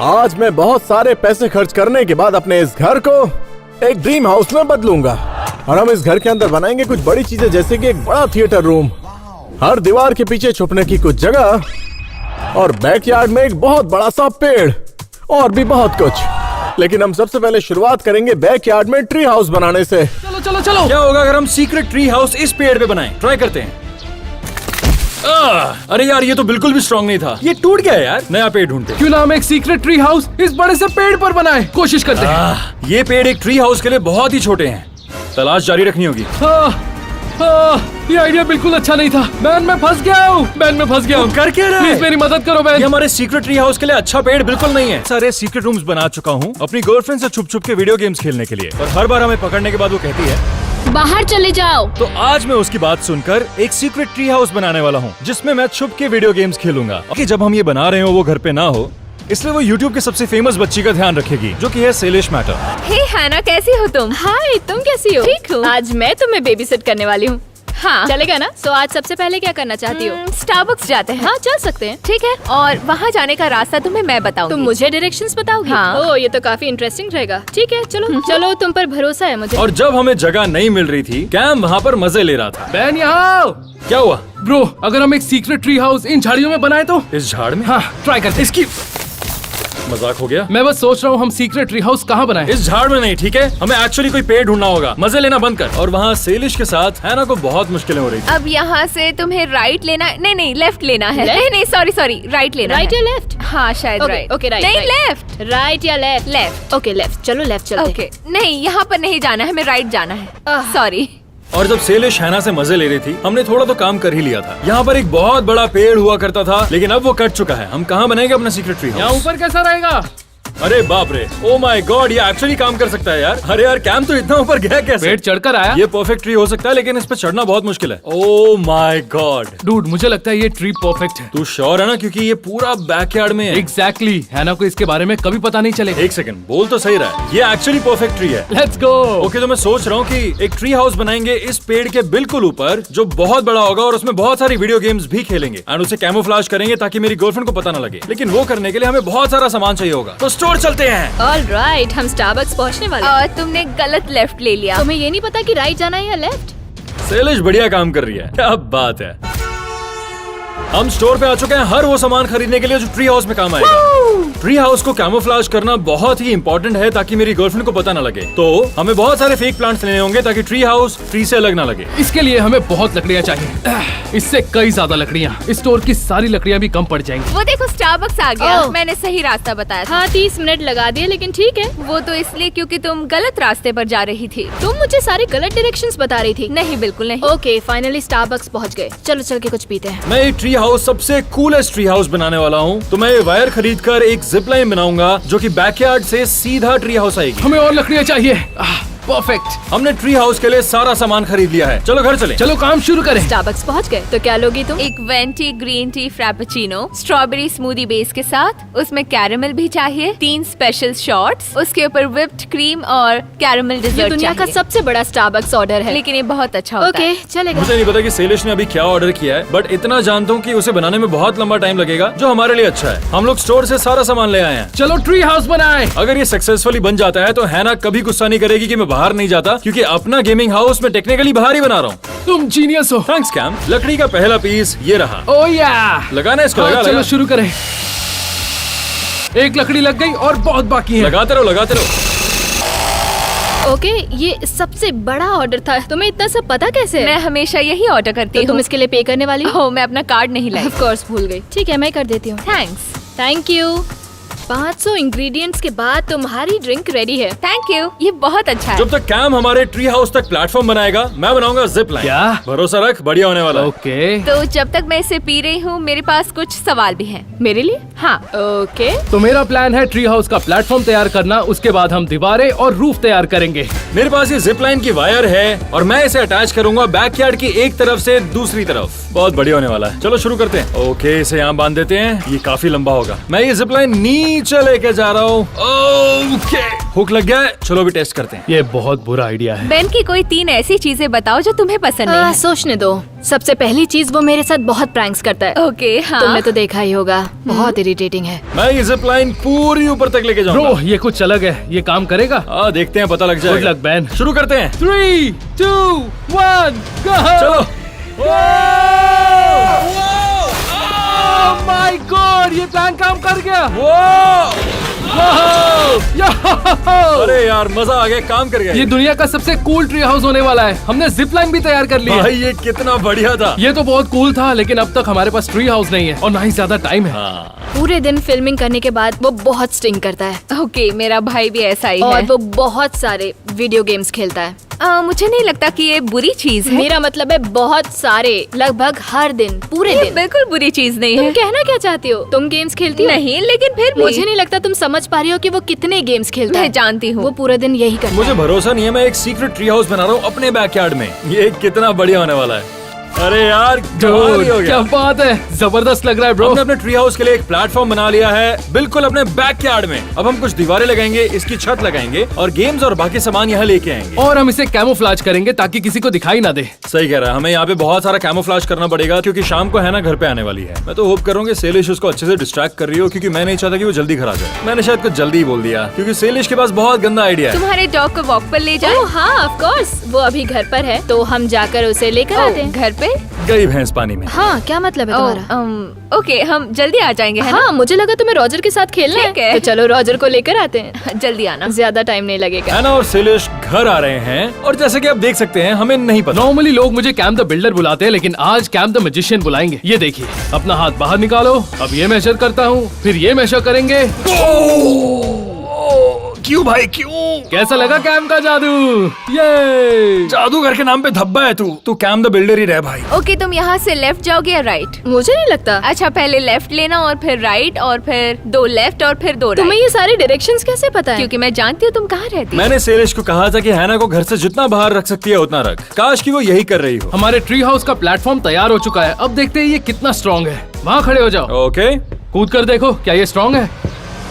आज मैं बहुत सारे पैसे खर्च करने के बाद अपने इस घर को एक ड्रीम हाउस में बदलूंगा और हम इस घर के अंदर बनाएंगे कुछ बड़ी चीजें, जैसे कि एक बड़ा थिएटर रूम, हर दीवार के पीछे छुपने की कुछ जगह और बैकयार्ड में एक बहुत बड़ा सा पेड़ और भी बहुत कुछ। लेकिन हम सबसे पहले शुरुआत करेंगे बैकयार्ड में ट्री हाउस बनाने से। चलो चलो चलो। क्या होगा अगर हम सीक्रेट ट्री हाउस इस पेड़ पे बनाएं? ट्राई करते हैं। अरे यार, ये तो बिल्कुल भी स्ट्रॉन्ग नहीं था, ये टूट गया यार। नया पेड़ ढूंढते। क्यों ना हम एक सीक्रेट ट्री हाउस इस बड़े से पेड़ पर बनाएं? कोशिश करते हैं। ये पेड़ एक ट्री हाउस के लिए बहुत ही छोटे हैं, तलाश जारी रखनी होगी। ये आइडिया बिल्कुल अच्छा नहीं था। बैन मैं फंस गया हूँ। कर क्या रहा है? प्लीज मेरी मदद करो बैन। ये हमारे सीक्रेट ट्री हाउस के लिए अच्छा पेड़ बिल्कुल नहीं है। सारे सीक्रेट रूम्स बना चुका हूँ अपनी गर्लफ्रेंड से छुप छुप के वीडियो गेम्स खेलने के लिए, और हर बार हमें पकड़ने के बाद वो कहती है बाहर चले जाओ। तो आज मैं उसकी बात सुनकर एक सीक्रेट ट्री हाउस बनाने वाला हूँ जिसमें मैं छुप के वीडियो गेम्स खेलूंगा। कि जब हम ये बना रहे हो वो घर पे ना हो, इसलिए वो YouTube के सबसे फेमस बच्ची का ध्यान रखेगी, जो कि है सेलिश मैटर। हे हैना, कैसी हो तुम? हाय, तुम कैसी हो? ठीक हूँ। आज मैं तुम्हें बेबी सिट करने वाली हूँ। हाँ चलेगा ना? तो आज सबसे पहले क्या करना चाहती हो? स्टारबक्स जाते हैं। हाँ चल सकते हैं। ठीक है, और वहाँ जाने का रास्ता तुम्हें मैं बताऊंगी। तुम मुझे डायरेक्शंस बताओगी? हाँ। ओह, ये तो काफी इंटरेस्टिंग रहेगा। ठीक है, चलो चलो, तुम पर भरोसा है मुझे। और जब हमें जगह नहीं मिल रही थी, कैम वहाँ पर मजे ले रहा था। बैन यहाँ। क्या हुआ ब्रो, अगर हम एक सीक्रेट ट्री हाउस इन झाड़ियों में बनाए तो? इस झाड़ में? हाँ, ट्राई करते हैं। इसकी मजाक हो गया। मैं बस सोच रहा हूँ हम सीक्रेट ट्री हाउस कहाँ बनाएं? इस झाड़ में नहीं, ठीक है? हमें एक्चुअली कोई पेड़ ढूंढना होगा। मजे लेना बंद कर। और वहाँ सेलिश के साथ हैना को बहुत मुश्किलें हो रही थी। अब यहाँ से तुम्हें राइट लेना, नहीं लेफ्ट लेना है। नहीं सॉरी राइट लेना। राइट या लेफ्ट? हाँ शायद राइट। Okay right. नहीं लेफ्ट। राइट या लेफ्ट? लेफ्ट। Okay left. चलो लेफ्ट चलते हैं। ओके नहीं, यहाँ पर नहीं जाना है, हमें राइट जाना है। सॉरी। और जब सेलिश हैना से मजे ले रही थी, हमने थोड़ा तो काम कर ही लिया था। यहाँ पर एक बहुत बड़ा पेड़ हुआ करता था, लेकिन अब वो कट चुका है। हम कहाँ बनाएंगे अपना सीक्रेट ट्री यहाँ हाउस? ऊपर कैसा रहेगा? अरे बाप रे, ओ माय गॉड, ये एक्चुअली काम कर सकता है यार। अरे यार, कैम तो इतना ऊपर गया कैसे? पेड़ चढ़कर आया। ये परफेक्ट ट्री हो सकता है, लेकिन इस पे चढ़ना बहुत मुश्किल है। ओ माय गॉड डूड, मुझे लगता है ये ट्री परफेक्ट है। तू श्योर है ना? क्योंकि ये पूरा बैकयार्ड में है। एग्जैक्टली। हैना को इसके बारे में कभी पता नहीं चलेगा। एक सेकंड, बोल तो सही रहा है, ये एक्चुअली परफेक्ट ट्री है। Let's go. ओके, तो मैं सोच रहा हूँ कि एक ट्री हाउस बनाएंगे इस पेड़ के बिल्कुल ऊपर, जो बहुत बड़ा होगा, और उसमें बहुत सारी वीडियो गेम्स भी खेलेंगे एंड उसे कैमोफ्लेज करेंगे ताकि मेरी गर्लफ्रेंड को पता ना लगे। लेकिन वो करने के लिए हमें बहुत सारा सामान चाहिए होगा, तो स्टोर चलते हैं। ऑलराइट, हम स्टारबक्स पहुंचने वाले हैं। और तुमने गलत लेफ्ट ले लिया। तुम्हें ये नहीं पता कि राइट जाना है या लेफ्ट? सेलिश बढ़िया काम कर रही है, क्या बात है। हम स्टोर पे आ चुके हैं हर वो सामान खरीदने के लिए जो ट्री हाउस में काम आएगा। ट्री हाउस को कैमोफ्लेज करना बहुत ही इंपॉर्टेंट है ताकि मेरी गर्लफ्रेंड को पता ना लगे। तो हमें बहुत सारे फेक प्लांट्स लेने होंगे ताकि ट्री हाउस ट्री से अलग ना लगे। इसके लिए हमें बहुत लकड़ियाँ चाहिए, इससे कई ज्यादा लकड़ियाँ। स्टोर की सारी लकड़ियाँ भी कम पड़ जाएंगी। वो देखो, स्टारबक्स आ गया। ओह। मैंने सही रास्ता बताया था। हाँ 30 मिनट लगा दिए, लेकिन ठीक है। वो तो इसलिए क्योंकि तुम गलत रास्ते पर जा रही थी। तुम मुझे सारी गलत डायरेक्शंस बता रही थी। नहीं, बिल्कुल नहीं। ओके, फाइनली स्टारबक्स पहुंच गए। चलो चल के कुछ पीते हैं। मैं एक ट्री हाउस, सबसे कूलेस्ट ट्री हाउस बनाने वाला हूँ। तो मैं ये वायर खरीद कर एक जिप लाइन बनाऊंगा जो कि बैकयार्ड से सीधा ट्री हाउस आएगी। हमें और लकड़ियाँ चाहिए। परफेक्ट। हमने ट्री हाउस के लिए सारा सामान खरीद लिया है। चलो घर चलें। चलो काम शुरू करें। स्टारबक्स पहुंच गए, तो क्या लोगी तुम? एक vanity green tea Frappuccino strawberry smoothie base के साथ, उसमें कैरेमल भी चाहिए, 3 स्पेशल शॉट्स, उसके ऊपर व्हिप्ड क्रीम और कैरेमल ये डिजर्ट दुनिया का चाहिए। सबसे बड़ा स्टारबक्स ऑर्डर है। लेकिन ये बहुत अच्छा होता ओके है। चलेगा। मुझे नहीं पता कि सेलिश ने अभी क्या ऑर्डर किया है, बट इतना जानता हूँ कि उसे बनाने में बहुत लंबा टाइम लगेगा, जो हमारे लिए अच्छा है। हम लोग स्टोर से सारा सामान ले आए हैं। चलो ट्री हाउस बनाएं। अगर ये सक्सेसफुली बन जाता है तो हैना कभी गुस्सा नहीं करेगी कि मैं बाहर नहीं जाता, क्योंकि अपना गेमिंग हाउस में टेक्निकली बाहर ही बना रहा हूँ। तुम जीनियस हो। Thanks Cam. लकड़ी का पहला पीस ये रहा। ओ या। लगाना है इसको। हाँ, लगा चलो लगा। शुरू करें। एक लकड़ी लग गई और बहुत बाकी है। लगाते रहो लगाते रहो। ओके, ये सबसे बड़ा ऑर्डर था। तुम्हें इतना सब पता कैसे? मैं हमेशा यही ऑर्डर करती तो हूँ। तुम इसके लिए पे करने वाली हो? ओह, मैं अपना कार्ड नहीं लाई। ऑफ कोर्स भूल गई। ठीक है, मैं कर देती हूँ। थैंक्स। Thank you. 500 इंग्रेडिएंट्स के बाद तुम्हारी ड्रिंक रेडी है। थैंक यू, ये बहुत अच्छा है। जब तक कैम हमारे ट्री हाउस तक प्लेटफॉर्म बनाएगा, मैं बनाऊंगा जिप लाइन। क्या? भरोसा रख, बढ़िया होने वाला है। ओके। तो जब तक मैं इसे पी रही हूँ, मेरे पास कुछ सवाल भी हैं। मेरे लिए? हाँ। ओके। तो मेरा प्लान है ट्री हाउस का प्लेटफॉर्म तैयार करना, उसके बाद हम दीवारें और रूफ तैयार करेंगे। मेरे पास ये जिप लाइन की वायर है और मैं इसे अटैच करूंगा बैकयार्ड की एक तरफ से दूसरी तरफ। बहुत बढ़िया होने वाला है। चलो शुरू करते हैं। ओके, इसे यहाँ बांध देते हैं। ये काफी लंबा होगा। मैं ये जिप लाइन नीचे लेके जा रहा हूँ। ओके, हुक लग गया है, चलो अभी टेस्ट करते हैं। ये बहुत बुरा आइडिया है। बेन की कोई 3 ऐसी चीजें बताओ जो तुम्हें पसंद नहीं है। सोचने दो। सबसे पहली चीज वो मेरे साथ बहुत प्रैंक्स करता है। ओके हाँ। तुमने तो देखा ही होगा, बहुत इरिटेटिंग है। मैं ये जिप लाइन पूरी ऊपर तक लेके जाऊंगा। ब्रो ये कुछ अलग है, ये काम करेगा? हाँ देखते हैं, पता लग गुड जाएगा। Luck ban. शुरू करते हैं। 3, 2, 1 गो। चलो। माय गॉड, ये प्लान काम कर गया। अरे यार मजा आ गया, काम कर गया। ये दुनिया का सबसे कूल ट्री हाउस होने वाला है। हमने जिप लाइन भी तैयार कर ली है। भाई ये कितना बढ़िया था। ये तो बहुत कूल था, लेकिन अब तक हमारे पास ट्री हाउस नहीं है और ना ही ज्यादा टाइम है। पूरे दिन फिल्मिंग करने के बाद वो बहुत स्टिंग करता है। ओके मेरा भाई भी ऐसा ही है। और वो बहुत सारे वीडियो गेम्स खेलता है। मुझे नहीं लगता कि ये बुरी चीज है। मेरा मतलब है बहुत सारे, लगभग हर दिन, पूरे दिन। बिल्कुल बुरी चीज नहीं है। तुम कहना क्या चाहती हो? तुम गेम्स खेलती हो? नहीं, लेकिन फिर भी मुझे नहीं लगता तुम समझ पा रही हो कि वो कितने गेम्स खेलता है। मैं जानती हूँ, वो पूरे दिन यही करता है। मुझे भरोसा नहीं है, मैं एक सीक्रेट ट्री हाउस बना रहा हूँ अपने बैकयार्ड में। ये कितना बढ़िया होने वाला है। अरे यार कमाल ही हो गया। क्या बात है, जबरदस्त लग रहा है ब्रो। हमने अपने ट्री हाउस के लिए एक प्लेटफॉर्म बना लिया है, बिल्कुल अपने बैकयार्ड में। अब हम कुछ दीवारें लगाएंगे, इसकी छत लगाएंगे और गेम्स और बाकी सामान यहाँ लेके आएंगे। और हम इसे कैमोफ्लेज करेंगे ताकि किसी को दिखाई ना दे। सही कह रहा है, हमें यहाँ पे बहुत सारा कैमोफ्लेज करना पड़ेगा क्योंकि शाम को है ना घर पे आने वाली है। मैं तो होप करूंगी सेलिश उसको अच्छे से डिस्ट्रैक्ट कर रही हो, क्योंकि मैं नहीं चाहता कि वो जल्दी घर आ जाए। मैंने शायद कुछ जल्दी ही बोल दिया क्योंकि सेलिश के पास बहुत गंदा आइडिया है। तुम्हारे डॉग को वॉक पर ले जाओ। हाँ ऑफ कोर्स, वो अभी घर पर है तो हम जाकर उसे लेकर आते हैं। घर पे गई भैंस पानी में। हाँ क्या मतलब है तुम्हारा? ओके हम जल्दी आ जाएंगे है ना? हाँ मुझे लगा तुम्हें रॉजर के साथ खेलना है। तो चलो रॉजर को लेकर आते हैं। जल्दी आना, ज्यादा टाइम नहीं लगेगा। हैना और सेलिश घर आ रहे हैं और जैसे कि आप देख सकते हैं हमें नहीं पता। नॉर्मली लोग मुझे कैम द बिल्डर बुलाते हैं, लेकिन आज कैम द मैजिशियन बुलाएंगे। ये देखिए, अपना हाथ बाहर निकालो। अब ये मेजर करता हूँ, फिर ये मेजर करेंगे। क्यों भाई क्यों? कैसा लगा कैम का जादू? ये जादूगर के नाम पे धब्बा है तू कैम द बिल्डर ही रह भाई। ओके तुम यहाँ से लेफ्ट जाओगे या राइट? मुझे नहीं लगता। अच्छा पहले लेफ्ट लेना और फिर राइट और फिर 2 लेफ्ट और फिर 2 राइट। तुम्हें ये सारे डायरेक्शंस कैसे पता है? क्योंकि मैं जानती हूँ तुम कहाँ रहती हो। मैंने सेलिश को कहा था कि हैना को घर से जितना बाहर रख सकती है उतना रख। काश कि वो यही कर रही हो। हमारे ट्री हाउस का प्लेटफॉर्म तैयार हो चुका है। अब देखते हैं ये कितना स्ट्रॉन्ग है। वहाँ खड़े हो जाओ। ओके कूद कर देखो, क्या ये स्ट्रॉन्ग है?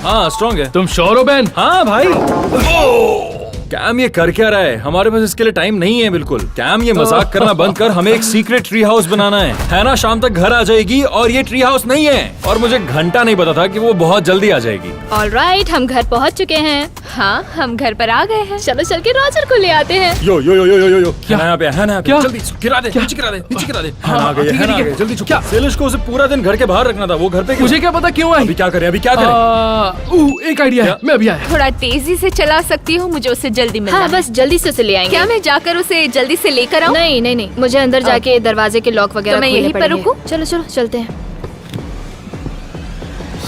हाँ स्ट्रॉन्ग है। तुम श्योर हो बैन? हाँ भाई। कैम ये कर क्या रहा है? हमारे पास इसके लिए टाइम नहीं है बिल्कुल। कैम ये मजाक करना बंद कर, हमें एक सीक्रेट ट्री हाउस बनाना है ना? शाम तक घर आ जाएगी और ये ट्री हाउस नहीं है। और मुझे घंटा नहीं पता था कि वो बहुत जल्दी आ जाएगी। ऑलराइट, हम घर पहुंच चुके हैं। हाँ हम घर पर आ गए हैं। चलो चल के रॉजर को ले आते हैं। यो यो यो यो यो यो क्या? यहाँ पे है ना? क्या? जल्दी गिरा दे, नीचे गिरा दे, नीचे गिरा दे। हाँ, आ गई है, ठीक है, आ ठीक है। गई, जल्दी क्या? सेलिश को उसे पूरा दिन घर के बाहर रखना था, वो घर पे क्यों? मुझे क्या पता क्यों आई? अभी क्या करें, अभी क्या करें? एक आइडिया है, मैं अभी आया। थोड़ा तेजी से चला सकती हूँ, मुझे उससे जल्दी मिलना है। बस जल्दी से उसे ले आएंगे। क्या मैं जाकर उसे जल्दी से लेकर आऊँ? नहीं नहीं नहीं, मुझे अंदर जाके दरवाजे के लॉक वगैरह तो मैं यहीं पर रुकूं? चलो चलो चलते हैं।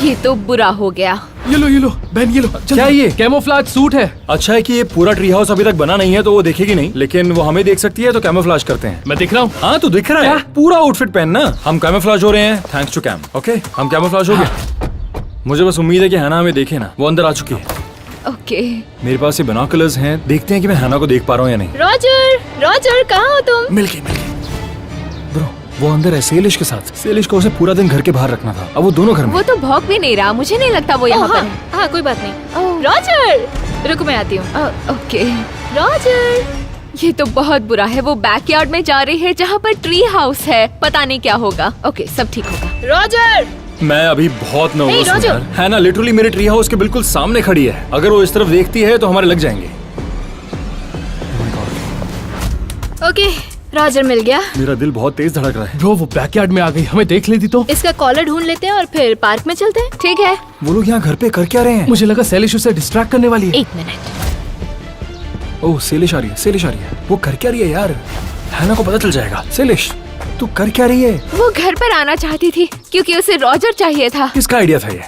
ये तो बुरा हो गया। ये लो बैन, ये लो। क्या ये? कैमोफ्लेज सूट है। अच्छा है कि ये पूरा ट्री हाउस अभी तक बना नहीं है तो वो देखेगी नहीं, लेकिन वो हमें देख सकती है तो कैमोफ्लेज करते हैं। मैं दिख रहा हूँ? हाँ तो दिख रहा है, पूरा आउटफिट पहनना। हम कैमोफ्लेज हो रहे हैं थैंक्स टू कैम। ओके हम कैमोफ्लेज हो गए। मुझे बस उम्मीद है कि हैना हमें देखे ना। वो अंदर आ चुकी है। ओके मेरे पास ये बिनोकुलर्स हैं, देखते हैं कि मैं हैना को देख पा रहा हूँ या नहीं। रॉजर कहाँ हो तुम? मिल गई ब्रो, वो अंदर है सेलिश के साथ। सेलिश को उसे पूरा दिन घर के बाहर रखना था, अब वो दोनों घर में। वो तो भौंक भी नहीं रहा, मुझे नहीं लगता वो यहाँ पर है। हाँ कोई बात नहीं। रॉजर रुको, मैं आती हूँ। ओके रॉजर, ये तो बहुत बुरा है। वो बैकयार्ड में जा रही है जहाँ पर ट्री हाउस है। पता नहीं क्या होगा। ओके सब ठीक होगा। रॉजर मैं अभी बहुत नर्वस हूँ रोजर। यार। हैना लिटरली मेरे ट्री हाउस के बिल्कुल सामने खड़ी है। अगर वो इस तरफ देखती है तो हमारे लग जाएंगे। ओके रॉजर मिल गया। मेरा दिल बहुत तेज धड़क रहा है। ब्रो वो बैकयार्ड में आ गई, हमें देख लेती तो। इसका कॉलर ढूंढ लेते हैं और फिर पार्क में चलते हैं। ठीक है। वो लोग यहाँ घर पे कर क्या रहे हैं? मुझे लगा सेलिश उसे डिस्ट्रैक्ट करने वाली है। 1 मिनट। ओह सेलिश आ रही है, सेलिश आ रही है। वो कर क्या रही है यार? हैना को पता चल जाएगा। सेलिश तू कर क्या रही है? वो घर पर आना चाहती थी क्योंकि उसे रॉजर चाहिए था। किसका आइडिया था ये?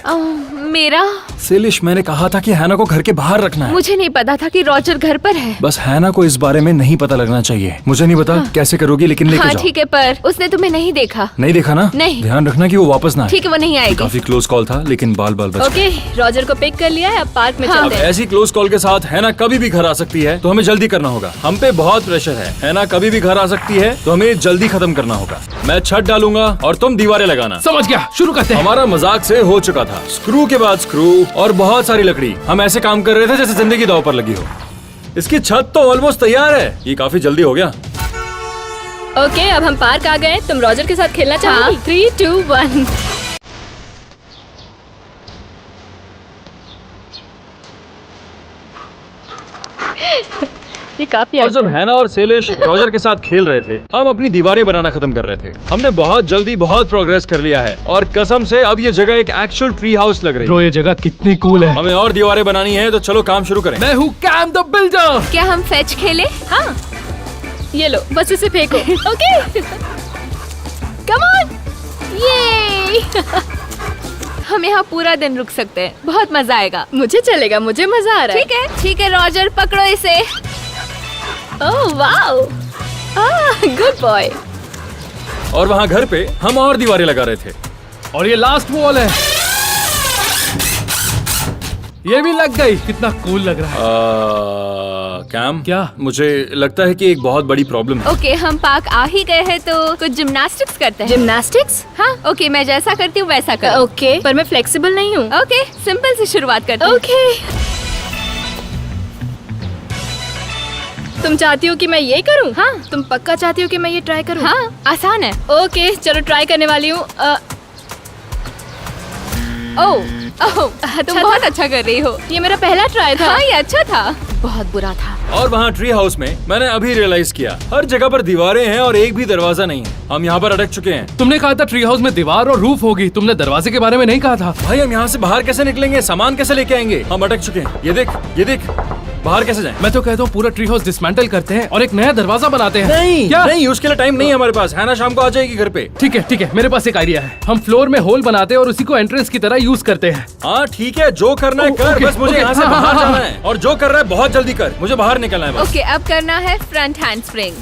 मेरा। सेलिश मैंने कहा था कि हैना को घर के बाहर रखना है। मुझे नहीं पता था कि रॉजर घर पर है। बस हैना को इस बारे में नहीं पता लगना चाहिए। मुझे नहीं पता कैसे करोगी, लेकिन लेके हाँ जाओ। ठीक है, पर उसने तुम्हें नहीं देखा। नहीं देखा ना? नहीं। ध्यान रखना कि वो वापस ना आए। ठीक है वो नहीं आएगी। काफी क्लोज कॉल था लेकिन बाल बाल बच गए। ओके रॉजर को पिक कर लिया है, अब पार्क में अब चलते हैं। ऐसी क्लोज कॉल के साथ हैना कभी भी घर आ सकती है तो हमें जल्दी करना होगा। हम पे बहुत प्रेशर है। हैना कभी भी घर आ सकती है तो हमें जल्दी खत्म करना होगा। मैं छत डालूंगा और तुम दीवारें लगाना। समझ गया, शुरू करते हैं। हमारा मजाक से हो चुका था। स्क्रू के बाद स्क्रू और बहुत सारी लकड़ी। हम ऐसे काम कर रहे थे जैसे जिंदगी दांव पर लगी हो। इसकी छत तो ऑलमोस्ट तैयार है। ये काफी जल्दी हो गया। ओके, अब हम पार्क आ गए। तुम रॉजर के साथ खेलना चाहोगी? 3, 2, 1। ये काफी और जब हैना और सेलिश रॉजर के साथ खेल रहे थे, हम अपनी दीवारें बनाना खत्म कर रहे थे। हमने बहुत जल्दी बहुत प्रोग्रेस कर लिया है और कसम से अब ये जगह एक एक्चुअल ट्री हाउस लग रही है। ब्रो ये जगह कितनी कूल है। हमें और दीवारें बनानी है तो चलो काम शुरू करें। मैं हूँ कैम द बिल्डर। क्या हम फेच खेले? हाँ, ये लो, बस इसे फेंको। ओके, कम ऑन, ये हम यहाँ पूरा दिन रुक सकते हैं। बहुत मजा आएगा। मुझे चलेगा, मुझे मजा आ रहा है। ठीक है रॉजर, पकड़ो इसे। Oh wow, good boy. और वहाँ घर पे हम और दीवारें लगा रहे थे। और ये लास्ट वॉल है, ये भी लग गई। कितना कूल लग रहा है। कैम, क्या? मुझे लगता है कि एक बहुत बड़ी प्रॉब्लम है। ओके, हम पार्क आ ही गए हैं तो कुछ जिम्नास्टिक्स करते हैं। जिम्नास्टिक्स? हाँ, ओके, मैं जैसा करती हूँ वैसा कर। ओके, पर मैं फ्लेक्सिबल नहीं हूँ। ओके, सिंपल से शुरुआत करते हैं। ओके, तुम चाहती हो कि मैं ये करूँ? हाँ। तुम पक्का चाहती हो कि मैं ये ट्राई करूँ? हाँ, आसान है। ओके, चलो ट्राई करने वाली हूँ। तुम बहुत अच्छा कर रही हो। ये मेरा पहला ट्राई था। हाँ, ये अच्छा था। बहुत बुरा था। और वहाँ ट्री हाउस में मैंने अभी रियलाइज किया, हर जगह पर दीवारें हैं और एक भी दरवाजा नहीं है। हम यहाँ पर अटक चुके हैं। तुमने कहा था ट्री हाउस में दीवार और रूफ होगी, तुमने दरवाजे के बारे में नहीं कहा था। भाई हम यहाँ से बाहर कैसे निकलेंगे? सामान कैसे लेके आएंगे? हम अटक चुके हैं। ये देख, बाहर कैसे जाएं? मैं तो कहता हूँ पूरा ट्री हाउस डिसमेंटल करते हैं और एक नया दरवाजा बनाते हैं। नहीं, उसके लिए टाइम नहीं है हमारे पास। हैना शाम को आ जाएगी घर पे। ठीक है, मेरे पास एक आइडिया है। हम फ्लोर में होल बनाते हैं और उसी को एंट्रेंस की तरह यूज करते हैं। हाँ ठीक है, जो करना है कर। बस मुझे यहाँ से बाहर जाना है और जो कर रहा है बहुत जल्दी कर। मुझे बाहर निकलना है बस। ओके, अब करना है फ्रंट हैंड स्प्रिंग।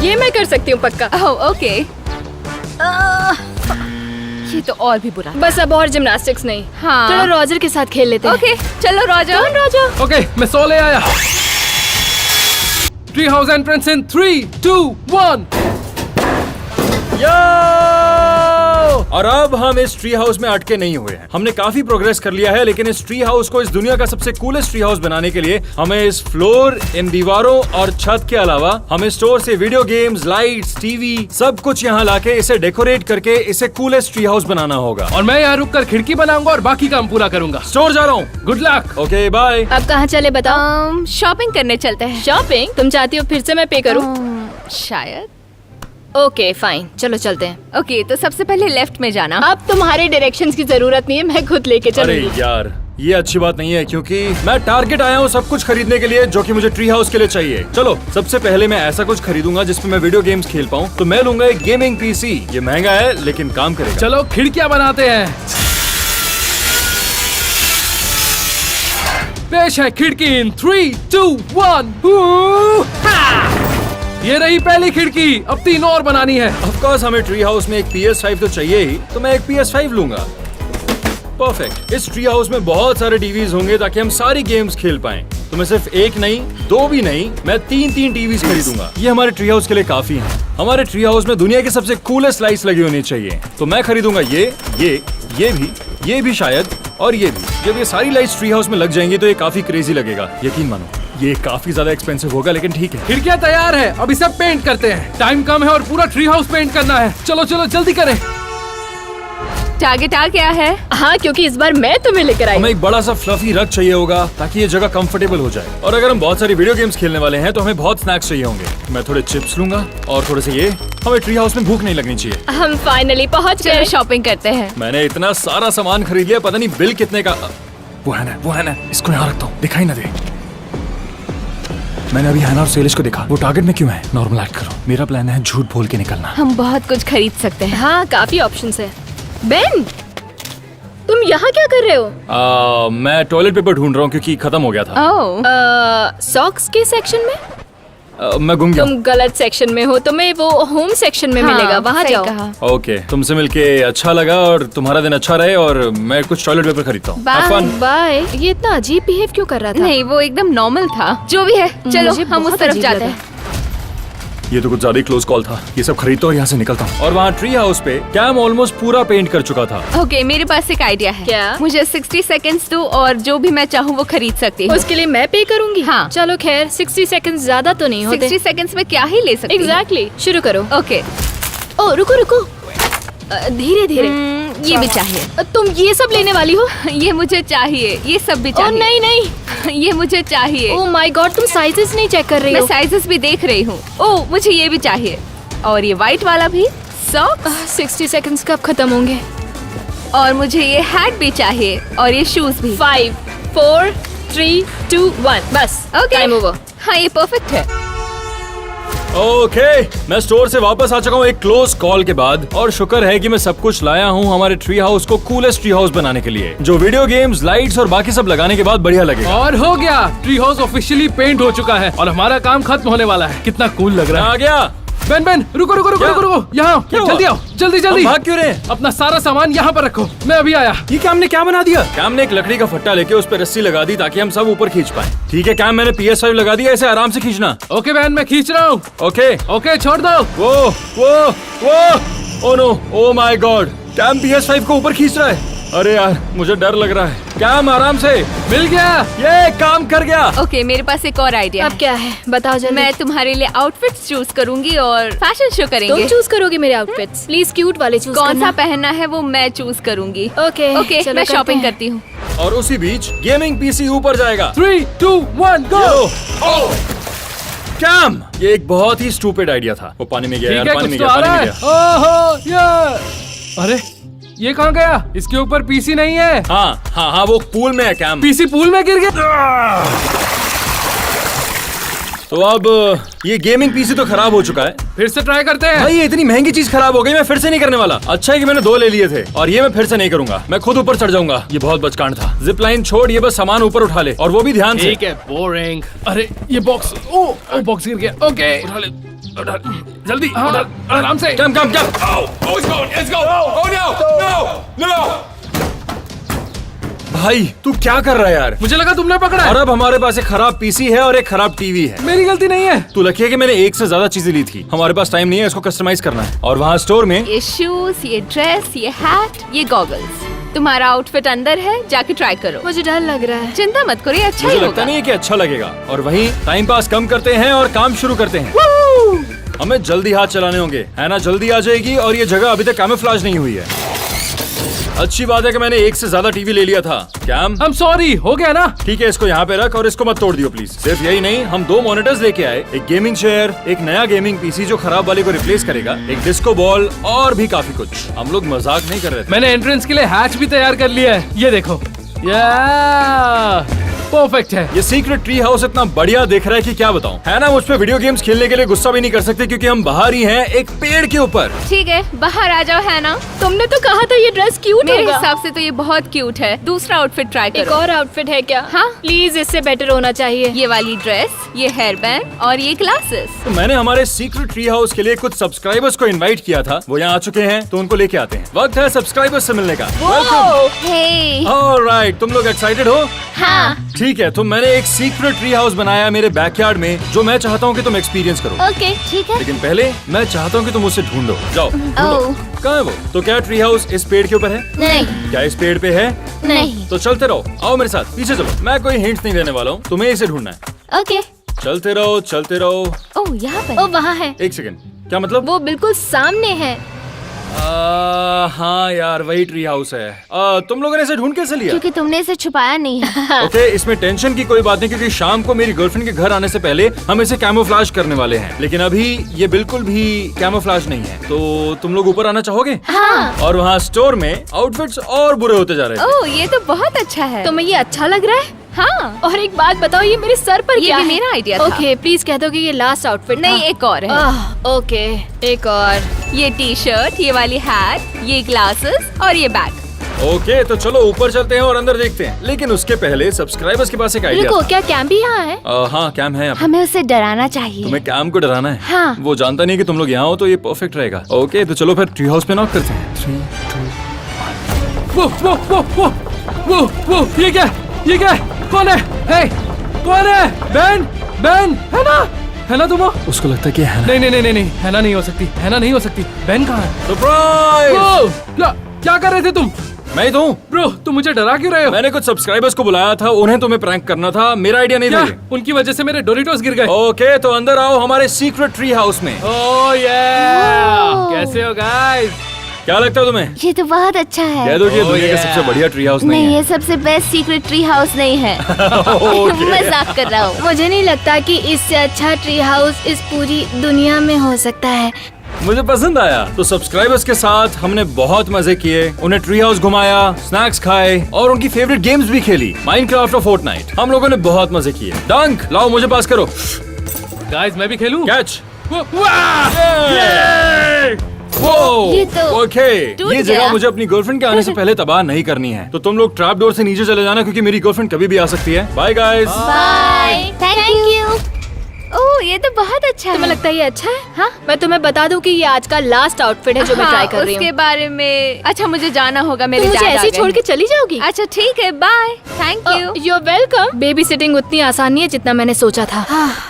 ये मैं कर सकती हूँ पक्का। ओके, ये तो और भी बुरा। बस अब और जिम्नास्टिक्स नहीं। हाँ, चलो रॉजर के साथ खेल लेते हैं। ओके, चलो रॉजर। ओके, मैं 100 ले आया। ट्री हाउस एंट्रेंस इन 3, 2, 1। और अब हम इस ट्री हाउस में अटके नहीं हुए हैं। हमने काफी प्रोग्रेस कर लिया है, लेकिन इस ट्री हाउस को इस दुनिया का सबसे कूलेस्ट ट्री हाउस बनाने के लिए हमें इस फ्लोर, इन दीवारों और छत के अलावा हमें स्टोर से वीडियो गेम्स, लाइट्स, टीवी सब कुछ यहाँ लाके इसे डेकोरेट करके इसे कूलेस्ट ट्री हाउस बनाना होगा। और मैं यहाँ रुककर खिड़की बनाऊंगा और बाकी काम पूरा करूंगा। स्टोर जा रहा हूँ। Good luck. Okay bye. अब कहाँ चले बताओ? शॉपिंग करने चलते हैं। शॉपिंग? तुम चाहती हो फिर से मैं पे करूँ? शायद। ओके फाइन, चलो चलते हैं। ओके, तो सबसे पहले लेफ्ट में जाना। अब तुम्हारे डायरेक्शंस की जरूरत नहीं है, मैं खुद लेके अरे चलूंगी। यार, ये अच्छी बात नहीं है क्योंकि मैं टारगेट आया हूँ सब कुछ खरीदने के लिए जो कि मुझे ट्री हाउस के लिए चाहिए। चलो, सबसे पहले मैं ऐसा कुछ खरीदूंगा जिसमें मैं वीडियो गेम्स खेल पाऊँ। तो मैं लूंगा एक गेमिंग पीसी। ये महंगा है लेकिन काम करेगा। चलो खिड़कियाँ बनाते हैं। पेश है खिड़की इन 3, 2, 1। ये रही पहली खिड़की, अब 3 और बनानी है। ऑफ कोर्स हमें ट्री हाउस में एक PS5 तो चाहिए ही, तो मैं एक PS5 लूंगा। परफेक्ट। इस ट्री हाउस में बहुत सारे टीवीज होंगे ताकि हम सारी गेम्स खेल पाएं। तो मैं सिर्फ एक नहीं, 2 भी नहीं, मैं 3 टीवीज खरीदूंगा। ये हमारे ट्री हाउस के लिए काफी है। हमारे ट्री हाउस में दुनिया की सबसे कूलेस्ट लाइट्स लगी होनी चाहिए। तो मैं खरीदूंगा ये भी शायद, और ये भी। जब ये सारी लाइट्स ट्री हाउस में लग जाएंगी तो ये काफी क्रेजी लगेगा। यकीन मानो, ये काफी ज्यादा एक्सपेंसिव होगा लेकिन ठीक है। खिड़कियाँ तैयार है, अब इसे पेंट करते हैं। टाइम कम है और पूरा ट्री हाउस पेंट करना है। चलो जल्दी करें। टारगेट आ गया है। हाँ, क्योंकि इस बार मैं तुम्हें लेकर आई। हमें एक बड़ा सा फ्लफी रग चाहिए होगा ताकि ये जगह कंफर्टेबल हो जाए। और अगर हम बहुत सारी वीडियो गेम्स खेलने वाले हैं तो हमें बहुत स्नैक्स चाहिए होंगे। मैं थोड़े चिप्स लूंगा और थोड़े से ये। हमें ट्री हाउस में भूख नहीं लगनी चाहिए। हम फाइनली पहुँच गए। शॉपिंग करते हैं। मैंने इतना सारा सामान खरीद लिया, पता नहीं बिल कितने का। वो है ना, इसको यहाँ रखता हूँ, दिखाई ना दे। मैंने अभी हैना और सेलिश को देखा। वो टारगेट में क्यों है? नॉर्मल एक्ट करो। मेरा प्लान है झूठ बोल के निकलना। हम बहुत कुछ खरीद सकते हैं। हाँ, काफी ऑप्शंस है। बेन, तुम यहाँ क्या कर रहे हो? मैं टॉयलेट पेपर ढूंढ रहा हूँ क्योंकि खत्म हो गया था। सॉक्स के सेक्शन में? मैं गुम गया। तुम गलत सेक्शन में हो, तुम्हें वो होम सेक्शन में मिलेगा, वहाँ जाओ। ओके, तुमसे मिलके अच्छा लगा और तुम्हारा दिन अच्छा रहे। और मैं कुछ टॉयलेट पेपर खरीदता हूँ। बाय। ये इतना अजीब बिहेव क्यों कर रहा था? नहीं, वो एकदम नॉर्मल था। जो भी है, चलो हम उस तरफ जाते हैं। ये तो कुछ ज्यादा ही क्लोज कॉल था। ये सब खरीदता और यहाँ से निकलता हूँ। और वहाँ ट्री हाउस पे कैम ऑलमोस्ट पूरा पेंट कर चुका था। ओके, मेरे पास एक आइडिया है। क्या? मुझे 60 सेकंड्स दो और जो भी मैं चाहूँ वो खरीद सकती हूँ। उसके लिए मैं पे करूंगी। हाँ। चलो खैर, 60 सेकंड ज्यादा तो नहीं होते। 60 सेकंड्स में क्या ही ले सकती हूँ। एग्जैक्टली, शुरू करो। ओके, ओ रुको रुको, धीरे धीरे। ये भी चाहिए। तुम ये सब लेने वाली हो? ये मुझे चाहिए, ये सब भी ओ चाहिए। नहीं नहीं, ये मुझे चाहिए। ओ माय गॉड, तुम साइजेस नहीं चेक कर रही मैं हो। साइजेस भी देख रही हूँ। ओह, मुझे ये भी चाहिए और ये व्हाइट वाला भी। सॉक्स 60 सेकंड्स कब खत्म होंगे? और मुझे ये हैट भी चाहिए और ये शूज भी। 5 4 3 2 1 बस। Okay, time over. हाँ, ये परफेक्ट है। ओके, मैं स्टोर से वापस आ चुका हूँ एक क्लोज कॉल के बाद, और शुक्र है कि मैं सब कुछ लाया हूँ हमारे ट्री हाउस को कूलेस्ट ट्री हाउस बनाने के लिए, जो वीडियो गेम्स, लाइट्स और बाकी सब लगाने के बाद बढ़िया लगेगा। और हो गया, ट्री हाउस ऑफिशियली पेंट हो चुका है और हमारा काम खत्म होने वाला है। कितना कूल लग रहा है। आ गया। बेन बेन, रुको रुको रुको क्या? रुको रुको, यहाँ क्या हुआ? जल्दी आओ, जल्दी जल्दी। हम भाग क्यों रहे हैं? अपना सारा सामान यहाँ पर रखो, मैं अभी आया। ये कैम ने क्या बना दिया? कैम ने एक लकड़ी का फट्टा लेके उस पर रस्सी लगा दी ताकि हम सब ऊपर खींच पाए। ठीक है कैम, मैंने PS5 लगा दिया, इसे आराम से खींचना। ओके बहन, मैं खींच रहा हूँ। ओके ओके, छोड़ दो। वो oh no, oh my god, Cam PS5 को ऊपर खींच रहा है। अरे यार, मुझे डर लग रहा है। कैम आराम से। मिल गया। ये काम कर गया। ओके, मेरे पास एक और आइडिया अब क्या है, बताओ जल्दी। मैं तुम्हारे लिए आउटफिट्स चूज करूंगी और फैशन शो करेंगे। तुम चूज करोगे मेरे आउटफिट्स? प्लीज क्यूट वाले चूज कौन सा पहनना है वो मैं चूज करूंगी। ओके ओके, चलो मैं करते शॉपिंग हैं। करती हूँ। और उसी बीच गेमिंग PC ऊपर जाएगा। 3 2 1 गो। कैम, ये एक बहुत ही स्टूपिड आइडिया था। वो पानी में गया ठीक यार, है, पानी कुछ में तो गया, आ पानी रहा में है। गया। ओहो, ये, अरे ये कहाँ गया? इसके ऊपर PC नहीं है। हाँ हाँ हाँ, वो पूल में है कैम। PC पूल में गिर गया। तो अब ये गेमिंग PC तो खराब हो चुका है। फिर से ट्राई करते हैं। भाई ये इतनी महंगी चीज खराब हो गई, मैं फिर से नहीं करने वाला। अच्छा है कि मैंने 2 ले लिए थे, और ये मैं फिर से नहीं करूंगा। मैं खुद ऊपर चढ़ जाऊंगा। ये बहुत बचकान था। जिप लाइन छोड़, ये बस सामान ऊपर उठा ले, और वो भी ध्यान से। ठीक है, बोरिंग। अरे ये बॉक्स, ओ बॉक्स गिर गया। ओके, उठा ले, उठा, जल्दी, उठा, आराम से। Cam Cam Cam. भाई तू क्या कर रहा है यार? मुझे लगा तुमने पकड़ा है। और अब हमारे पास एक खराब PC है और एक खराब टीवी है। मेरी गलती नहीं है। तू लकी है कि मैंने एक से ज्यादा चीजें ली थी। हमारे पास टाइम नहीं है, इसको कस्टमाइज करना है। और वहाँ स्टोर में ये शूज, ये ड्रेस, ये हैट, ये गॉगल्स। तुम्हारा आउटफिट अंदर है, जाके ट्राई करो। मुझे डर लग रहा है। चिंता मत करो, ये अच्छा मुझे ही लगता होगा। नहीं है कि अच्छा लगेगा। और वहीं टाइम पास कम करते हैं और काम शुरू करते हैं। हमें जल्दी हाथ चलाने होंगे, है ना? जल्दी आ जाएगी। और ये जगह अभी तक कैमोफ्लेज नहीं हुई है। अच्छी बात है कि मैंने एक से ज्यादा टीवी ले लिया था। कैम, I'm sorry, हो गया ना? ठीक है, इसको यहाँ पे रख और इसको मत तोड़ दियो प्लीज। सिर्फ यही नहीं, हम 2 मॉनिटर्स लेके आए, एक गेमिंग चेयर, एक नया गेमिंग PC जो खराब वाले को रिप्लेस करेगा, एक डिस्को बॉल और भी काफी कुछ। हम लोग मजाक नहीं कर रहे थे। मैंने एंट्रेंस के लिए हैच भी तैयार कर लिया है। ये देखो, परफेक्ट है। ये सीक्रेट ट्री हाउस इतना बढ़िया दिख रहा है कि क्या बताऊं, है ना? मुझ पे वीडियो गेम्स खेलने के लिए गुस्सा भी नहीं कर सकते क्योंकि हम बाहर ही हैं, एक पेड़ के ऊपर। ठीक है, बाहर आ जाओ, है ना? तुमने तो कहा था ये ड्रेस क्यूट मेरे होगा। हिसाब से तो ये बहुत क्यूट है। दूसरा आउटफिट ट्राई एक करो। और आउटफिट है क्या? हाँ। प्लीज, इससे बेटर होना चाहिए। ये वाली ड्रेस, ये हेयर बैंड और ये ग्लासेस। तो मैंने हमारे सीक्रेट ट्री हाउस के लिए कुछ सब्सक्राइबर्स को इनवाइट किया था। वो यहाँ आ चुके हैं, तो उनको लेके आते हैं। वक्त है सब्सक्राइबर्स से मिलने का। हे, ऑलराइट, तुम लोग एक्साइटेड हो? हाँ। ठीक है, तो मैंने एक सीक्रेट ट्री हाउस बनाया मेरे बैकयार्ड में, जो मैं चाहता हूँ कि तुम एक्सपीरियंस करो। ओके, ठीक है। लेकिन पहले मैं चाहता हूँ कि तुम उसे ढूंढो। जाओ ढूंढो। ओह। कहाँ है वो? तो क्या ट्री हाउस इस पेड़ के ऊपर है? नहीं, क्या इस पेड़ पे है? नहीं। तो चलते रहो, आओ मेरे साथ, पीछे चलो। मैं कोई हिंट नहीं देने वाला हूँ, तुम्हें इसे ढूंढना है। ओके। चलते रहो, चलते रहो। ओह, यहाँ पर। ओ वहाँ है, एक सेकंड, क्या मतलब? वो बिल्कुल सामने है। हाँ यार, वही ट्री हाउस है। तुम लोगों ने इसे ढूंढ कैसे लिया? क्योंकि तुमने इसे छुपाया नहीं है। ओके, इसमें टेंशन की कोई बात नहीं, क्योंकि शाम को मेरी गर्लफ्रेंड के घर आने से पहले हम इसे कैमोफ्लेज करने वाले हैं। लेकिन अभी ये बिल्कुल भी कैमोफ्लेज नहीं है। तो तुम लोग ऊपर आना चाहोगे? हाँ। और वहाँ स्टोर में आउटफिट्स और बुरे होते जा रहे थे। ओह, ये तो बहुत अच्छा है। तुम्हें ये अच्छा लग रहा है? हाँ। और एक बात बताओ, ये मेरे सर पर ये क्या भी है? मेरा आइडिया था। ओके, प्लीज कह दो कि ये लास्ट आउटफिट नहीं, एक और है। ओके, एक और। ये टी-शर्ट, ये वाली हैट, ये ग्लासेस और ये बैग। ओके, तो चलो ऊपर चलते हैं और अंदर देखते हैं। लेकिन उसके पहले सब्सक्राइबर्स के पास एक आइडिया रुको, था। क्या कैम भी यहाँ है? हाँ, कैम है यहाँ पे। हमें उसे डराना चाहिए। तुम्हें कैम को डराना है? हाँ। वो जानता नहीं कि तुम लोग यहाँ हो, तो ये परफेक्ट रहेगा। ओके, तो चलो फिर ट्री हाउस पे नॉक करते हैं। 3, 2, वो ये क्या? कौन है? हे, कौन है? बेन, बेन, है ना? है ना तुम? उसको लगता है कि है ना। नहीं नहीं नहीं नहीं नहीं, हैना नहीं हो सकती, हैना नहीं हो सकती। बहन कहाँ है? सरप्राइज! ब्रो, क्या कर रहे थे तुम? मैं ही तो हूँ। ब्रो, तुम मुझे डरा क्यों रहे हो? मैंने कुछ सब्सक्राइबर्स को बुलाया था, उन्हें तुम्हें प्रैंक करना था, मेरा आइडिया नहीं था क्या? ये। उनकी वजह से मेरे डोरिटोस गिर गए। ओके, तो अंदर आओ हमारे सीक्रेट ट्री हाउस में। ओह ये कैसे हो गाइस? क्या लगता है तुम्हें? ये तो बहुत अच्छा है। कह दो कि ये Oh, दुनिया का yeah. सबसे बढ़िया ट्री हाउस नहीं, नहीं ये सबसे बेस्ट सीक्रेट ट्री हाउस नहीं है। मजाक कर रहा हूँ। मुझे नहीं लगता कि इससे अच्छा ट्री हाउस इस पूरी दुनिया में हो सकता है। मुझे पसंद आया। तो सब्सक्राइबर्स के साथ हमने बहुत मजे किए, उन्हें ट्री हाउस घुमाया, स्नैक्स खाए और उनकी फेवरेट गेम्स भी खेली, माइनक्राफ्ट और फोर्टनाइट। हम लोगों ने बहुत मजे किए। डंक लाओ, मुझे पास करो। गाइस मैं भी खेलूं? कैच। ये तो ओके, टूट ये गया। जगह मुझे अपनी गर्लफ्रेंड के आने से पहले तबाह नहीं करनी है। तो तुम लोग ट्रैप डोर से नीचे चले जाना, क्योंकि मेरी गर्लफ्रेंड कभी भी आ सकती है। Bye guys. Bye. Thank you. Oh, ये तो बहुत अच्छा तुम्हें है। लगता है ये अच्छा है? हाँ? मैं तुम्हें बता दूं कि ये आज का लास्ट आउटफिट है जो मैं ट्राई कर रही उसके हूँ। बारे में अच्छा, मुझे जाना होगा, तुम मेरे मुझे डैड आ ऐसे ही गए छोड़ हैं। के चली जाओगी? अच्छा ठीक है, bye. Thank you. You're welcome. Baby sitting उतनी आसान नहीं है जितना मैंने सोचा था।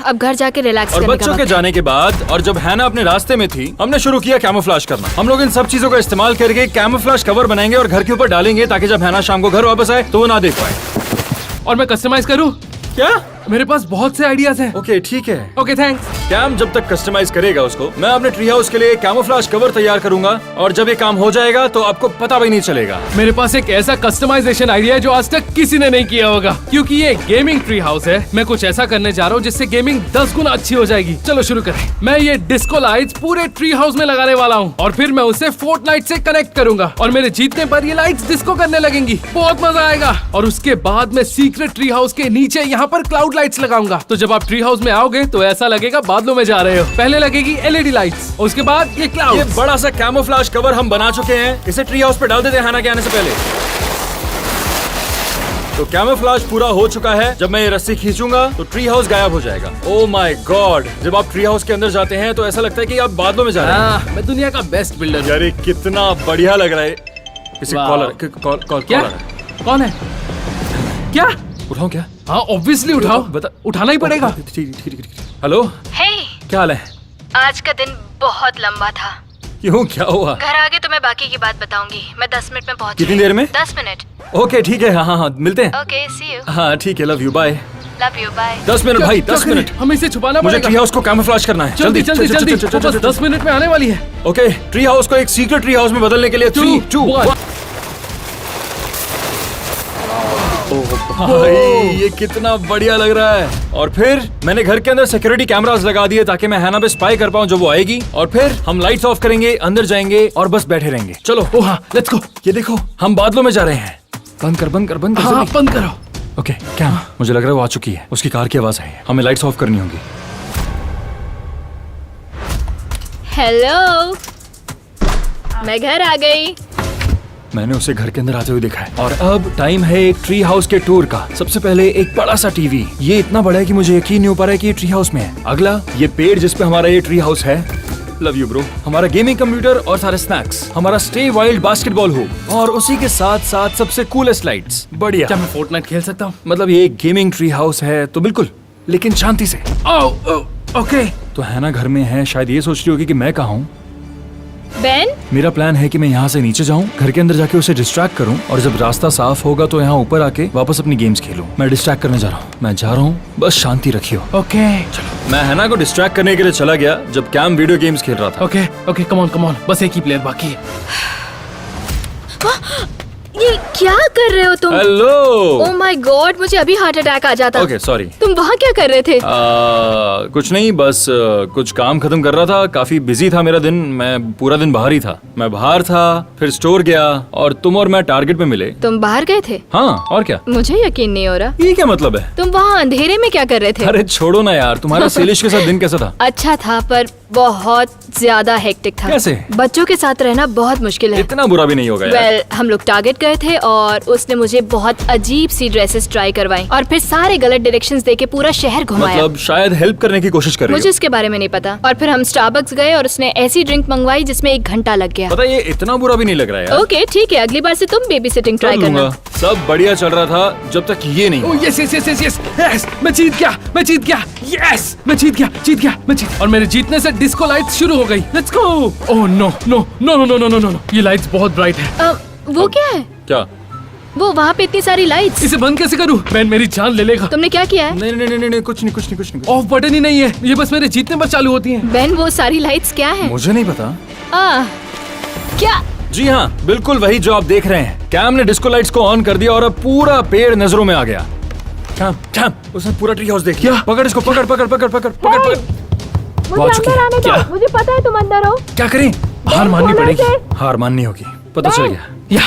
अब घर जाके रिलैक्स और करने का बच्चों के वक्त है। जाने के बाद और जब हैना अपने रास्ते में थी, हमने शुरू किया कैमोफ्लेज करना। हम लोग इन सब चीजों का इस्तेमाल करके कैमोफ्लेज कवर बनाएंगे और घर के ऊपर डालेंगे, ताकि जब हैना शाम को घर वापस आए तो वो ना देख पाए। और मैं कस्टमाइज करूं? क्या? मेरे पास बहुत से आइडियाज हैं। ओके ठीक है। Okay thanks. कैम जब तक कस्टमाइज करेगा उसको, मैं अपने ट्री हाउस के लिए कैमोफ्लेज कवर तैयार करूंगा, और जब ये काम हो जाएगा तो आपको पता भी नहीं चलेगा। मेरे पास एक ऐसा कस्टमाइजेशन आइडिया है जो आज तक किसी ने नहीं किया होगा, क्योंकि ये गेमिंग ट्री हाउस है। मैं कुछ ऐसा करने जा रहा हूँ जिससे गेमिंग 10 गुना अच्छी हो जाएगी। चलो शुरू करें। मैं ये डिस्को लाइट्स पूरे ट्री हाउस में लगाने वाला हूँ, और फिर मैं उसे फोर्टनाइट से कनेक्ट करूंगा, और मेरे जीतने पर ये लाइट्स डिस्को करने लगेंगी। बहुत मजा आएगा। और उसके बाद मैं सीक्रेट ट्री हाउस के नीचे यहाँ पर क्लाउड लाइट्स लगाऊंगा। तो जब आप ट्री हाउस में आओगे तो ऐसा लगेगा बादलों में जा रहे हो। पहले लगेगी एलईडी लाइट्स, उसके बाद ये ये क्लाउड। बड़ा सा कैमोफ्लेज कवर हम बना चुके हैं, इसे ट्री हाउस पे डाल देते हैं हैना के आने से पहले। तो कैमोफ्लेज पूरा हो चुका है। जब मैं ये रस्सी खींचूंगा तो ट्री हाउस गायब हो जाएगा। ओह माय गॉड, जब आप ट्री हाउस के अंदर जाते हैं तो ऐसा लगता है कि आप बादलों में जा रहे हैं। मैं दुनिया का बेस्ट बिल्डर हूँ। यार कितना बढ़िया लग रहा है। किसी वाह। कॉलर क्या? कौन है? क्या? उठाऊं क्या? हाँ ऑब्वियसली उठाओ, बता। उठाना ही पड़ेगा। ठीक। हेलो, हे, क्या हाल है? आज का दिन बहुत लंबा था। क्यों, क्या हुआ? घर आगे तो मैं बाकी की बात बताऊंगी। मैं 10 मिनट में पहुंच कितनी देर में? 10 मिनट। ओके ठीक है, हाँ मिलते हैं। Okay, see you. हाँ ठीक है, love you, bye. Love you, bye. 10 minute भाई, 10 मिनट। हमें इसे छुपाना मुझे पड़ेगा। ट्री हाउस को कैमोफ्लेज करना है। जल्दी जल्दी चल, जल्दी, चल, चल, वो बस चल, 10 मिनट में आने वाली है। ओके, ट्री हाउस को एक सीक्रेट ट्री हाउस में बदलने के लिए 3, 2, 1। भाई ये कितना बढ़िया लग रहा है। और फिर मैंने घर के अंदर सिक्योरिटी कैमरास लगा दिए, ताकि मैं हैना पे स्पाई कर पाऊं जब वो आएगी। और फिर हम लाइट्स ऑफ करेंगे, अंदर जाएंगे और बस बैठे रहेंगे। चलो, ओ हाँ, लेट्स गो। ये देखो, हम बादलों में जा रहे हैं। बंद कर हाँ जल्दी। बंद करो। ओके, क्या? मुझे लग रहा है वो आ चुकी है। उसकी कार की आवाज आई है। हमें लाइट्स ऑफ करनी होगी। हेलो, मैं घर आ गई। मैंने उसे घर के अंदर आते हुए देखा है। और अब टाइम है एक ट्री हाउस के टूर का। सबसे पहले एक बड़ा सा टीवी। ये इतना बड़ा है कि मुझे यकीन नहीं हो पा रहा है कि ये ट्री हाउस में है। अगला, ये पेड़ जिस पे हमारा ये ट्री हाउस है। Love you bro. हमारा गेमिंग कंप्यूटर और सारे स्नैक्स। हमारा स्टे वाइल्ड बास्केटबॉल हुप, और उसी के साथ साथ सबसे कूलेस्ट लाइट्स। बढ़िया। क्या मैं फोर्टनाइट खेल सकता हूँ? मतलब ये एक गेमिंग ट्री हाउस है तो बिल्कुल, लेकिन शांति से। ओके। तो हैना घर में है, शायद ये सोच रही होगी कि मैं कहाँ हूँ। बेन, मेरा प्लान है कि मैं यहाँ से नीचे जाऊँ, घर के अंदर जाके उसे डिस्ट्रैक्ट करूँ, और जब रास्ता साफ होगा तो यहाँ ऊपर आके वापस अपनी गेम्स खेलूँ। मैं डिस्ट्रैक्ट करने जा रहा हूँ। मैं जा रहा हूँ, बस शांति रखियो। ओके चलो। मैं हैना को डिस्ट्रैक्ट करने के लिए चला गया जब कैम वीडियो गेम्स खेल रहा था। ओके कम ऑन, बस एक ही प्लेयर बाकी है। ये क्या कर रहे हो तुम? हेलो। ओह माय गॉड, मुझे अभी हार्ट अटैक आ जाता। Okay sorry. तुम वहाँ क्या कर रहे थे? कुछ नहीं, बस कुछ काम खत्म कर रहा था। काफी बिजी था मेरा दिन, मैं पूरा दिन बाहर ही था। मैं बाहर था, फिर स्टोर गया, और तुम और मैं टारगेट पे मिले। तुम बाहर गए थे? हाँ, और क्या? मुझे यकीन नहीं हो रहा। ये क्या मतलब है? तुम वहाँ अंधेरे में क्या कर रहे थे? अरे छोड़ो ना यार, तुम्हारा सेलिश के साथ दिन कैसा था? अच्छा था, पर बहुत ज्यादा हेक्टिक था। कैसे? बच्चों के साथ रहना बहुत मुश्किल है। इतना बुरा भी नहीं होगा यार। वेल, हम लोग टारगेट गए थे और उसने मुझे बहुत अजीब सी ड्रेसेस ट्राई करवाई और फिर सारे गलत डायरेक्शंस देके पूरा शहर घुमाया। मतलब शायद हेल्प करने की कोशिश कर रही मुझे हो। इसके बारे में नहीं पता। और फिर हम स्टारबक्स गए और उसने ऐसी ड्रिंक मंगवाई जिसमें 1 घंटा लग गया। पता ये इतना बुरा भी नहीं लग रहा यार। ओके ठीक है, अगली बार से तुम बेबी सिटिंग ट्राई कर लूंगा। करना। सब बढ़िया चल रहा था जब तक ये नहीं। Oh yes yes yes yes yes yes, मैं जीत गया, मैं जीत गया, यस मैं जीत गया, जीत गया, मैं जीत। और मेरे जीतने से डिस्को लाइट्स शुरू हो गई। Let's go. Oh no no no no no no no no, ये लाइट्स बहुत ब्राइट है। वो क्या है? क्या? वो वहाँ पे इतनी सारी लाइट्स। इसे बंद कैसे करूँ? मैन मेरी जान ले लेगा। तुमने क्या किया है? नहीं नहीं नहीं नहीं, कुछ नहीं कुछ नहीं कुछ नहीं। ऑफ बटन ही नहीं है, ये बस मेरे जीतने पर चालू होती हैं। बेन, वो सारी लाइट्स क्या है? मुझे नहीं पता। क्या? जी हाँ, बिल्कुल वही जो आप देख रहे हैं। कैम ने डिस्को लाइट्स को ऑन कर दिया और अब पूरा पेड़ नजरों में आ गया। कैम कैम, उसने पूरा ट्री हाउस देख लिया। पकड़ इसको, पकड़ पकड़ पकड़ पकड़ पकड़ पकड़। वो आ चुकी है। क्या? मुझे पता है तुम अंदर हो। क्या करें? हार माननी पड़ेगी। हार माननी होगी। पता चल गया। या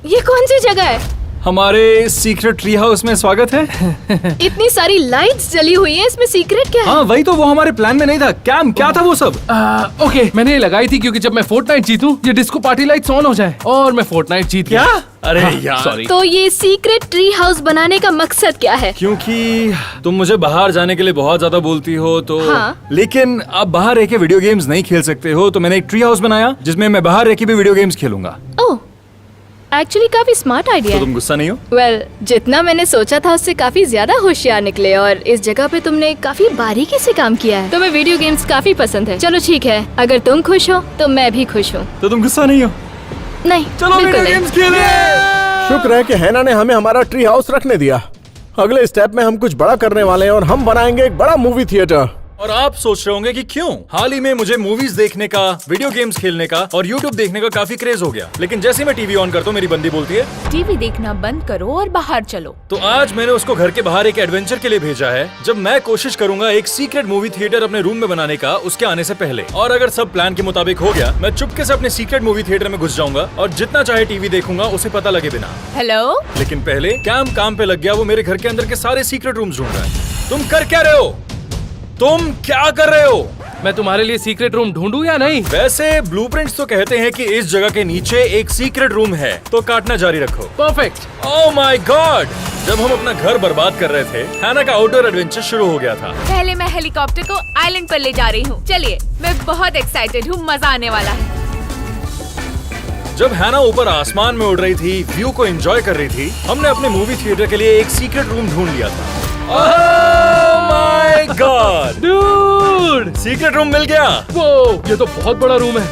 ये कौन सी जगह है? हमारे सीक्रेट ट्री हाउस में स्वागत है। इतनी सारी लाइट्स जली हुई हैं, इसमें सीक्रेट क्या है? हाँ वही तो, वो हमारे प्लान में नहीं था। कैम क्या था वो सब? ओके, मैंने ये लगाई थी क्योंकि जब मैं फोर्टनाइट जीतूं ये डिस्को पार्टी लाइट्स ऑन हो जाए और मैं फोर्टनाइट जीत गया। अरे हाँ, यार सॉरी। तो ये सीक्रेट ट्री हाउस बनाने का मकसद क्या है? क्योंकि तुम मुझे बाहर जाने के लिए बहुत ज्यादा बोलती हो तो हाँ। लेकिन आप बाहर रह के वीडियो गेम्स नहीं खेल सकते हो, तो मैंने एक ट्री हाउस बनाया जिसमें मैं बाहर रह के भी वीडियो गेम्स खेलूंगा। ओह, एक्चुअली काफी स्मार्ट आइडिया तो है। तुम गुस्सा नहीं हो? वेल, जितना मैंने सोचा था उससे काफी ज्यादा होशियार निकले और इस जगह पे तुमने काफी बारीकी से काम किया है। तुम्हें वीडियो गेम्स काफी पसंद है। चलो ठीक है, अगर तुम खुश हो तो मैं भी खुश हूँ। तो तुम गुस्सा नहीं हो? नहीं, चलो बिल्कुल वीडियो नहीं। गेम्स खेलें। शुक्र है कि हैना ने हमें हमारा ट्री हाउस रखने दिया। अगले स्टेप में हम कुछ बड़ा करने वाले हैं और हम बनाएंगे एक बड़ा मूवी थिएटर। और आप सोच रहे होंगे कि क्यों? हाल ही में मुझे मूवीज देखने का, वीडियो गेम्स खेलने का और यूट्यूब देखने का काफी क्रेज हो गया। लेकिन जैसे ही मैं टीवी ऑन करता हूँ मेरी बंदी बोलती है टीवी देखना बंद करो और बाहर चलो। तो आज मैंने उसको घर के बाहर एक एडवेंचर के लिए भेजा है, जब मैं कोशिश करूंगा एक सीक्रेट मूवी थिएटर अपने रूम में बनाने का उसके आने से पहले। और अगर सब प्लान के मुताबिक हो गया, मैं चुपके से अपने सीक्रेट मूवी थिएटर में घुस जाऊंगा और जितना चाहे टीवी देखूंगा, उसे पता लगे बिना। हेलो, लेकिन पहले कैम काम पे लग गया, वो मेरे घर के अंदर के सारे सीक्रेट रूम्स ढूंढ रहा है। तुम कर क्या रहे हो? तुम क्या कर रहे हो? मैं तुम्हारे लिए सीक्रेट रूम ढूंढूं या नहीं? वैसे ब्लूप्रिंट्स तो कहते हैं कि इस जगह के नीचे एक सीक्रेट रूम है, तो काटना जारी रखो। परफेक्ट। Oh my God! जब हम अपना घर बर्बाद कर रहे थे, हैना का आउटडोर एडवेंचर शुरू हो गया था। पहले मैं हेलीकॉप्टर को आइलैंड पर ले जा रही हूँ। चलिए, मैं बहुत एक्साइटेड हूँ, मजा आने वाला है। जब हैना ऊपर आसमान में उड़ रही थी, व्यू को एंजॉय कर रही थी, हमने अपने मूवी थिएटर के लिए एक सीक्रेट रूम ढूंढ लिया था। Oh my god! Dude, secret room मिल गया। वो ये तो बहुत बड़ा रूम है।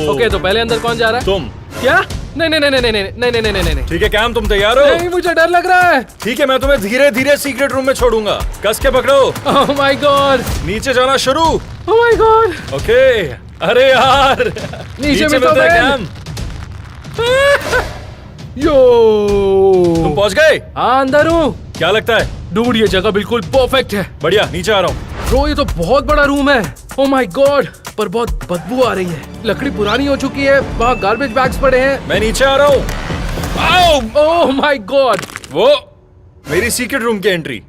ओके, तो पहले अंदर कौन जा रहा है? तुम। क्या? नहीं नहीं नहीं नहीं नहीं नहीं नहीं नहीं नहीं नहीं। ठीक है कैम, तुम तैयार हो? नहीं, मुझे डर लग रहा है। ठीक है, मैं तुम्हें धीरे धीरे सीक्रेट रूम में छोड़ूंगा। कस के पकड़ो। ओह माय गॉड, नीचे जाना शुरू। ओह माय गॉड। ओके। अरे यार, नीचे मिलते मिलते हैं हैं। कैम। यो, तुम पहुंच गए? हाँ अंदर हूँ। क्या लगता है? डूड, ये जगह बिल्कुल परफेक्ट है। बढ़िया, नीचे आ रहा हूँ। ब्रो, ये तो बहुत बड़ा रूम है। ओह माय गॉड, पर बहुत बदबू आ रही है। लकड़ी पुरानी हो चुकी है, वहाँ गार्बेज बैग्स पड़े हैं। मैं नीचे आ रहा हूँ। ओह माय गॉड, वो मेरी सीक्रेट रूम की एंट्री।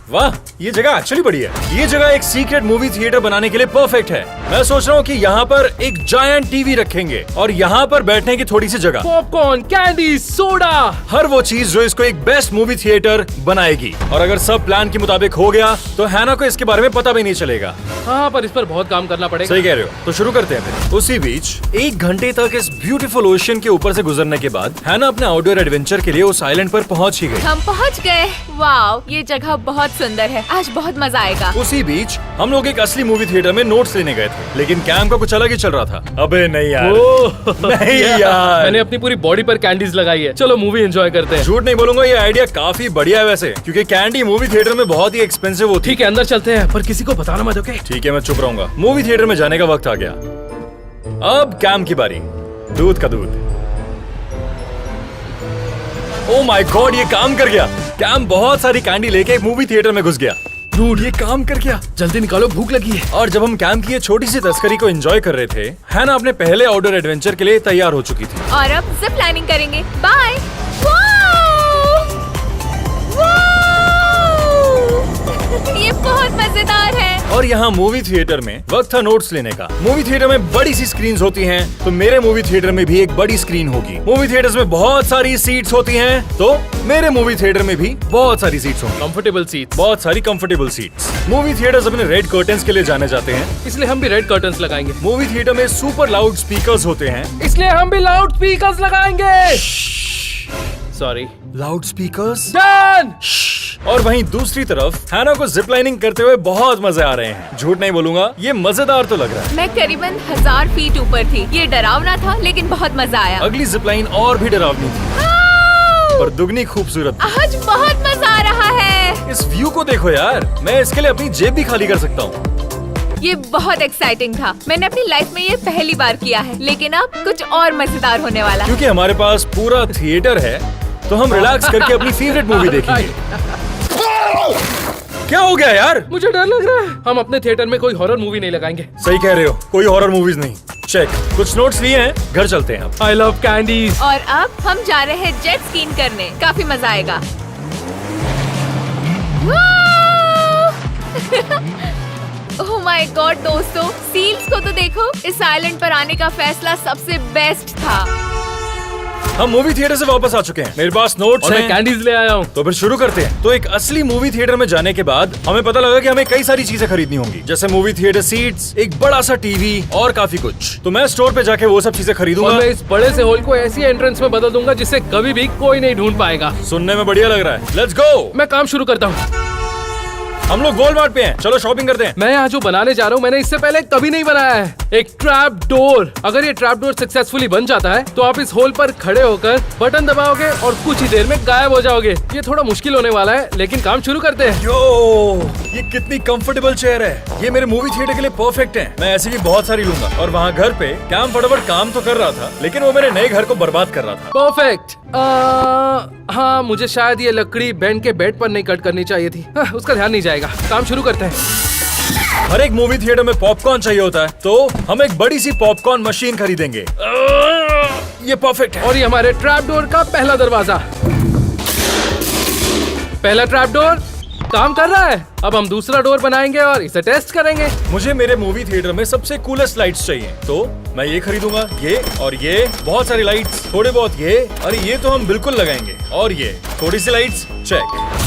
वाह, ये जगह एक्चुअली बढ़िया है। ये जगह एक सीक्रेट मूवी थिएटर बनाने के लिए परफेक्ट है। मैं सोच रहा हूँ कि यहाँ पर एक जायंट टीवी रखेंगे और यहाँ पर बैठने की थोड़ी सी जगह, पॉपकॉर्न, कैंडी, सोडा, हर वो चीज जो इसको एक बेस्ट मूवी थिएटर बनाएगी। और अगर सब प्लान के मुताबिक हो गया तो हैना को इसके बारे में पता भी नहीं चलेगा। हाँ, पर इस पर बहुत काम करना पड़ेगा। सही कह रहे हो, तो शुरू करते हैं फिर। उसी बीच 1 घंटे तक इस ब्यूटीफुल ओशियन के ऊपर से गुजरने के बाद हैना अपने आउटडोर एडवेंचर के लिए उस आइलैंड पर पहुंच ही गई। हम पहुँच गए। वाओ, ये जगह बहुत सुंदर है। आज बहुत मजा आएगा। उसी बीच हम लोग एक असली मूवी थिएटर में नोट्स लेने गए थे, लेकिन कैम का कुछ अलग ही चल रहा था। अबे नहीं यार, नहीं यार, मैंने अपनी पूरी बॉडी पर कैंडीज लगाई है। चलो मूवी एंजॉय करते हैं। झूठ नहीं बोलूंगा, ये आइडिया काफी बढ़िया है वैसे, क्योंकि कैंडी मूवी थिएटर में बहुत ही एक्सपेंसिव होती है। ठीक है, अंदर चलते हैं, पर किसी को बताना मत, ओके? ठीक है, मैं चुप रहूंगा। मूवी थिएटर में जाने का वक्त आ गया। अब कैम की बारी। दूध का दूध। ओह माय गॉड, ये काम कर गया। कैम बहुत सारी कैंडी लेके मूवी थिएटर में घुस गया। डूड, ये काम कर गया। जल्दी निकालो, भूख लगी है। और जब हम कैम की ये छोटी सी तस्करी को एंजॉय कर रहे थे, हैना अपने पहले आउटडोर एडवेंचर के लिए तैयार हो चुकी थी। और अब जिप लाइनिंग करेंगे। बाय। ये बहुत मजेदार है। और यहाँ मूवी थिएटर में वक्त था नोट्स लेने का। मूवी थिएटर में बड़ी सी स्क्रीन्स होती हैं, तो मेरे मूवी थिएटर में भी एक बड़ी स्क्रीन होगी। मूवी थिएटर्स में बहुत सारी सीट्स होती हैं, तो मेरे मूवी थिएटर में भी बहुत सारी सीट्स होंगी। कंफर्टेबल सीट, बहुत सारी कंफर्टेबल सीट्स। मूवी थिएटर्स अपने रेड कर्टन्स के लिए जाने जाते हैं, इसलिए हम भी रेड कर्टन्स लगाएंगे। मूवी थिएटर में सुपर लाउड स्पीकर्स होते हैं, इसलिए हम भी लाउड स्पीकर्स लगाएंगे। Sorry, loud speakers. डन। और वहीं दूसरी तरफ हैना को जिप लाइनिंग करते हुए बहुत मजे आ रहे हैं। झूठ नहीं बोलूंगा, ये मजेदार तो लग रहा है। मैं करीबन 1000 फीट ऊपर थी। ये डरावना था लेकिन बहुत मजा आया। अगली जिप लाइन और भी डरावनी थी, पर दुगनी खूबसूरत थी। आज बहुत मजा आ रहा है। इस व्यू को देखो यार, मैं इसके लिए अपनी जेब भी खाली कर सकता हूँ। ये बहुत एक्साइटिंग था। मैंने अपनी लाइफ में ये पहली बार किया है, लेकिन अब कुछ और मजेदार होने वाला है। क्योंकि हमारे पास पूरा थिएटर है, तो हम रिलैक्स करके अपनी फेवरेट मूवी देखेंगे। क्या हो गया यार? मुझे डर लग रहा है। हम अपने थिएटर में कोई हॉरर मूवी नहीं लगाएंगे। सही कह रहे हो, कोई हॉरर मूवीज नहीं। चेक, कुछ नोट्स लिए हैं, घर चलते हैं अब। I love candies. और अब हम जा रहे हैं जेट स्कीइंग करने। काफी मजा आएगा। ओह माय गॉड दोस्तों, सील्स को तो देखो। इस आइलैंड पर आने का फैसला सबसे बेस्ट था। हम मूवी थिएटर से वापस आ चुके हैं। मेरे पास नोट्स और मैं हैं। कैंडीज ले आया हूँ। तो फिर शुरू करते हैं। तो एक असली मूवी थिएटर में जाने के बाद हमें पता लगा कि हमें कई सारी चीजें खरीदनी होंगी, जैसे मूवी थिएटर सीट्स, एक बड़ा सा टीवी और काफी कुछ। तो मैं स्टोर पे जाके वो सब चीजें खरीदूंगा। और मैं इस बड़े से हॉल को ऐसी एंट्रेंस में बदल दूंगा जिसे कभी भी कोई नहीं ढूंढ पाएगा। सुनने में बढ़िया लग रहा है। Let's go. मैं काम शुरू करता हूँ। हम लोग वॉलमार्ट पे हैं, चलो शॉपिंग करते हैं। मैं यहाँ जो बनाने जा रहा हूँ, मैंने इससे पहले कभी नहीं बनाया है। एक ट्रैप डोर। अगर ये ट्रैप डोर सक्सेसफुली बन जाता है, तो आप इस होल पर खड़े होकर बटन दबाओगे और कुछ ही देर में गायब हो जाओगे। ये थोड़ा मुश्किल होने वाला है, लेकिन काम शुरू करते हैं। यो, ये कितनी कंफर्टेबल चेयर है। ये मेरे मूवी थिएटर के लिए परफेक्ट है। मैं ऐसी भी बहुत सारी लूंगा। और वहाँ घर पे कैम फटाफट काम तो कर रहा था, लेकिन वो मेरे नए घर को बर्बाद कर रहा था। परफेक्ट। हाँ, मुझे शायद ये लकड़ी बेन के बेड पर नहीं कट करनी चाहिए थी। उसका ध्यान नहीं जाएगा। काम शुरू करते हैं। हर एक मूवी थिएटर में पॉपकॉर्न चाहिए होता है, तो हम एक बड़ी सी पॉपकॉर्न मशीन खरीदेंगे। ये परफेक्ट है। और ये हमारे ट्रैप डोर का पहला दरवाजा। पहला ट्रैप डोर काम कर रहा है। अब हम दूसरा डोर बनाएंगे और इसे टेस्ट करेंगे। मुझे मेरे मूवी थिएटर में सबसे कूलेस्ट लाइट्स चाहिए, तो मैं ये खरीदूंगा। ये और ये, बहुत सारी लाइट्स, थोड़े बहुत ये, अरे ये तो हम बिल्कुल लगाएंगे। और ये थोड़ी सी लाइट्स, चेक।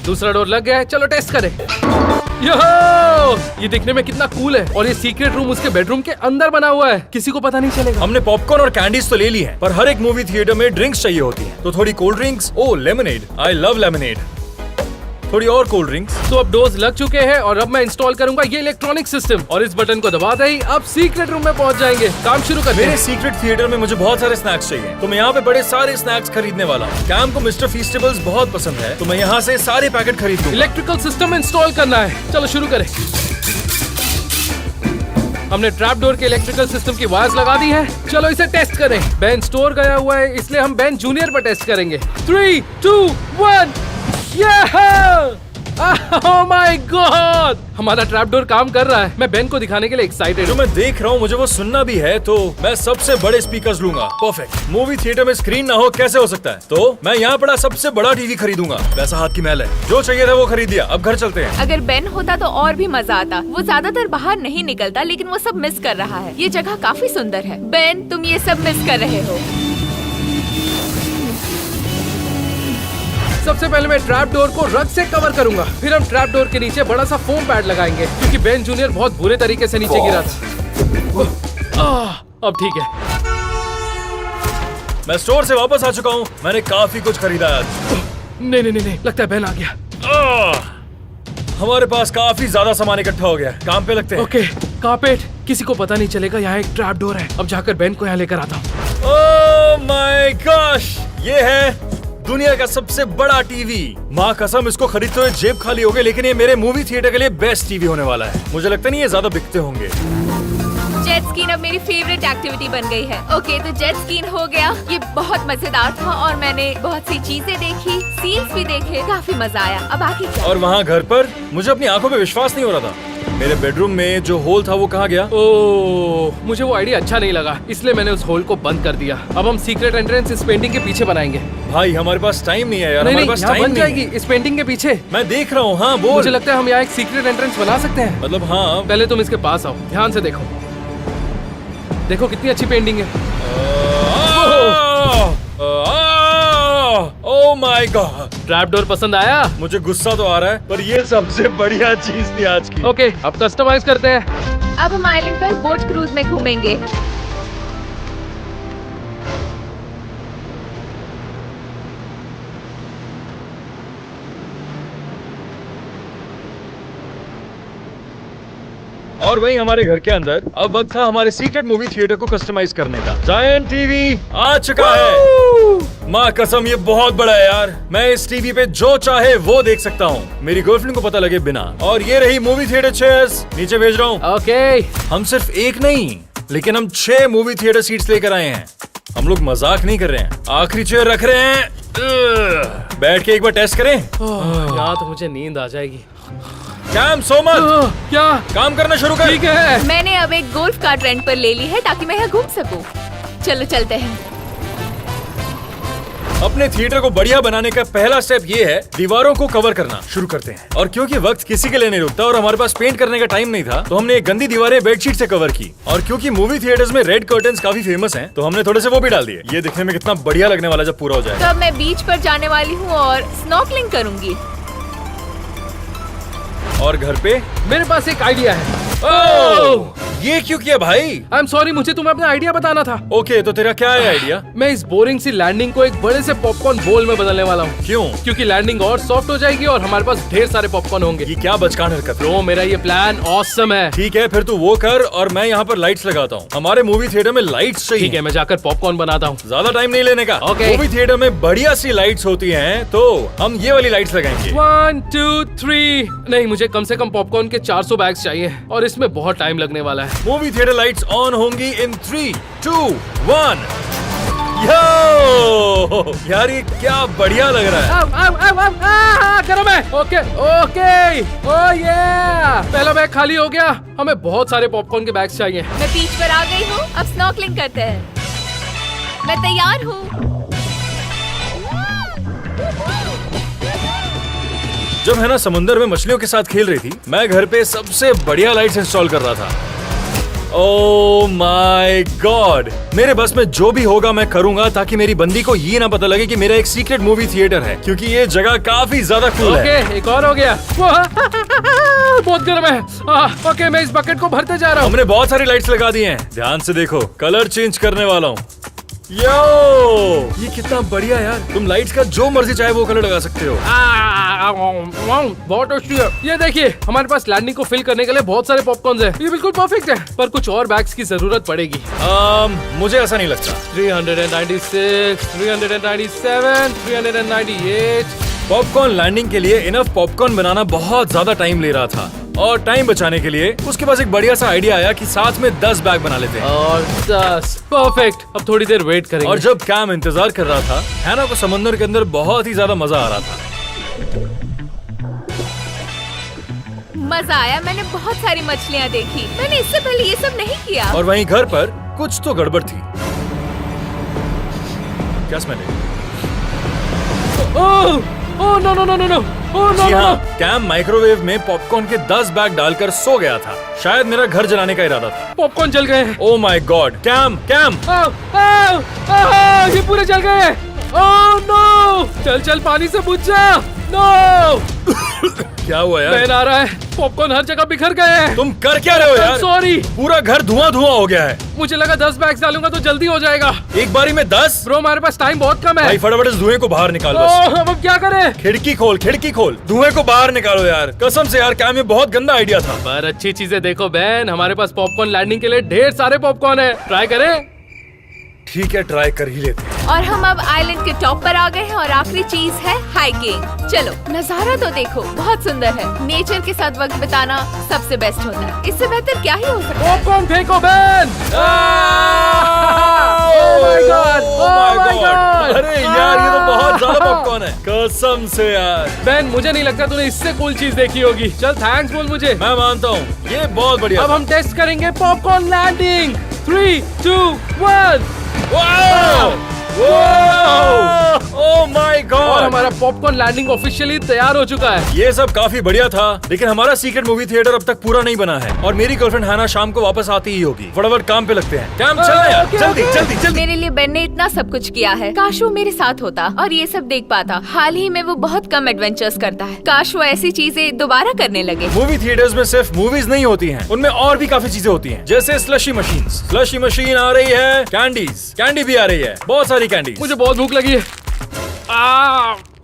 दूसरा डोर लग गया है, चलो टेस्ट करें। योहो! ये दिखने में कितना कूल है। और ये सीक्रेट रूम उसके बेडरूम के अंदर बना हुआ है, किसी को पता नहीं चलेगा। हमने पॉपकॉर्न और कैंडीज तो ले ली है, पर हर एक मूवी थिएटर में ड्रिंक्स चाहिए होती हैं। तो थोड़ी cold drinks. Oh lemonade, I love lemonade. थोड़ी और कोल्ड ड्रिंक्स। तो अब डोर्स लग चुके हैं और अब मैं इंस्टॉल करूंगा ये इलेक्ट्रॉनिक सिस्टम। और इस बटन को दबाते ही अब सीक्रेट रूम में पहुंच जाएंगे। काम शुरू करते मेरे हैं। सीक्रेट थिएटर में मुझे बहुत सारे स्नैक्स चाहिए, तो मैं यहाँ पे बड़े सारे स्नैक्स खरीदने वाला हूँ। कैम को मिस्टर फीस्टेबल्स बहुत पसंद है, तो मैं यहाँ से सारे पैकेट खरीद लूंगा। इलेक्ट्रिकल सिस्टम इंस्टॉल करना है, चलो शुरू करें। हमने ट्रैप डोर के इलेक्ट्रिकल सिस्टम की वायर्स लगा दी है, चलो इसे टेस्ट करें। बेन स्टोर गया हुआ है, इसलिए हम बेन जूनियर पर टेस्ट करेंगे। 3, 2, 1। ओह माय गॉड, हमारा ट्रैप डोर काम कर रहा है। मैं बेन को दिखाने के लिए एक्साइटेड जो हूँ। मैं देख रहा हूँ मुझे वो सुनना भी है, तो मैं सबसे बड़े स्पीकर्स लूंगा। परफेक्ट। मूवी थिएटर में स्क्रीन ना हो कैसे हो सकता है, तो मैं यहाँ पड़ा सबसे बड़ा टीवी खरीदूंगा। वैसा हाथ की मैल है, जो चाहिए था वो खरीद दिया। अब घर चलते हैं। अगर बेन होता तो और भी मजा आता। वो ज्यादातर बाहर नहीं निकलता, लेकिन वो सब मिस कर रहा है। ये जगह काफी सुंदर है। बेन, तुम ये सब मिस कर रहे हो। सबसे पहले मैं ट्रैप डोर को रग से कवर करूंगा, फिर हम ट्रैप डोर के नीचे बड़ा सा फोम पैड लगाएंगे, क्योंकि बेन जूनियर बहुत बुरे तरीके से नीचे गिरा था। अब ठीक है। मैं स्टोर से वापस आ चुका हूँ। मैंने काफी कुछ खरीदा आज। नहीं, लगता है बेन आ गया। हमारे पास काफी ज्यादा सामान इकट्ठा हो गया। काम पे लगते हैं। ओके, कारपेट, किसी को पता नहीं चलेगा यहाँ एक ट्रैप डोर है। अब जाकर बेन को यहाँ लेकर आता हूँ। ओह माय गॉश, ये है दुनिया का सबसे बड़ा टीवी। माँ कसम, इसको खरीदते हुए जेब खाली हो गई, लेकिन ये मेरे मूवी थिएटर के लिए बेस्ट टीवी होने वाला है। मुझे लगता नहीं ये ज्यादा बिकते होंगे। जेट स्कीन अब मेरी फेवरेट एक्टिविटी बन गई है। ओके, तो जेट स्कीन हो गया। ये बहुत मजेदार था और मैंने बहुत सी चीजें देखी, सील्स भी देखे, काफी मजा आया। अब आगे क्या? और वहाँ घर पर मुझे अपनी आंखों पे विश्वास नहीं हो रहा था। मेरे बेडरूम में जो होल था वो कहाँ गया? ओह, मुझे वो आइडिया अच्छा नहीं लगा, इसलिए मैंने उस होल को बंद कर दिया। अब हम सीक्रेट एंट्रेंस इस पेंटिंग के पीछे बनाएंगे। भाई हमारे पास टाइम नहीं है यार, नहीं हमारे नहीं, पास यहाँ टाइम बन नहीं जाएगी है। इस पेंटिंग के पीछे। मैं देख रहा हूँ, हाँ बोल। मुझे लगता है हम यहाँ एक सीक्रेट एंट्रेंस बना सकते हैं। मतलब हाँ। पहले तुम इसके पास आओ, ध्यान से देखो। देखो कितनी अच्छी पेंटिंग है। ओह माय गॉड, ट्रैप डोर पसंद आया? मुझे गुस्सा तो आ रहा है, पर ये सबसे बढ़िया चीज थी आज की। ओके, अब कस्टमाइज करते हैं। अब हम आइलैंड पर बोट क्रूज में घूमेंगे। और वहीं हमारे घर के अंदर अब वक्त था हमारे सीक्रेट मूवी थिएटर को कस्टमाइज करने का। जायंट टीवी आ चुका है। माँ कसम ये बहुत बड़ा है यार, मैं इस टीवी पे जो चाहे वो देख सकता हूँ, मेरी गर्लफ्रेंड को पता लगे बिना। और ये रही मूवी थिएटर चेयर्स, नीचे भेज रहा हूँ। ओके, हम सिर्फ एक नहीं, लेकिन हम 6 मूवी थिएटर सीट्स लेकर आए हैं। हम लोग मजाक नहीं कर रहे हैं, आखिरी चेयर रख रहे हैं। बैठ के एक बार टेस्ट करें। यहाँ तो मुझे नींद आ जाएगी। कैम सो मच, क्या? काम करना शुरू कर। ठीक है। मैंने अब एक गोल्फ कार्ट रेंट पर ले ली है ताकि मैं यहाँ घूम सकूं। चलो चलते हैं। अपने थिएटर को बढ़िया बनाने का पहला स्टेप ये है दीवारों को कवर करना शुरू करते हैं। और क्योंकि वक्त किसी के लिए नहीं रुकता और हमारे पास पेंट करने का टाइम नहीं था, तो हमने एक गंदी दीवारें बेडशीट से कवर की। और क्योंकि मूवी थिएटर्स में रेड कर्टन्स काफी फेमस हैं, तो हमने थोड़े से वो भी डाल दिए। ये दिखने में कितना बढ़िया लगने वाला जब पूरा हो जाए। तो अब मैं बीच पर जाने वाली हूँ और स्नॉर्कलिंग करूंगी। और घर पे मेरे पास एक आइडिया है। ओह, ये क्यों किया भाई? आई एम सॉरी, मुझे तुम्हें अपना आइडिया बताना था। ओके, तो तेरा क्या है आइडिया? मैं इस बोरिंग सी लैंडिंग को एक बड़े से पॉपकॉर्न बोल में बदलने वाला हूँ। क्यों? क्योंकि लैंडिंग और सॉफ्ट हो जाएगी और हमारे पास ढेर सारे पॉपकॉर्न होंगे। ये क्या बचकान हरकत है? तो मेरा ये प्लान ऑसम है। ठीक है, फिर तू वो कर और मैं यहाँ पर लाइट्स लगाता हूँ। हमारे मूवी थिएटर में लाइट्स चाहिए। ठीक है, मैं जाकर पॉपकॉर्न बनाता हूँ। ज्यादा टाइम नहीं लेने का। Okay. मूवी थिएटर में बढ़िया सी लाइट्स होती हैं, तो हम ये वाली लाइट्स लगाएंगे। 1 2 3। नहीं, मुझे कम से कम पॉपकॉर्न के 400 बैग्स चाहिए और इसमें बहुत टाइम लगने वाला है। मूवी थिएटर लाइट्स ऑन होंगी इन 3 2 1। यो यार, ये क्या बढ़िया लग रहा है। गरम है। ओके ओके, ओह ये पहला बैग खाली हो गया। हमें बहुत सारे पॉपकॉर्न के बैग्स चाहिए। मैं बीच पर आ गई हूँ, अब स्नॉर्कलिंग करते हैं। मैं तैयार हूँ। जब है ना समुंदर में मछलियों के साथ खेल रही थी, मैं घर पे सबसे बढ़िया लाइट्स इंस्टॉल कर रहा था। ओह माय गॉड, मेरे बस में जो भी होगा मैं करूंगा ताकि मेरी बंदी को ये ना पता लगे कि मेरा एक सीक्रेट मूवी थिएटर है, क्योंकि ये जगह काफी ज्यादा कूल है। ओके, एक और हो गया। बहुत गर्म है। ओके, मैं इस बकेट को भरते जा रहा हूँ। हमने बहुत सारी लाइट्स लगा दी हैं। ध्यान से देखो, कलर चेंज करने वाला हूँ। यो, ये कितना बढ़िया यार। तुम लाइट्स का जो मर्जी चाहे वो कलर लगा सकते हो। बहुत टेस्टी है। ये देखिए, हमारे पास लैंडिंग को फिल करने के लिए बहुत सारे पॉपकॉर्न हैं। ये बिल्कुल परफेक्ट है, पर कुछ और बैग्स की जरूरत पड़ेगी। मुझे ऐसा नहीं लगता। 396, 397, 398। पॉपकॉर्न लैंडिंग के लिए इनफ पॉपकॉर्न बनाना बहुत ज्यादा टाइम ले रहा था, और टाइम बचाने के लिए उसके पास एक बढ़िया सा आइडिया आया कि साथ में 10 बैग बना लेते हैं। और 10 परफेक्ट। अब थोड़ी देर वेट करेंगे। और जब कैम इंतजार कर रहा था, हैना को समुद्र के अंदर बहुत ही ज्यादा मजा आ रहा था। मजा आया, मैंने बहुत सारी मछलियाँ देखी। मैंने इससे पहले ये सब नहीं किया। और वहीं घर पर कुछ तो गड़बड़ थी। क्या स्मेल है? Oh no no no no no, oh no जी नो। हाँ, कैम माइक्रोवेव में पॉपकॉर्न के 10 बैग डालकर सो गया था। शायद मेरा घर जलाने का इरादा था। पॉपकॉर्न जल गए हैं। Oh my god, Cam Cam. ये पूरे जल गए हैं। ओह नो, चल चल पानी से बुझ जा। नो, क्या हुआ यार? बैन आ रहा है। पॉपकॉर्न हर जगह बिखर गए हैं। तुम कर क्या रहे हो यार? सॉरी, पूरा घर धुआं धुआं हो गया है। मुझे लगा 10 बैग्स डालूंगा तो जल्दी हो जाएगा। एक बारी में 10? ब्रो, हमारे पास टाइम बहुत कम है। भाई फटाफट इस धुएं को बाहर निकाल बस। ओह, अब क्या करें? खिड़की खोल, खिड़की खोल, धुएं को बाहर निकालो यार। कसम से यार, कैम ये बहुत गंदा आइडिया था। पर अच्छी चीजें देखो बैन, हमारे पास पॉपकॉर्न लैंडिंग के लिए ढेर सारे पॉपकॉर्न है। ट्राई करें? ठीक है, ट्राई कर ही लेते हैं। और हम अब आइलैंड के टॉप पर आ गए हैं और आखिरी चीज है हाइकिंग। चलो, नजारा तो देखो, बहुत सुंदर है। नेचर के साथ वक्त बिताना सबसे बेस्ट होता है। इससे बेहतर क्या ही हो सकता है? पॉपकॉर्न फेंको ban. Oh my God! Oh my God! अरे यार, ये तो बहुत ज्यादा पॉपकॉर्न है, कसम से यार। बेन, मुझे नहीं लगता तूने इससे कूल चीज देखी होगी। चल थैंक्स बोल मुझे। मैं मानता हूँ, ये बहुत बढ़िया अब था। हम टेस्ट करेंगे पॉपकॉर्न लैंडिंग। 3, 2, 1। ओह माय और गॉड, हमारा पॉपकॉर्न लैंडिंग ऑफिशियली तैयार हो चुका है। ये सब काफी बढ़िया था, लेकिन हमारा सीक्रेट मूवी थिएटर अब तक पूरा नहीं बना है और मेरी गर्लफ्रेंड हैना शाम को वापस आती ही होगी। फटाफट काम पे लगते हैं। काम चलना यार, ओके, जल्दी ओके। जल्दी जल्दी। मेरे लिए बेन ने इतना सब कुछ किया है, काश वो मेरे साथ होता और ये सब देख पाता। हाल ही में वो बहुत कम एडवेंचर्स करता है, काश वो ऐसी चीजें दोबारा करने लगे। मूवी थिएटर्स में सिर्फ मूवीज नहीं होती हैं, उनमें और भी काफी चीजें होती हैं, जैसे स्लशी मशीन। स्लशी मशीन आ रही है, कैंडी भी आ रही है, बहुत सारी कैंडी। मुझे बहुत भूख लगी है।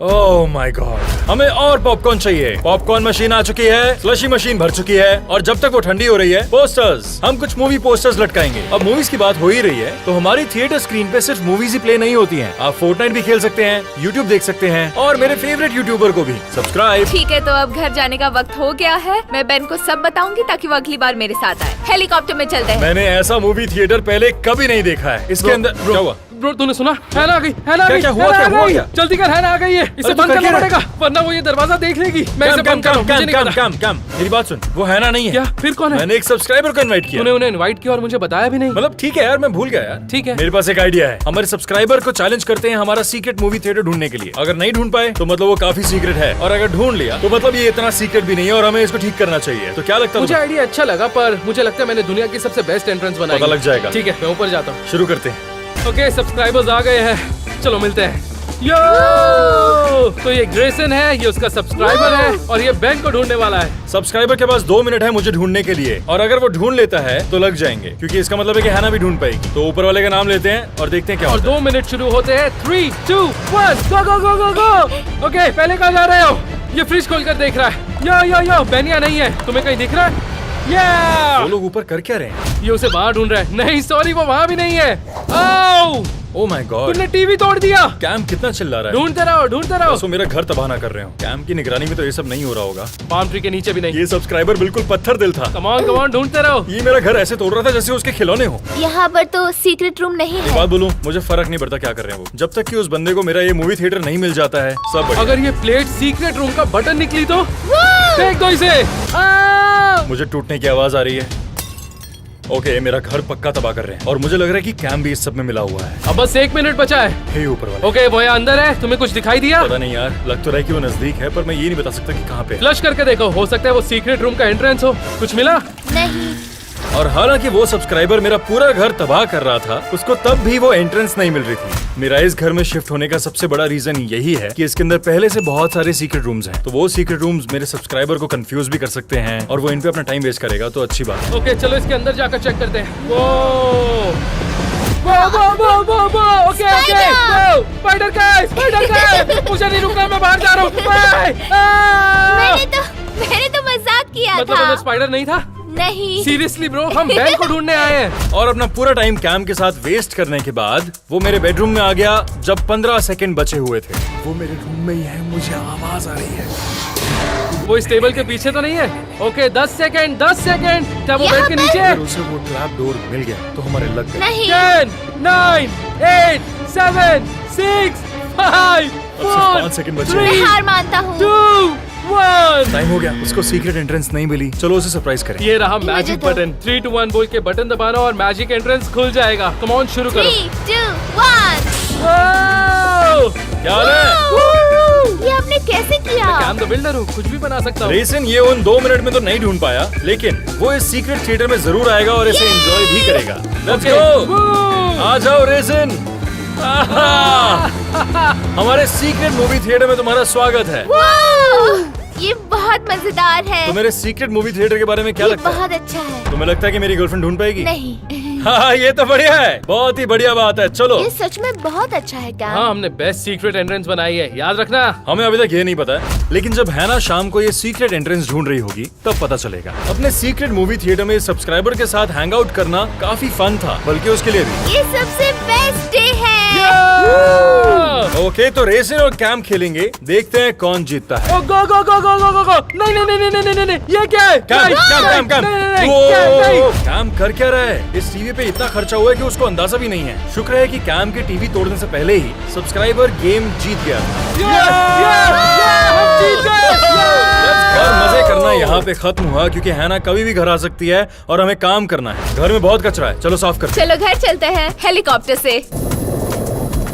ओह माय गॉड, हमें और पॉपकॉर्न चाहिए। पॉपकॉर्न मशीन आ चुकी है, स्लशी मशीन भर चुकी है और जब तक वो ठंडी हो रही है, पोस्टर्स, हम कुछ मूवी पोस्टर्स लटकाएंगे। अब मूवीज की बात हो ही रही है तो हमारी थिएटर स्क्रीन पे सिर्फ मूवीज ही प्ले नहीं होती हैं। आप फोर्टनाइट भी खेल सकते हैं, यूट्यूब देख सकते हैं और मेरे फेवरेट यूट्यूबर को भी सब्सक्राइब। ठीक है, तो अब घर जाने का वक्त हो गया है। मैं बेन को सब बताऊंगी ताकि वो अगली बार मेरे साथ आए। हेलीकॉप्टर में चलते हैं। मैंने ऐसा मूवी थिएटर पहले कभी नहीं देखा है। इसके अंदर क्या हुआ? ब्रो, तूने सुना? हैना आ गई, हैना आ गई, क्या हुआ, हैना क्या आ हुआ, गई। क्या? जल्दी कर, हैना आ गई है। इसे अरे तू बंद कर करना क्या रहा पड़ेगा वरना वो ये दरवाजा देख लेगी। मैं इसे बंद कर रहा हूँ, मुझे नहीं पता। मेरी बात सुन, वो हैना नहीं है। क्या? फिर कौन है? मैंने एक सब्सक्राइबर को इनवाइट किया। तूने उन्हें इनवाइट किया और मुझे बताया भी नहीं। मतलब ठीक है यार, मैं भूल गया यार। ठीक है। मेरे पास एक आइडिया है। हमारे सब्सक्राइबर को चैलेंज करते हैं हमारा सीक्रेट मूवी थिएटर ढूंढने के लिए। अगर नहीं ढूंढ पाए तो मतलब वो काफी सीक्रेट है, और अगर ढूंढ लिया तो मतलब ये इतना सीक्रेट भी नहीं है और हमें इसको ठीक करना चाहिए। तो क्या लगता है मुझे तुम्हें? आइडिया अच्छा लगा, पर मुझे लगता है मैंने दुनिया की सबसे बेस्ट एंट्रेंस बनाई। पता लग जाएगा। ठीक है, मैं ऊपर जाता हूँ। शुरू करते हैं। ओके, सब्सक्राइबर्स आ गए हैं, चलो मिलते हैं। यो, तो ये ग्रेसन है, ये उसका सब्सक्राइबर है और ये बेन को ढूंढने वाला है। सब्सक्राइबर के पास 2 मिनट है मुझे ढूंढने के लिए, और अगर वो ढूंढ लेता है तो लग जाएंगे, क्योंकि इसका मतलब है कि हैना भी ढूंढ पाएगी। तो ऊपर वाले का नाम लेते हैं और देखते हैं क्या और होता है। 2 मिनट शुरू होते हैं। 3, 2, 1, गो गो गो गो गो। ओके, पहले कहाँ जा रहे हो? ये फ्रिज खोलकर देख रहा है। यो यो यो, बेनिया नहीं है, तुम्हें कहीं दिख रहा है? वो लोग ऊपर कर क्या रहे हैं? ये उसे बाहर ढूंढ रहा है। नहीं सॉरी, वो वहाँ भी नहीं है। आओ, ओह माय गॉड, तुमने टीवी तोड़ दिया। कैम कितना चिल्ला रहा है। ढूंढते रहो, ढूंढते रहो। बस वो मेरा घर तबाह ना कर रहे हो। कैम की निगरानी में तो ये सब नहीं हो रहा होगा। पाम ट्री के नीचे भी नहीं। ये सब्सक्राइबर बिल्कुल पत्थर दिल था। कम ऑन, ढूंढते रहो। ये मेरा घर ऐसे तोड़ रहा था जैसे उसके खिलौने हो। यहाँ पर तो सीक्रेट रूम नहीं एक है। बात बोलूं, मुझे फर्क नहीं पड़ता क्या कर रहे हैं वो, जब तक कि उस बंदे को मेरा ये मूवी थिएटर नहीं मिल जाता है सब बढ़िया। अगर ये प्लेट सीक्रेट रूम का बटन निकली तो फेंक दो इसे। मुझे टूटने की आवाज आ रही है। ओके, मेरा घर पक्का तबाह कर रहे हैं और मुझे लग रहा है कि कैम भी इस सब में मिला हुआ है। अब बस 1 मिनट बचा है। हे ऊपर वाले, ओके, वो यहाँ अंदर है। तुम्हें कुछ दिखाई दिया? पता नहीं यार, लग तो रहा है कि वो नजदीक है, पर मैं ये नहीं बता सकता कि कहाँ पे है। फ्लश करके देखो, हो सकता है वो सीक्रेट रूम का एंट्रेंस हो। कुछ मिला? नहीं। और हालांकि वो सब्सक्राइबर मेरा पूरा घर तबाह कर रहा था, उसको तब भी वो एंट्रेंस नहीं मिल रही थी। मेरा इस घर में शिफ्ट होने का सबसे बड़ा रीजन यही है कि इसके अंदर पहले से बहुत सारे सीक्रेट रूम्स हैं। तो वो सीक्रेट रूम्स मेरे सब्सक्राइबर को कंफ्यूज भी कर सकते हैं और वो इन पे अपना टाइम वेस्ट करेगा, तो अच्छी बात है। ओके, चलो इसके अंदर जाकर चेक करते हैं। वो ओके ओके, स्पाइडर का मुझे नहीं रुकना, मैं बाहर जा रहा हूँ। मैंने तो मजाक किया मतलब था। अंदर स्पाइडर नहीं था? नहीं। सीरियसली ब्रो, हम बेन को ढूंढने आए हैं। और अपना पूरा टाइम कैम के साथ वेस्ट करने के बाद वो मेरे बेडरूम में आ गया जब 15 सेकंड बचे हुए थे। वो मेरे रूम में ही है, मुझे आवाज आ रही है। वो इस टेबल के पीछे तो नहीं है? Okay, 10 second, 10 second. क्या वो बेड के नीचे है? अगर उसे वो ट्रैप डोर मिल गया तो हमारे लग गए। नहीं। 10, 9, 8, 7, 6, 5, सिर्फ 5 सेकंड बचे हैं। मैं हार मानता हूँ। 2, 1। टाइम हो गया, उसको सीक्रेट एंट्रेंस नहीं मिली। चलो उसे सरप्राइज करें। ये रहा मैजिक बटन। 3, 2, 1 बोल के बटन दबाना और मैजिक एंट्रेंस खुल जाएगा। कम ऑन, शुरू करो। 3, 2, 1। क्या हाल है? ये आपने कैसे किया? कैम द बिल्डर हूँ, कुछ भी बना सकता हूँ। रेसन ये उन 2 मिनट में तो नहीं ढूंढ पाया, लेकिन वो इस सीक्रेट थिएटर में जरूर आएगा और इसे एंजॉय भी करेगा। लेट्स गो, आ जाओ रेसन। हमारे सीक्रेट मूवी थिएटर में तुम्हारा स्वागत है। ये बहुत मजेदार है। तो मेरे सीक्रेट मूवी थिएटर के बारे में क्या ये लगता है? बहुत अच्छा है। तुम्हें लगता है कि मेरी गर्लफ्रेंड ढूंढ पाएगी? नहीं। हाँ, ये तो बढ़िया है, बहुत ही बढ़िया बात है। चलो, ये सच में बहुत अच्छा है क्या? हाँ, हमने बेस्ट सीक्रेट एंट्रेंस बनाई है, याद रखना। हमें अभी तक ये नहीं पता है, लेकिन जब हैना शाम को ये सीक्रेट एंट्रेंस ढूंढ रही होगी तब पता चलेगा। अपने सीक्रेट मूवी थिएटर में सब्सक्राइबर के साथ हैंग आउट करना काफी फन था, बल्कि उसके लिए भी। ये सबसे बेस्ट डे है। ओके, तो रेसिन और कैम खेलेंगे, देखते हैं कौन जीतता है। ओ गो गो गो गो गो गो गो। नहीं नहीं नहीं नहीं नहीं नहीं, ये क्या है? कैम नहीं। कैम कर क्या रहा है? इस टीवी पे इतना खर्चा हुआ है कि उसको अंदाजा भी नहीं है। शुक्र है कि कैम के टीवी तोड़ने से पहले ही सब्सक्राइबर गेम जीत गया। और मजे करना यहाँ पे खत्म हुआ क्योंकि हैना कभी भी घर आ सकती है और हमें काम करना है। घर में बहुत कचरा है, चलो साफ करते हैं। चलो घर चलते हैं हेलीकॉप्टर से।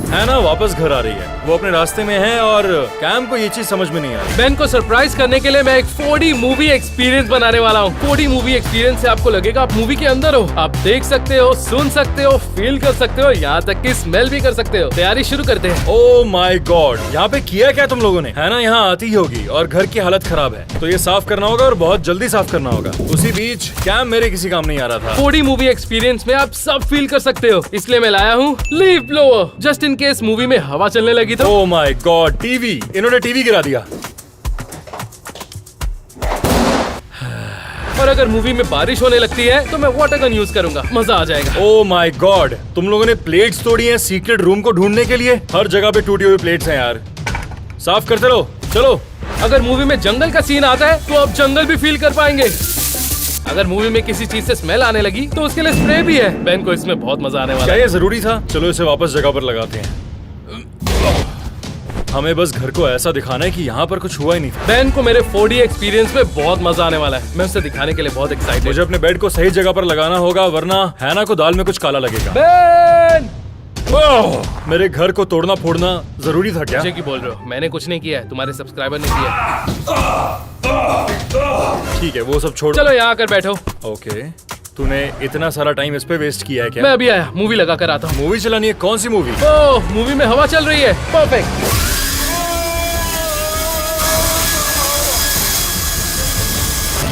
हैना वापस घर आ रही है, वो अपने रास्ते में है और कैम को ये चीज समझ में नहीं आ रही। बेन को सरप्राइज करने के लिए मैं एक 4D मूवी एक्सपीरियंस बनाने वाला हूँ। 4D मूवी एक्सपीरियंस से आपको लगेगा आप मूवी के अंदर हो। आप देख सकते हो, सुन सकते हो, फील कर सकते हो, यहाँ तक कि स्मेल भी कर सकते हो। तैयारी शुरू करते हैं। ओह माय गॉड, यहाँ पे किया क्या तुम लोगों ने? हैना यहाँ आती ही होगी और घर की हालत खराब है, तो ये साफ करना होगा और बहुत जल्दी साफ करना होगा। उसी बीच कैम मेरे किसी काम नहीं आ रहा था। 4D मूवी एक्सपीरियंस में आप सब फील कर सकते हो, इसलिए मैं लाया हूँ leaf blower. Just in case movie में हवा चलने लगी तो। ओह माय गॉड, टीवी, इन्होंने टीवी गिरा दिया। और अगर मूवी में बारिश होने लगती है तो मैं वाटर गन यूज करूंगा, मजा आ जाएगा। ओह माय गॉड, तुम लोगों ने प्लेट्स तोड़ी हैं सीक्रेट रूम को ढूंढने के लिए? हर जगह पे टूटी हुई प्लेट्स हैं यार, साफ करते रहो। चलो, अगर मूवी में जंगल का सीन आता है तो आप जंगल भी फील कर पाएंगे। अगर मूवी में किसी चीज से स्मेल आने लगी तो उसके लिए स्प्रे भी है। बेन को इसमें बहुत मजा आने वाला क्या है। ये जरूरी था? चलो इसे वापस जगह पर लगाते हैं। हमें बस घर को ऐसा दिखाना है कि यहाँ पर कुछ हुआ ही नहीं था। बेन को मेरे 4D एक्सपीरियंस में बहुत मजा आने वाला है। मैं उसे दिखाने के लिए बहुत एक्साइटेड। मुझे अपने बेड को सही जगह पर लगाना होगा वरना हैना को दाल में कुछ काला लगेगा। बेन! ओह, मेरे घर को तोड़ना फोड़ना जरूरी था क्या? मुझे क्यों बोल रहे हो? मैंने कुछ नहीं किया है, तुम्हारे सब्सक्राइबर ने किया है। ठीक है, वो सब छोड़ो। चलो यहाँ आकर बैठो। ओके, तूने इतना सारा टाइम इस पे वेस्ट किया है क्या? मैं अभी आया, मूवी लगा कर आता हूँ। मूवी चलानी है? कौन सी मूवी? ओह, मूवी में हवा चल रही है, परफेक्ट।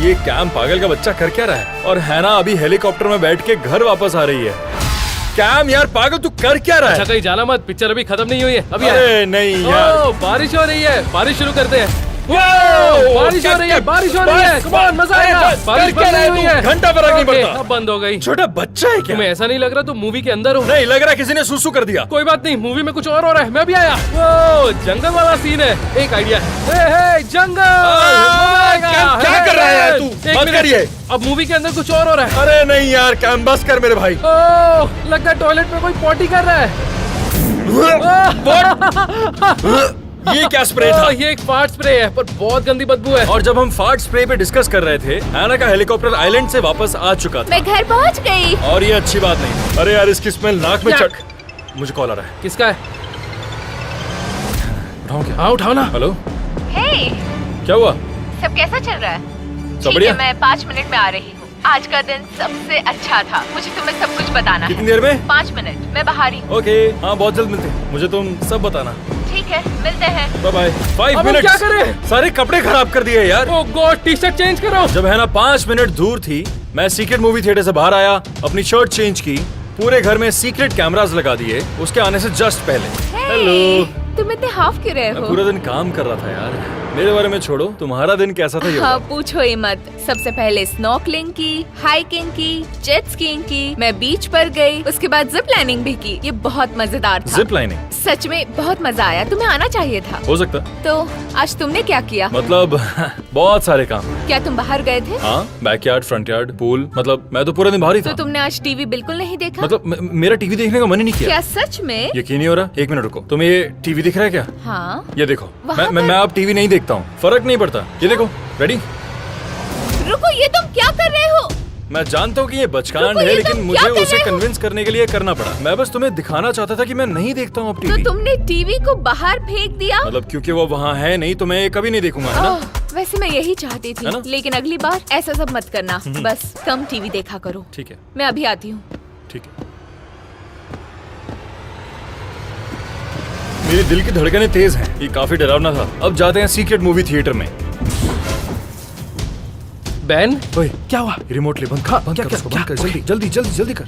ये कैम पागल का बच्चा कर क्या रहा है? और हैना अभी हेलीकॉप्टर में बैठ के घर वापस आ रही है। कैम यार पागल, तू कर क्या रहा है? अच्छा कहीं जाना मत, पिक्चर अभी खत्म नहीं हुई है, अभी आया। अरे नहीं यार। ओह, बारिश हो रही है, बारिश शुरू करते हैं। बारिश हो रही है, बारिश हो रही है, कम ऑन, मजा आएगा। बारिश बंद नहीं हुई है, घंटा फर्क नहीं ओके, पड़ता। अब बंद हो गई। छोटा बच्चा है क्या? तुम्हें ऐसा नहीं लग रहा तुम मूवी के अंदर हो? नहीं लग रहा, किसी ने सुसु कर दिया। कोई बात नहीं, मूवी में कुछ और हो रहा है। मैं भी आया। वो जंगल वाला सीन है, एक आइडिया है। जंगल, क्या कर रहा है यार तू? मत करिए। अब मूवी के अंदर कुछ और हो रहा है। अरे नहीं यार कैम, बस कर मेरे भाई। ओह, लगता है टॉयलेट में कोई पॉटी कर रहा है। ये क्या स्प्रे था? ये एक फार्ट स्प्रे है, पर बहुत गंदी बदबू है। और जब हम फार्ट स्प्रे पे डिस्कस कर रहे थे, हैना का हेलीकॉप्टर आइलैंड से वापस आ चुका था। मैं घर पहुंच गई। और ये अच्छी बात नहीं। अरे यार इसकी स्मेल नाक में चक। मुझे कॉल आ रहा है। किसका है? उठाऊं क्या? हाँ उठाओ ना। हेलो, हे, क्या हुआ? सब कैसा चल रहा है? सब ठीक बढ़िया? है, मैं 5 मिनट में आ रही हूँ। आज का दिन सबसे अच्छा था। मुझे तुम्हें सब कुछ बताना कितनी है। देर में? 5 मिनट, मैं बाहर ही हूँ। ओके, हाँ बहुत जल्द मिलते हैं। मुझे तुम सब बताना। ठीक है, मिलते हैं। Bye bye. 5 अब हम मिनट। क्या करें? सारे कपड़े खराब कर दिए यार। ओह गॉड, टी शर्ट चेंज करो। जब हैना 5 मिनट दूर थी, मैं सीक्रेट मूवी थिएटर से बाहर आया, अपनी शर्ट चेंज की, पूरे घर में सीक्रेट कैमरास लगा दिए उसके आने से जस्ट पहले। हेलो, तुम इतने हाफ क्यों रहे मैं हो? पूरा दिन काम कर रहा था यार। मेरे बारे में छोड़ो, तुम्हारा दिन कैसा था ये हाँ, बताओ। पूछो ही मत। सबसे पहले स्नॉर्कलिंग की, हाइकिंग की, जेट स्कीइंग की, मैं बीच पर गई, उसके बाद जिप लाइनिंग भी की। ये बहुत मजेदार था। Zip lining? सच में बहुत मजा आया। तुम्हें आना चाहिए था। हो सकता। तो आज तुमने क्या किया? मतलब बहुत सारे काम। क्या तुम बाहर गए थे? हाँ, बैकयार्ड, फ्रंट यार्ड, पूल, मतलब मैं तो पूरा दिन बाहर ही तो था। तुमने आज टीवी बिल्कुल नहीं देखा? मतलब मेरा टीवी देखने का मन ही नहीं किया। क्या सच में? यकीन नहीं हो रहा? एक मिनट रुको, तुम्हें ये टीवी दिख रहा है क्या? हाँ। ये देखो, वहाँ मैं अब टीवी नहीं देखता हूँ, फर्क नहीं पड़ता। ये देखो, रेडी? रुको, ये तुम क्या कर रहे हो? मैं जानता हूँ कि ये बचकांड रुको, है, ये लेकिन तुम मुझे क्या कर उसे रहे हो? कन्विंस करने के लिए करना पड़ा। मैं बस तुम्हें दिखाना चाहता था कि मैं नहीं देखता हूँ अब तो टीवी। तुमने टीवी को बाहर फेंक दिया? मतलब क्योंकि वो वहाँ है नहीं तो मैं ये कभी नहीं देखूंगा, है ना? ओह, वैसे मैं यही चाहती है ना? थी, लेकिन अगली बार ऐसा सब मत करना। बस कम टीवी देखा करो। ठीक है, मैं अभी आती हूँ। ठीक है। मेरे दिल की धड़कनें तेज हैं, ये काफी डरावना था। अब जाते हैं सीक्रेट मूवी थिएटर में। बैन, ओए, क्या हुआ? रिमोट ले, बंद कर, बंद कर उसको, बंद कर, जल्दी जल्दी जल्दी जल्दी कर।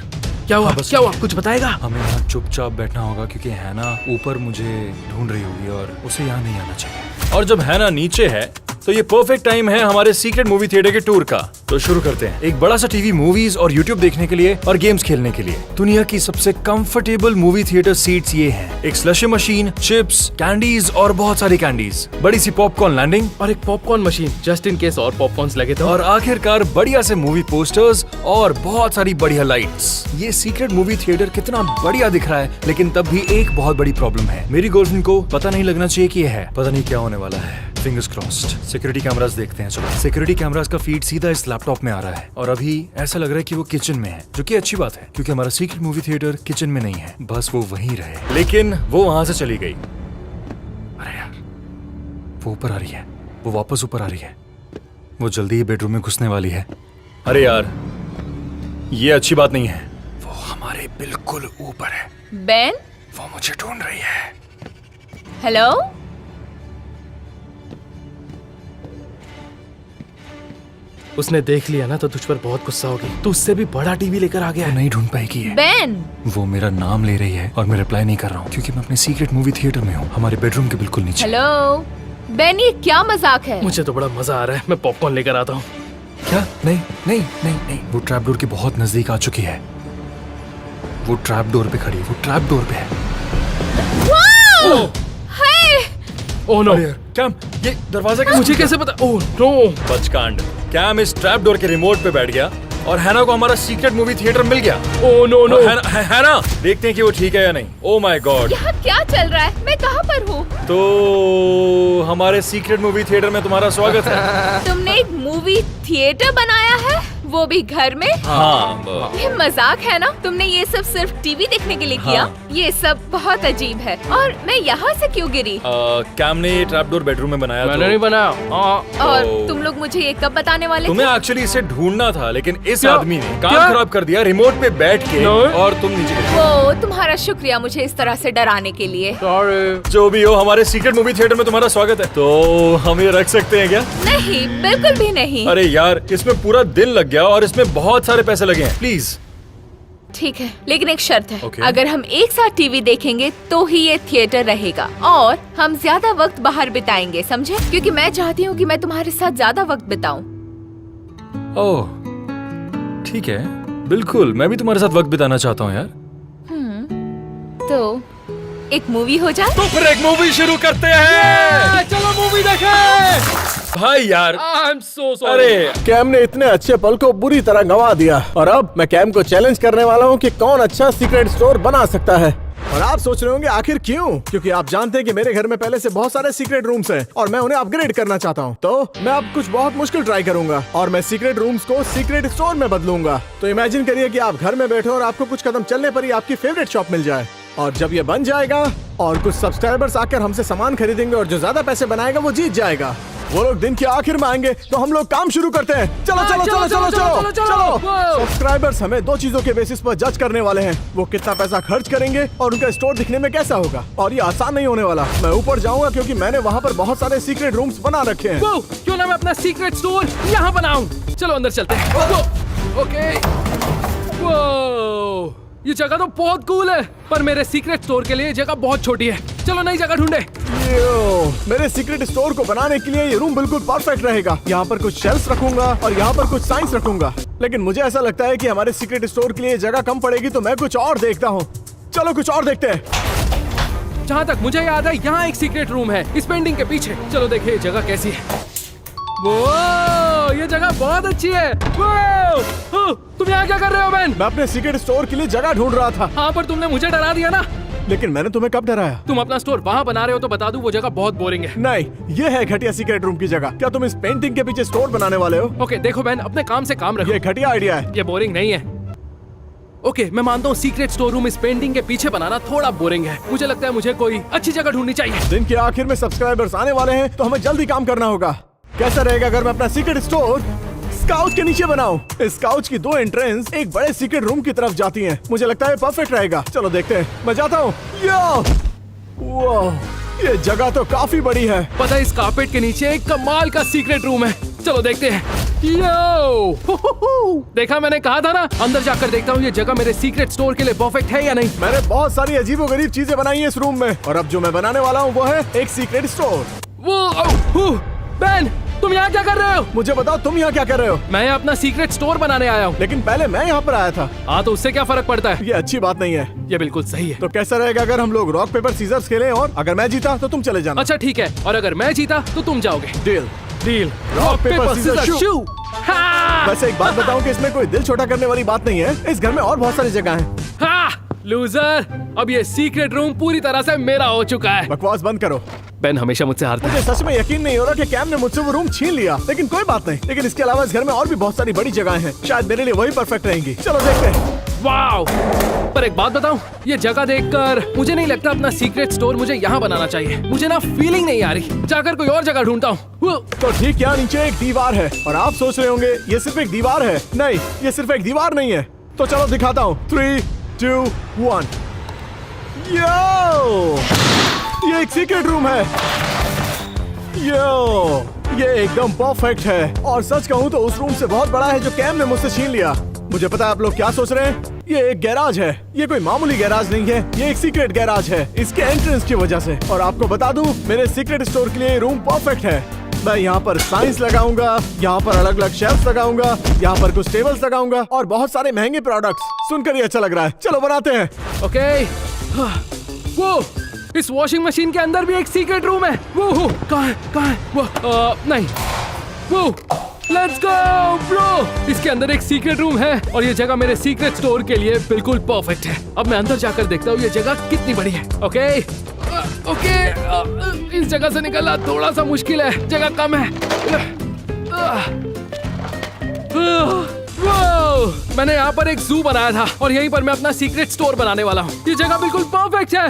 क्या हुआ? हाँ, बस। क्या हुआ? कुछ बताएगा? हमें यहाँ चुपचाप बैठना होगा क्योंकि हैना ऊपर मुझे ढूंढ रही होगी और उसे यहाँ नहीं आना चाहिए। और जब हैना नीचे है तो ये परफेक्ट टाइम है हमारे सीक्रेट मूवी थिएटर के टूर का। तो शुरू करते हैं। एक बड़ा सा टीवी, मूवीज और यूट्यूब देखने के लिए और गेम्स खेलने के लिए दुनिया की सबसे कंफर्टेबल मूवी थिएटर सीट्स ये हैं। एक स्लशी मशीन, चिप्स, कैंडीज और बहुत सारी कैंडीज, बड़ी सी पॉपकॉर्न लैंडिंग और एक popcorn machine just in case और पॉपकॉर्न्स लगे तो। और आखिरकार बढ़िया से मूवी पोस्टर्स और बहुत सारी बढ़िया लाइट्स। ये सीक्रेट मूवी थिएटर कितना बढ़िया दिख रहा है, लेकिन तब भी एक बहुत बड़ी प्रॉब्लम है। मेरी गर्लफ्रेंड को पता नहीं लगना चाहिए कि ये है। पता नहीं क्या होने वाला है। Fingers crossed. सिक्योरिटी कैमरास देखते हैं। चलो, सिक्योरिटी कैमरास का फीड सीधा इस लैपटॉप में आ रहा है और अभी ऐसा लग रहा है कि वो किचन में है, जो कि अच्छी बात है क्योंकि हमारा सीक्रेट मूवी थिएटर किचन में नहीं है। बस वो वहीं रहे। लेकिन वो वहां से चली गई। अरे यार, वो ऊपर आ रही है। वो वापस ऊपर आ रही है। वो जल्दी ही बेडरूम में घुसने वाली है। अरे यार, ये अच्छी बात नहीं है। वो हमारे बिल्कुल ऊपर है। बेन, वो मुझे ढूंढ रही है। हेलो। उसने देख लिया ना तो तुझ पर बहुत गुस्सा होगी। तू उससे भी बड़ा टीवी लेकर आ गया वो है। नहीं ढूंढ पाएगी ये। बेन, वो मेरा नाम ले रही है और मैं रिप्लाई नहीं कर रहा हूँ क्योंकि मैं अपने सीक्रेट मूवी थिएटर में हूँ, हमारे बेडरूम के बिल्कुल नीचे। हेलो। बेन, ये क्या मजाक है? मुझे तो बड़ा मजा आ रहा है। मैं पॉपकॉर्न लेकर आता हूँ। क्या? नहीं नहीं नहीं नहीं, वो ट्रैप डोर के बहुत नजदीक आ चुकी है। वो ट्रैप डोर पे खड़ी है। वो ट्रैप डोर पे है। ओह नो, अरे यार, कैम, ये दरवाजा कैसे? मुझे कैसे पता? ओह नो, बचकांड। कैम इस ट्रैप डोर के रिमोट पे बैठ गया और हैना को हमारा सीक्रेट मूवी थिएटर मिल गया। Oh no no. हैना, देखते हैं कि वो ठीक है या नहीं। Oh my god. यहाँ क्या चल रहा है? मैं कहाँ पर हूँ? तो हमारे सीक्रेट मूवी थिएटर में तुम्हारा स्वागत है। तुमने एक मूवी थिएटर बनाया है, वो भी घर में? हाँ। ये मजाक है ना? तुमने ये सब सिर्फ टीवी देखने के लिए किया? हाँ। ये सब बहुत अजीब है। और मैं यहाँ से क्यों गिरी? कैम ने ये ट्रैप डोर बेडरूम में बनाया। मैंने नहीं बनाया। और तुम लोग मुझे ये कब बताने वाले तुम्हें थे? एक्चुअली इसे ढूंढना था, लेकिन इस क्या? आदमी ने काम क्या? खराब कर दिया रिमोट पे बैठ के। नहीं। और तुम नीचे गिरे। वो तुम्हारा शुक्रिया मुझे इस तरह से डराने के लिए। सॉरी। जो भी हो, हमारे सीक्रेट मूवी थिएटर में तुम्हारा स्वागत है। तो हम ये रख सकते हैं क्या? नहीं, बिल्कुल भी नहीं। अरे यार, इसमें पूरा दिन लग गया और इसमें बहुत सारे पैसे लगे हैं। प्लीज। ठीक है, लेकिन एक शर्त है। Okay. अगर हम एक साथ टीवी देखेंगे तो ही ये थिएटर रहेगा और हम ज्यादा वक्त बाहर बिताएंगे, समझे? क्योंकि मैं चाहती हूँ कि मैं तुम्हारे साथ ज्यादा वक्त बिताऊं। ओह, ठीक है, बिल्कुल। मैं भी तुम्हारे साथ वक्त बिताना चाहता हूँ यार। तो एक मूवी हो जाए। तो फिर एक मूवी शुरू करते हैं। चलो मूवी देखें। भाई यार, आई एम सो सॉरी। अरे कैम ने इतने अच्छे पल को बुरी तरह गंवा दिया और अब मैं कैम को चैलेंज करने वाला हूँ कि कौन अच्छा सीक्रेट स्टोर बना सकता है। और आप सोच रहे होंगे आखिर क्यों? क्योंकि आप जानते हैं कि मेरे घर में पहले से बहुत सारे सीक्रेट रूम्स हैं और मैं उन्हें अपग्रेड करना चाहता हूँ। तो मैं अब कुछ बहुत मुश्किल ट्राई करूंगा और मैं सीक्रेट रूम्स को सीक्रेट स्टोर में बदलूंगा। तो इमेजिन करिए कि आप घर में बैठे और आपको कुछ कदम चलने पर ही आपकी फेवरेट शॉप मिल जाए। और जब ये बन जाएगा और कुछ सब्सक्राइबर्स आकर हमसे सामान खरीदेंगे और जो ज्यादा पैसे बनाएगा वो जीत जाएगा। वो लोग दिन के आखिर में आएंगे तो हम लोग काम शुरू करते हैं। चलो चलो चलो चलो चलो चलो। सब्सक्राइबर्स हमें दो चीजों के बेसिस पर जज करने वाले हैं। वो कितना पैसा खर्च करेंगे और उनका स्टोर दिखने में कैसा होगा। और ये आसान नहीं होने वाला। मैं ऊपर जाऊंगा क्योंकि मैंने वहाँ पर बहुत सारे सीक्रेट रूम्स बना रखे हैं। वो क्यों ना मैं अपना सीक्रेट स्टोर यहाँ बनाऊं। चलो अंदर चलते हैं। वो, ओके। वो, ये जगह तो बहुत कूल है, पर मेरे सीक्रेट स्टोर के लिए जगह बहुत छोटी है। चलो नई जगह ढूंढे। मेरे सीक्रेट स्टोर को बनाने के लिए ये रूम बिल्कुल परफेक्ट रहेगा। यहाँ पर कुछ शेल्फ्स रखूंगा और यहाँ पर कुछ साइंस रखूंगा। लेकिन मुझे ऐसा लगता है कि हमारे सीक्रेट स्टोर के लिए जगह कम पड़ेगी, तो मैं कुछ और देखता हूँ। चलो कुछ और देखते हैं। जहाँ तक मुझे याद है यहाँ एक सीक्रेट रूम है इस पेंटिंग के पीछे। चलो देखिए ये जगह कैसी है। वो, ये जगह बहुत अच्छी है। वो, तुम यहाँ क्या कर रहे हो मैन? मैं अपने सीक्रेट स्टोर के लिए जगह ढूंढ रहा था। हाँ, पर तुमने मुझे डरा दिया ना। लेकिन मैंने तुम्हें कब डराया? तुम अपना स्टोर वहाँ बना रहे हो तो बता दूं वो जगह बहुत बोरिंग है। नहीं, ये है घटिया सीक्रेट रूम की जगह। क्या तुम इस पेंटिंग के पीछे स्टोर बनाने वाले हो? ओके देखो मैन, अपने काम से काम रखो। ये घटिया आइडिया है। ये बोरिंग नहीं है। ओके, मैं मानता हूँ सीक्रेट स्टोर रूम इस पेंटिंग के पीछे बनाना थोड़ा बोरिंग है। मुझे लगता है मुझे कोई अच्छी जगह ढूंढनी चाहिए। दिन के आखिर में सब्सक्राइबर्स आने वाले हैं तो हमें जल्दी काम करना होगा। कैसा रहेगा अगर मैं अपना सीक्रेट स्टोर काउच के नीचे बनाऊं? इस काउच की दो एंट्रेंस एक बड़े सीक्रेट रूम की तरफ जाती हैं। मुझे लगता है परफेक्ट रहेगा। चलो देखते हैं। मैं जाता हूँ। ये जगह तो काफी बड़ी है। पता है इस कारपेट के नीचे एक कमाल का सीक्रेट रूम है। चलो देखते हैं। यो, देखा, मैंने कहा था ना। अंदर जाकर देखता हूँ ये जगह मेरे सीक्रेट स्टोर के लिए परफेक्ट है या नहीं। मैंने बहुत सारी अजीबोगरीब चीजें बनाई हैं इस रूम में और अब जो मैं बनाने वाला हूँ वो है एक सीक्रेट स्टोर। वो, बेन, तुम यहाँ क्या कर रहे हो? मुझे बताओ तुम यहाँ क्या कर रहे हो? मैं यहाँ अपना सीक्रेट स्टोर बनाने आया हूँ। लेकिन पहले मैं यहाँ पर आया था। हाँ तो उससे क्या फर्क पड़ता है? ये अच्छी बात नहीं है। ये बिल्कुल सही है। तो कैसा रहेगा अगर हम लोग रॉक पेपर सीजर्स खेलें और अगर मैं जीता तो तुम चले जाना। अच्छा ठीक है, और अगर मैं जीता तो तुम जाओगे। Deal. Deal. Rock paper scissor shoot. हाँ! वैसे एक बात बताऊं कि इसमें कोई दिल छोटा करने वाली बात नहीं है। इस घर में और बहुत सारी जगह है। हाँ! लूजर, अब ये सीक्रेट रूम पूरी तरह से मेरा हो चुका है। बकवास बंद करो। बेन हमेशा मुझसे हारता है। मुझे सच में यकीन नहीं हो रहा कि कैम ने मुझसे वो रूम छीन लिया। लेकिन कोई बात नहीं। लेकिन इसके अलावा इस घर में और भी बहुत सारी बड़ी जगह हैं। शायद मेरे लिए वही परफेक्ट रहेंगी। चलो देखते हैं। वाओ! पर एक बात बताऊं, ये जगह देखकर मुझे नहीं लगता अपना सीक्रेट स्टोर मुझे यहाँ बनाना चाहिए। मुझे ना फीलिंग नहीं आ रही। जाकर कोई और जगह ढूंढता हूँ। तो ठीक यहाँ नीचे एक दीवार है और आप सोच रहे होंगे ये सिर्फ एक दीवार है। नहीं, ये सिर्फ एक दीवार नहीं है। तो चलो दिखाता हूँ। 3, 2, 1। यो! ये एक सीक्रेट रूम है। यो! ये एकदम परफेक्ट है और सच कहूँ तो उस रूम से बहुत बड़ा है जो कैम ने मुझसे छीन लिया। मुझे पता है आप लोग क्या सोच रहे हैं। ये एक गैराज है। ये कोई मामूली गैराज नहीं है। ये एक सीक्रेट गैराज है इसके एंट्रेंस की वजह से। और आपको बता दूं मेरे सीक्रेट स्टोर के लिए ये रूम परफेक्ट है। मैं यहाँ पर साइंस लगाऊंगा, यहाँ पर अलग अलग शेल्फ लगाऊंगा, यहाँ पर कुछ टेबल्स लगाऊंगा और बहुत सारे महंगे प्रोडक्ट्स। सुनकर ही अच्छा लग रहा है। चलो बनाते हैं। ओके। वो इस वॉशिंग मशीन के अंदर भी एक सीक्रेट रूम है। वो कहाँ है? वो नहीं। वो लेट्स गो ब्रो। इसके अंदर एक सीक्रेट रूम है और ये जगह मेरे सीक्रेट स्टोर के लिए बिल्कुल परफेक्ट है। अब मैं अंदर जाकर देखता हूँ ये जगह कितनी बड़ी है। ओके। इस जगह से निकलना थोड़ा सा मुश्किल है, जगह कम है। मैंने यहाँ पर एक जू बनाया था और यहीं पर मैं अपना सीक्रेट स्टोर बनाने वाला हूँ। ये जगह बिल्कुल परफेक्ट है।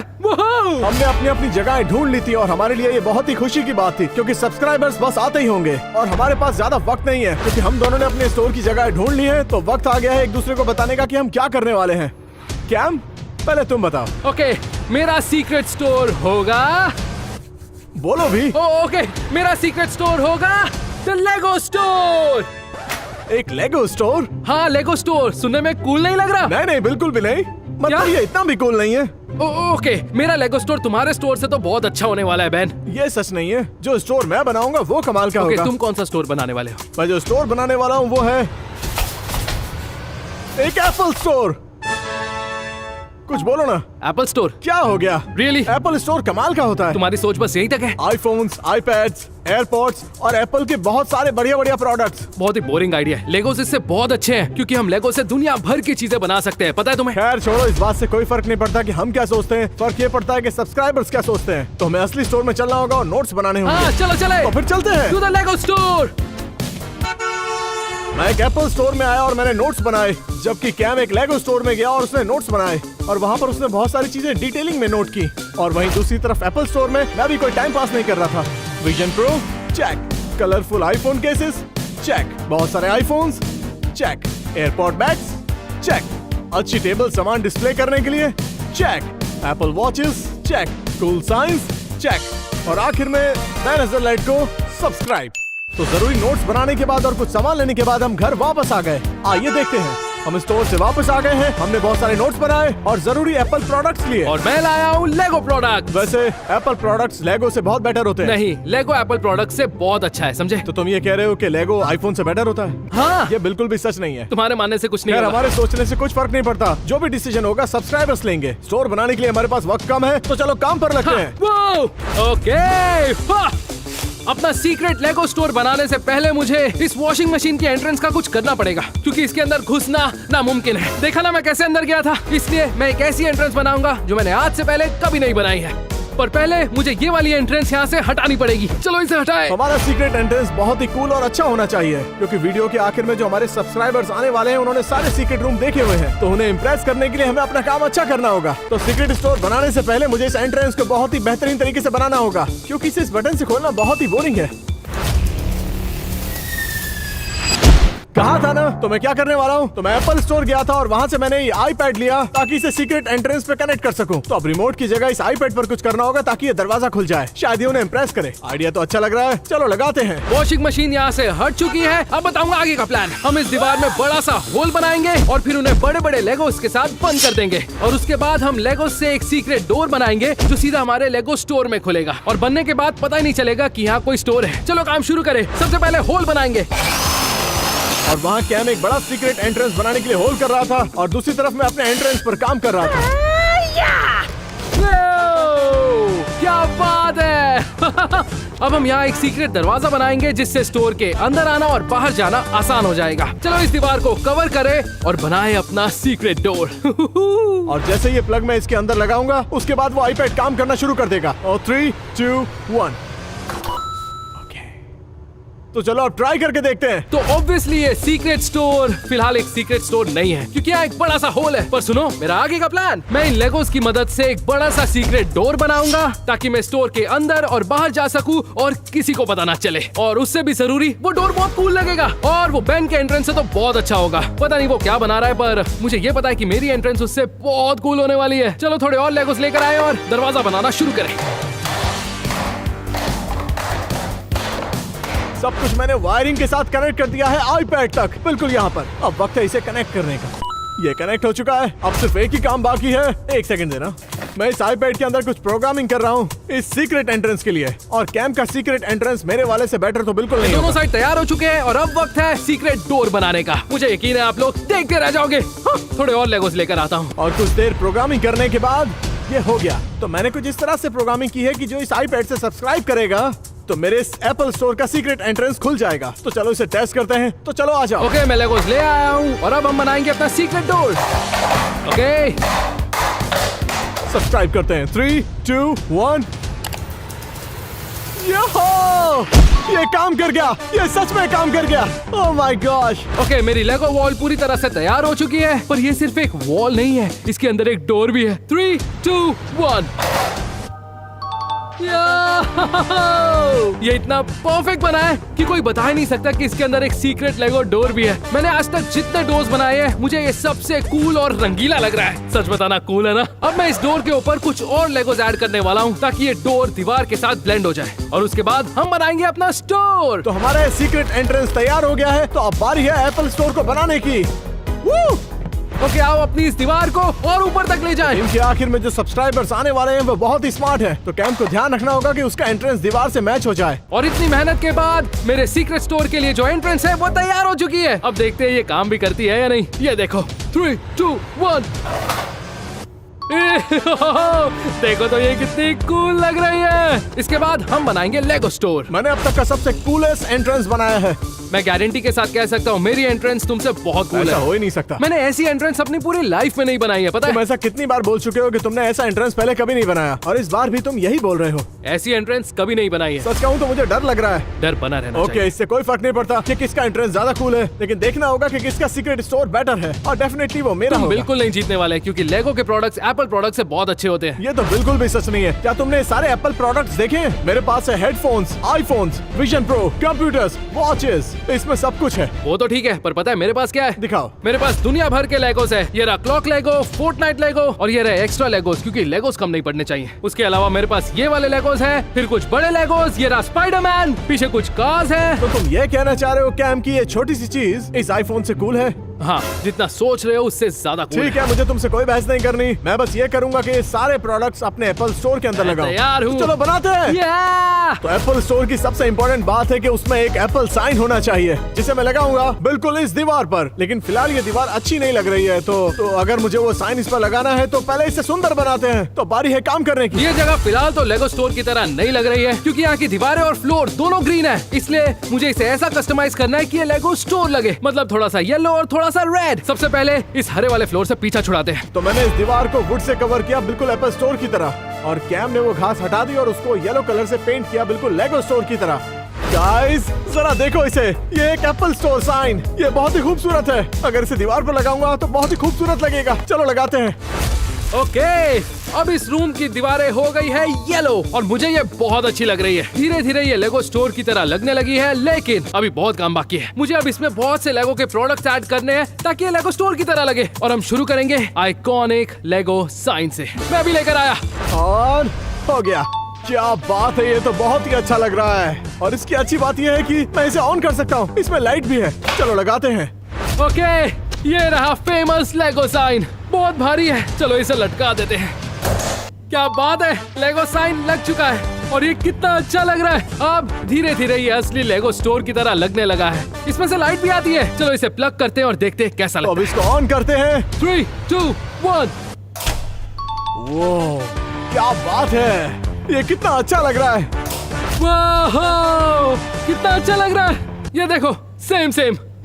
हमने अपनी अपनी जगहें ढूंढ ली थी और हमारे लिए ये बहुत ही खुशी की बात थी क्योंकि सब्सक्राइबर्स बस आते ही होंगे और हमारे पास ज्यादा वक्त नहीं है क्योंकि हम दोनों ने अपने स्टोर की जगह ढूंढ ली है। तो वक्त आ गया है एक दूसरे को बताने का कि हम क्या करने वाले हैं। कैम, पहले तुम बताओ। ओके, मेरा सीक्रेट स्टोर होगा। बोलो भी। ओके, मेरा सीक्रेट स्टोर होगा द लेगो स्टोर। एक लेगो स्टोर? हाँ, लेगो स्टोर। सुनने में कूल नहीं लग रहा? नहीं, बिल्कुल भी नहीं। मतलब क्या? ये इतना भी कूल नहीं है। ओके, मेरा लेगो स्टोर तुम्हारे स्टोर से तो बहुत अच्छा होने वाला है बेन। ये सच नहीं है। जो स्टोर मैं बनाऊंगा वो कमाल का होगा। तुम कौन सा स्टोर बनाने वाले हो? मैं जो स्टोर बनाने वाला हूँ वो है एक एप्पल स्टोर। कुछ बोलो ना। Apple store? क्या हो गया? Really? एप्पल स्टोर कमाल का होता है। तुम्हारी सोच बस यहीं तक है? आईफोन्स, आईपैड्स, एयरपॉड्स और एप्पल के बहुत सारे बढ़िया बढ़िया प्रोडक्ट्स। बहुत ही बोरिंग आइडिया है। लेगोस इससे बहुत अच्छे हैं क्योंकि हम लेगो से दुनिया भर की चीजें बना सकते हैं। पता है तुम्हें? खैर छोड़ो, इस बात से कोई फर्क नहीं पड़ता कि हम क्या सोचते हैं। फर्क ये पड़ता है कि सब्सक्राइबर्स क्या सोचते हैं। तो हमें असली स्टोर में चलना होगा और नोट्स बनाने होंगे। हाँ, चलो चले। तो फिर चलते हैं टू द लेगो स्टोर। मैं एक एप्पल स्टोर में आया और मैंने नोट्स बनाए, जबकि कैम एक लेगो स्टोर में गया और उसने नोट्स बनाए और वहाँ पर उसने बहुत सारी चीजें डिटेलिंग में नोट की। और वहीं दूसरी तरफ एप्पल स्टोर में मैं भी कोई टाइम पास नहीं कर रहा था। Vision Pro check, colourful iPhone cases check, बहुत सारे iPhones check, AirPod bags check, अच्छी टेबल सामान डिस्प्ले करने के लिए check, Apple watches check, cool science check और आखिर में मैं नजर लाइट को सब्सक्राइब। तो जरूरी नोट्स बनाने के बाद और कुछ सामान लेने के बाद हम घर वापस आ गए। आइए देखते हैं। हम स्टोर से वापस आ गए हैं। हमने बहुत सारे नोट्स बनाए और जरूरी एप्पल प्रोडक्ट्स लिए। और मैं लाया हूँ लेगो प्रोडक्ट। वैसे एप्पल प्रोडक्ट्स लेगो से बहुत बेटर होते हैं। नहीं, लेगो एप्पल प्रोडक्ट से बहुत अच्छा है, समझे? तो तुम ये कह रहे हो कि लेगो आईफोन से बेटर होता है? हाँ। ये बिल्कुल भी सच नहीं है। तुम्हारे मानने से कुछ नहीं यार होगा। हमारे सोचने से कुछ फर्क नहीं पड़ता। जो भी डिसीजन होगा सब्सक्राइबर्स लेंगे। स्टोर बनाने के लिए हमारे पास वक्त कम है, तो चलो काम पर लगते हैं। ओके, अपना सीक्रेट लेगो स्टोर बनाने से पहले मुझे इस वॉशिंग मशीन की एंट्रेंस का कुछ करना पड़ेगा क्योंकि इसके अंदर घुसना नामुमकिन है। देखा ना मैं कैसे अंदर गया था। इसलिए मैं एक ऐसी एंट्रेंस बनाऊंगा जो मैंने आज से पहले कभी नहीं बनाई है। पर पहले मुझे ये वाली एंट्रेंस यहाँ से हटानी पड़ेगी। चलो इसे हटाए। हमारा सीक्रेट एंट्रेंस बहुत ही कूल और अच्छा होना चाहिए क्योंकि वीडियो के आखिर में जो हमारे सब्सक्राइबर्स आने वाले हैं उन्होंने सारे सीक्रेट रूम देखे हुए हैं, तो उन्हें इम्प्रेस करने के लिए हमें अपना काम अच्छा करना होगा। तो सीक्रेट स्टोर बनाने से पहले मुझे इस एंट्रेंस को बहुत ही बेहतरीन तरीके से बनाना होगा क्योंकि इसे इस बटन से खोलना बहुत ही बोरिंग है। कहा था ना तो मैं क्या करने वाला हूँ। तो मैं एप्पल स्टोर गया था और वहाँ से मैंने ये आईपैड लिया ताकि इसे सीक्रेट एंट्रेंस पे कनेक्ट कर सकूं। तो अब रिमोट की जगह इस आईपैड पर कुछ करना होगा ताकि ये दरवाजा खुल जाए। शायद ये उन्हें इम्प्रेस करे। आइडिया तो अच्छा लग रहा है, चलो लगाते हैं। वॉशिंग मशीन यहाँ से हट चुकी है। अब बताऊंगा आगे का प्लान। हम इस दीवार में बड़ा सा होल बनाएंगे और फिर उन्हें बड़े बड़े लेगोस के साथ बंद कर देंगे और उसके बाद हम लेगोस से एक सीक्रेट डोर बनाएंगे जो सीधा हमारे लेगो स्टोर में खुलेगा और बनने के बाद पता ही नहीं चलेगा कि यहाँ कोई स्टोर है। चलो काम शुरू करें। सबसे पहले होल बनाएंगे और वहाँ कैम एक बड़ा सीक्रेट एंट्रेंस बनाने के लिए होल कर रहा था और दूसरी तरफ मैं अपने एंट्रेंस पर काम कर रहा था। क्या बात है। अब हम यहाँ एक सीक्रेट दरवाजा बनाएंगे जिससे स्टोर के अंदर आना और बाहर जाना आसान हो जाएगा। चलो इस दीवार को कवर करें और बनाए अपना सीक्रेट डोर। और जैसे ये प्लग मैं इसके अंदर लगाऊंगा उसके बाद वो आईपैड काम करना शुरू कर देगा। और 3, 2, 1। तो चलो अब ट्राई करके देखते हैं। तो ऑब्वियसली ये सीक्रेट स्टोर फिलहाल एक सीक्रेट स्टोर नहीं है क्योंकि यहाँ एक बड़ा सा होल है। पर सुनो मेरा आगे का प्लान। मैं इन लेगोस की मदद से एक बड़ा सा सीक्रेट डोर बनाऊंगा ताकि मैं स्टोर के अंदर और बाहर जा सकूं और किसी को पता ना चले। और उससे भी जरूरी वो डोर बहुत कूल लगेगा और वो बेन के एंट्रेंस से तो बहुत अच्छा होगा। पता नहीं वो क्या बना रहा है पर मुझे ये पता है कि मेरी एंट्रेंस उससे बहुत कूल होने वाली है। चलो थोड़े और लेगोस लेकर आए और दरवाजा बनाना शुरू करें। सब कुछ मैंने वायरिंग के साथ कनेक्ट कर दिया है आईपैड तक, बिल्कुल यहाँ पर। अब वक्त है इसे कनेक्ट करने का। ये कनेक्ट हो चुका है। अब सिर्फ एक ही काम बाकी है। एक सेकंड देना। मैं इस आईपैड के अंदर कुछ प्रोग्रामिंग कर रहा हूँ इस सीक्रेट एंट्रेंस के लिए। और कैम का सीक्रेट एंट्रेंस मेरे वाले से बेटर तो बिल्कुल नहीं दोनों होगा। साइड तैयार हो चुके हैं और अब वक्त है सीक्रेट डोर बनाने का। मुझे यकीन है आप लोग देखते रह जाओगे। हाँ, थोड़े और लेगोस लेकर आता हूँ। और कुछ देर प्रोग्रामिंग करने के बाद ये हो गया। तो मैंने कुछ इस तरह से प्रोग्रामिंग की है कि जो इस आईपैड से सब्सक्राइब करेगा तो मेरे इस एप्पल स्टोर का सीक्रेट एंट्रेंस खुल जाएगा। तो चलो इसे टेस्ट करते हैं। तो चलो आ जाओ। ओके मैं लेगोस ले आया हूँ और अब हम बनाएंगे अपना सीक्रेट डोर। ओके सब्सक्राइब करते हैं। 3, 2, 1। ये काम कर गया। ये सच में काम कर गया। Oh my gosh. ओके मेरी लेगो वॉल पूरी तरह से तैयार हो चुकी है पर ये सिर्फ एक वॉल नहीं है, इसके अंदर एक डोर भी है। 3, 2, 1। ये इतना परफेक्ट बना है कि कोई बता ही नहीं सकता कि इसके अंदर एक सीक्रेट लेगो डोर भी है। मैंने आज तक जितने डोर्स बनाए हैं मुझे ये सबसे कूल और रंगीला लग रहा है। सच बताना कूल है ना। अब मैं इस डोर के ऊपर कुछ और लेगोस ऐड करने वाला हूँ ताकि ये डोर दीवार के साथ ब्लेंड हो जाए और उसके बाद हम बनाएंगे अपना स्टोर। तो हमारा सीक्रेट एंट्रेंस तैयार हो गया है। तो अब बारी है एप्पल स्टोर को बनाने की। ओके आओ अपनी इस दीवार को और ऊपर तक ले जाएं। इनके आखिर में जो सब्सक्राइबर्स आने वाले हैं वो बहुत ही स्मार्ट है। तो कैम को ध्यान रखना होगा कि उसका एंट्रेंस दीवार से मैच हो जाए। और इतनी मेहनत के बाद मेरे सीक्रेट स्टोर के लिए जो एंट्रेंस है वो तैयार हो चुकी है। अब देखते हैं ये काम भी करती है या नहीं। ये देखो 3, 2, 1। देखो तो ये कितनी कूल लग रही है। इसके बाद हम बनाएंगे लेगो स्टोर। मैंने अब तक का सबसे कूलेस्ट एंट्रेंस बनाया है। मैं गारंटी के साथ कह सकता हूँ मेरी एंट्रेंस तुमसे बहुत कूल ऐसा है। हो ही नहीं सकता। मैंने ऐसी एंट्रेंस अपनी पूरी लाइफ में नहीं बनाई है, पता तुम है? ऐसा कितनी बार बोल चुके हो कि तुमने ऐसा एंट्रेंस पहले कभी नहीं बनाया और इस बार भी तुम यही बोल रहे हो। ऐसी एंट्रेंस कभी नहीं बनाई है। सच कहूँ तो मुझे डर लग रहा है। डर बना रहना ओके चाहिए। इससे कोई फर्क नहीं पड़ता कि किसका एंट्रेंस ज्यादा कूल है, लेकिन देखना होगा कि किसका सीक्रेट स्टोर बेटर है और डेफिनेटली वो मेरा तुम होगा। बिल्कुल नहीं जीतने वाले क्योंकि लेगो के प्रोडक्ट्स एप्पल प्रोडक्ट से बहुत अच्छे होते हैं। ये तो बिल्कुल भी सच नहीं है। क्या तुमने सारे एप्पल प्रोडक्ट्स देखे हैं? मेरे पास है headphones, iPhones, vision pro, computers, watches, इसमें सब कुछ है। वो तो ठीक है पर पता है मेरे पास क्या है? दिखाओ। मेरे पास दुनिया भर के लेगोस है। ये रहा क्लॉक लेगो, फोर्टनाइट लेगो और ये रहे एक्स्ट्रा लेगोस क्योंकि लेगोस कम नहीं पड़ने चाहिए। उसके अलावा मेरे पास ये वाले लेगोस है, फिर कुछ बड़े लेगोस, ये रहा स्पाइडरमैन, पीछे कुछ कार्स हैं। तो तुम ये कहना चाह रहे हो कैम की ये छोटी सी चीज इस आईफोन से कूल है? हाँ जितना सोच रहे हो उससे ज्यादा कूल ठीक है, मुझे तुमसे कोई बहस नहीं करनी। मैं बस ये करूंगा कि ये सारे प्रोडक्ट्स अपने एप्पल स्टोर के अंदर मैं लगाऊं। तैयार हूँ। तो चलो बनाते हैं। या! तो एप्पल स्टोर की सबसे इम्पोर्टेंट बात है कि उसमें एक एप्पल साइन होना चाहिए जिसे मैं लगाऊंगा बिल्कुल इस दीवार पर। लेकिन फिलहाल ये दीवार अच्छी नहीं लग रही है तो अगर मुझे वो साइन इस पर लगाना है तो पहले इसे सुंदर बनाते हैं। तो बारी है काम करने की। ये जगह फिलहाल तो लेगो स्टोर की तरह नहीं लग रही है क्योंकि यहाँ की दीवारें और फ्लोर दोनों ग्रीन है। इसलिए मुझे इसे ऐसा कस्टमाइज करना है कि ये लेगो स्टोर लगे, मतलब थोड़ा सा येलो और थोड़ा सा रेड। सबसे पहले इस हरे वाले फ्लोर से पीछा छुड़ाते हैं। तो मैंने इस दीवार को वुड से कवर किया बिल्कुल एप्पल स्टोर की तरह और कैम ने वो घास हटा दी और उसको येलो कलर से पेंट किया बिल्कुल लेगो स्टोर की तरह। गाइस जरा देखो इसे, ये एक एप्पल स्टोर साइन, ये बहुत ही खूबसूरत है। अगर इसे दीवार पर लगाऊंगा तो बहुत ही खूबसूरत लगेगा। चलो लगाते हैं। ओके अब इस रूम की दीवारें हो गई है येलो और मुझे ये बहुत अच्छी लग रही है। धीरे धीरे ये लेगो स्टोर की तरह लगने लगी है, लेकिन अभी बहुत काम बाकी है। मुझे अब इसमें बहुत से लेगो के प्रोडक्ट्स ऐड करने हैं ताकि ये लेगो स्टोर की तरह लगे। और हम शुरू करेंगे आइकॉनिक लेगो साइन से। मैं अभी लेकर आया। और हो गया। क्या बात है, ये तो बहुत ही अच्छा लग रहा है। और इसकी अच्छी बात ये है कि मैं इसे ऑन कर सकता हूँ। इसमें लाइट भी है। चलो लगाते हैं। ओके, ये रहा फेमस लेगो साइन। बहुत भारी है, चलो इसे लटका देते हैं। क्या बात है, लेगो साइन लग चुका है और ये कितना अच्छा लग रहा है। अब धीरे धीरे ये असली लेगो स्टोर की तरह लगने लगा है। इसमें से लाइट भी आती है। चलो इसे प्लग करते हैं और देखते हैं कैसा तो अब लगता इसको ऑन करते हैं। है। 3, 2, 1। वो क्या बात है, ये कितना अच्छा लग रहा है। वाह, कितना अच्छा लग रहा है। ये देखो, सेम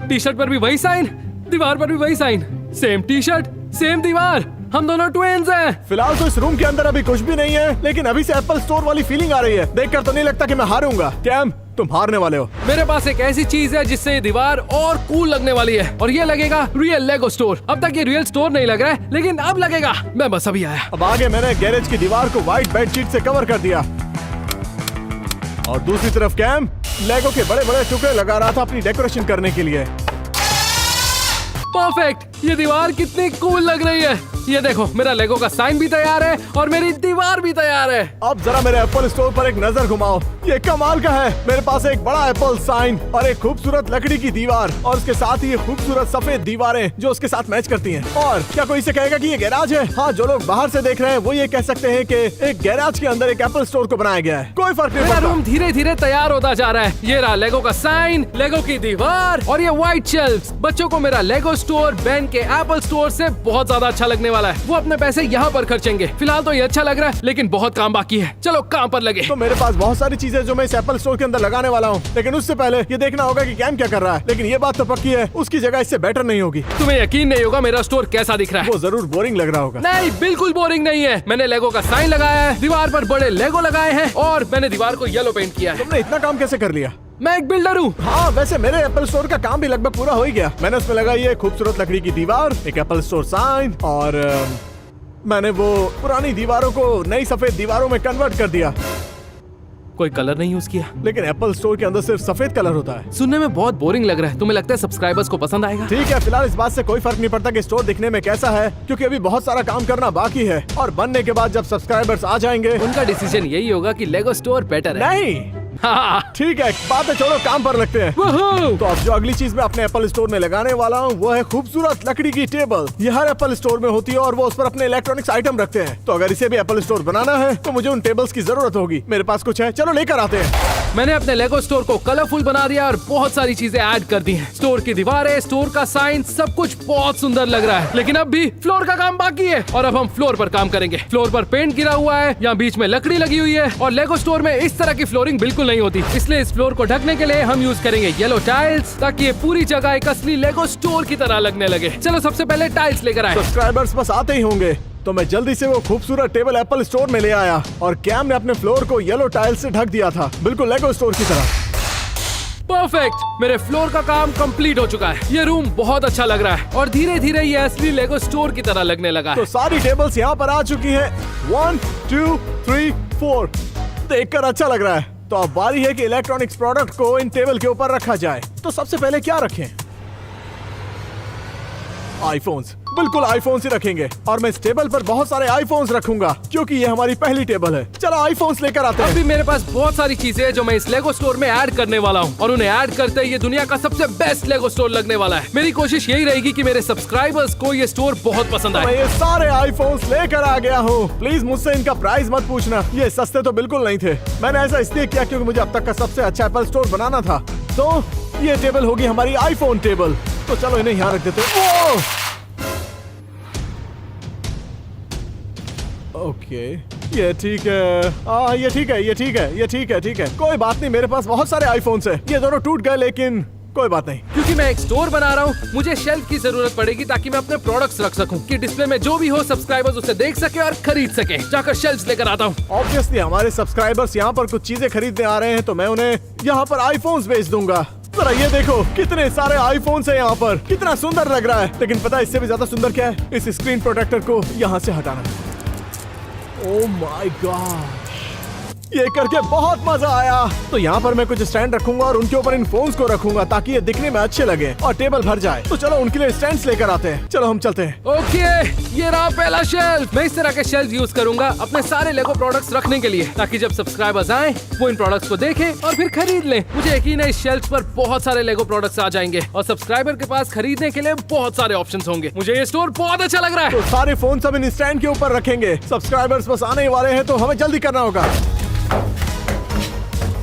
टी शर्ट पर भी वही साइन, दीवार पर भी वही sign. Same T shirt, same दीवार। हम दोनों ट्विन्स हैं। फिलहाल तो इस रूम के अंदर अभी कुछ भी नहीं है, लेकिन अभी से एप्पल स्टोर वाली फीलिंग आ रही है। देखकर तो नहीं लगता कि मैं हारूंगा। कैम, तुम हारने वाले हो। मेरे पास एक ऐसी चीज है जिससे ये दीवार और कूल लगने वाली है और ये लगेगा रियल लेगो स्टोर। अब तक ये रियल स्टोर नहीं लग रहा है, लेकिन अब लगेगा। मैं बस अभी आया। अब आगे मैंने गैरेज की दीवार को व्हाइट बेडशीट से कवर कर दिया और दूसरी तरफ कैम लेगो के बड़े बड़े टुकड़े लगा रहा था अपनी डेकोरेशन करने के लिए। परफेक्ट, ये दीवार कितनी कूल लग रही है। ये देखो, मेरा लेगो का साइन भी तैयार है और मेरी दीवार भी तैयार है। अब जरा मेरे एप्पल स्टोर पर एक नजर घुमाओ। ये कमाल का है। मेरे पास एक बड़ा एप्पल साइन और एक खूबसूरत लकड़ी की दीवार और उसके साथ ही ये खूबसूरत सफेद दीवारें जो उसके साथ मैच करती हैं। और क्या कोई इसे कहेगा कि ये गैराज है? हाँ, जो लोग बाहर से देख रहे हैं वो ये कह सकते हैं कि एक गैराज के अंदर एक एप्पल स्टोर को बनाया गया है। कोई फर्क नहीं मेरा पड़ता। रूम धीरे धीरे तैयार होता जा रहा है। ये रहा लेगो का साइन, लेगो की दीवार और ये व्हाइट शेल्फ्स। बच्चों को मेरा लेगो स्टोर बेन के एप्पल स्टोर से बहुत ज्यादा अच्छा लगने वाला है। वो अपने पैसे यहाँ पर खर्चेंगे। फिलहाल तो ये अच्छा लग रहा है, लेकिन बहुत काम बाकी है। चलो काम पर लगे। तो मेरे पास बहुत सारी चीजें जो मैं इस एप्पल स्टोर के अंदर लगाने वाला हूँ, लेकिन उससे पहले ये देखना होगा कि कैम क्या कर रहा है। लेकिन ये बात तो पक्की है, उसकी जगह इससे बेटर नहीं होगी। तुम्हें यकीन नहीं होगा मेरा स्टोर कैसा दिख रहा है। वो जरूर बोरिंग लग रहा होगा। नहीं, बिल्कुल बोरिंग नहीं है। मैंने लेगो का साइन लगाया है, दीवार पर बड़े लेगो लगाए हैं और मैंने दीवार को येलो पेंट किया है। तुमने इतना काम कैसे कर लिया? मैं एक बिल्डर हूँ। हाँ, वैसे मेरे एप्पल स्टोर का काम भी लगभग पूरा हो ही गया। मैंने उसमें लगाई है खूबसूरत लकड़ी की दीवार, एक एप्पल स्टोर साइन और मैंने वो पुरानी दीवारों को नई सफेद दीवारों में कन्वर्ट कर दिया। कोई कलर नहीं यूज किया। लेकिन एप्पल स्टोर के अंदर सिर्फ सफेद कलर होता है। सुनने में बहुत बोरिंग लग रहा है। तुम्हें लगता है सब्सक्राइबर्स को पसंद आएगा? ठीक है, फिलहाल इस बात से कोई फर्क नहीं पड़ता कि स्टोर दिखने में कैसा है, क्योंकि अभी बहुत सारा काम करना बाकी है और बनने के बाद जब सब्सक्राइबर्स आ जाएंगे उनका डिसीजन यही होगा कि लेगो स्टोर बेटर है। नहीं। हाँ। ठीक है, बातें छोड़ो, काम पर लगते हैं। वूहू! तो अब जो अगली चीज मैं अपने एप्पल स्टोर में लगाने वाला हूँ वो है खूबसूरत लकड़ी की टेबल। ये हर एप्पल स्टोर में होती है और वो उस पर अपने इलेक्ट्रॉनिक्स आइटम रखते हैं। तो अगर इसे भी एप्पल स्टोर बनाना है तो मुझे उन टेबल्स की जरूरत होगी। मेरे पास कुछ है, चलो लेकर आते हैं। मैंने अपने लेगो स्टोर को कलरफुल बना दिया और बहुत सारी चीजें ऐड कर दी हैं। स्टोर की दीवारें, स्टोर का साइन, सब कुछ बहुत सुंदर लग रहा है। लेकिन अब भी फ्लोर का काम बाकी है और अब हम फ्लोर पर काम करेंगे। फ्लोर पर पेंट गिरा हुआ है, यहाँ बीच में लकड़ी लगी हुई है और लेगो स्टोर में इस तरह की फ्लोरिंग बिल्कुल नहीं होती। इसलिए इस फ्लोर को ढकने के लिए हम यूज करेंगे येलो टाइल्स, ताकि ये पूरी जगह एक असली लेगो स्टोर की तरह लगने लगे। चलो सबसे पहले टाइल्स लेकर आए। सब्सक्राइबर्स बस आते ही होंगे, तो मैं जल्दी से वो खूबसूरत टेबल एप्पल स्टोर में ले आया और कैम ने अपने फ्लोर को येलो टाइल्स से ढक दिया था, बिल्कुल लेगो स्टोर की तरह। परफेक्ट, मेरे फ्लोर का काम कंप्लीट हो चुका है। ये रूम बहुत अच्छा लग रहा है और धीरे धीरे ये असली लेगो स्टोर की तरह लगने लगा है। तो सारी टेबल्स यहाँ पर आ चुकी हैं। 1, 2, 3, 4 देखकर अच्छा लग रहा है। तो अब बारी है कि इलेक्ट्रॉनिक्स प्रोडक्ट को इन टेबल के ऊपर रखा जाए। तो सबसे पहले क्या रखें? आईफोन्स, बिल्कुल आईफोन्स ही रखेंगे और मैं इस टेबल पर बहुत सारे आईफोन्स रखूंगा क्योंकि ये हमारी पहली टेबल है। चलो आईफोन्स लेकर आते हैं। अभी मेरे पास बहुत सारी चीजें हैं जो मैं इस लेगो स्टोर में ऐड करने वाला हूँ और उन्हें ऐड करते ये दुनिया का सबसे बेस्ट लेगो स्टोर लगने वाला है। मेरी कोशिश यही रहेगी कि मेरे सब्सक्राइबर्स को ये स्टोर बहुत पसंद मैं आए। ये सारे आईफोन्स लेकर आ गया हूँ। प्लीज मुझसे इनका प्राइस मत पूछना, ये सस्ते तो बिल्कुल नहीं थे। मैंने ऐसा इसलिए किया क्योंकि मुझे अब तक का सबसे अच्छा एप्पल स्टोर बनाना था। तो ये टेबल होगी हमारी आईफोन टेबल। तो चलो इन्हें यहाँ रख देते हैं। ओके, ये ठीक है। ये ठीक है, ये ठीक है, ये ठीक है, ठीक है। कोई बात नहीं, मेरे पास बहुत सारे आईफोन्स हैं। ये दोनों टूट गए लेकिन कोई बात नहीं। क्योंकि मैं एक स्टोर बना रहा हूँ, मुझे शेल्फ की जरूरत पड़ेगी ताकि मैं अपने प्रोडक्ट्स रख सकूं कि डिस्प्ले में जो भी हो सब्सक्राइबर्स उसे देख सके और खरीद सके। जाकर शेल्फ्स लेकर आता हूँ। ऑब्वियसली हमारे सब्सक्राइबर्स यहाँ पर कुछ चीजें खरीदने आ रहे हैं तो मैं उन्हें यहाँ पर आईफोन्स बेच दूंगा। जरा ये देखो कितने सारे आईफोन्स हैं यहाँ पर, कितना सुंदर लग रहा है। लेकिन पता है इससे भी ज्यादा सुंदर क्या है? इस स्क्रीन प्रोटेक्टर को यहाँ से हटाना। ओह माय गॉड, ये करके बहुत मजा आया। तो यहाँ पर मैं कुछ स्टैंड रखूंगा और उनके ऊपर इन फोन्स को रखूंगा ताकि ये दिखने में अच्छे लगे और टेबल भर जाए। तो चलो उनके लिए स्टैंड्स लेकर आते हैं। चलो हम चलते हैं। ओके, ये रहा पहला शेल्फ। मैं इस तरह के शेल्फ यूज करूंगा अपने सारे लेगो प्रोडक्ट्स रखने के लिए, ताकि जब सब्सक्राइबर्स आए वो इन प्रोडक्ट्स को देखें और फिर खरीद लें। मुझे यकीन है इस शेल्फ पर बहुत सारे लेगो प्रोडक्ट्स आ जाएंगे और सब्सक्राइबर के पास खरीदने के लिए बहुत सारे ऑप्शंस होंगे। मुझे ये स्टोर बहुत अच्छा लग रहा है। तो सारे फोन सब इन स्टैंड के ऊपर रखेंगे। सब्सक्राइबर्स बस आने ही वाले हैं तो हमें जल्दी करना होगा।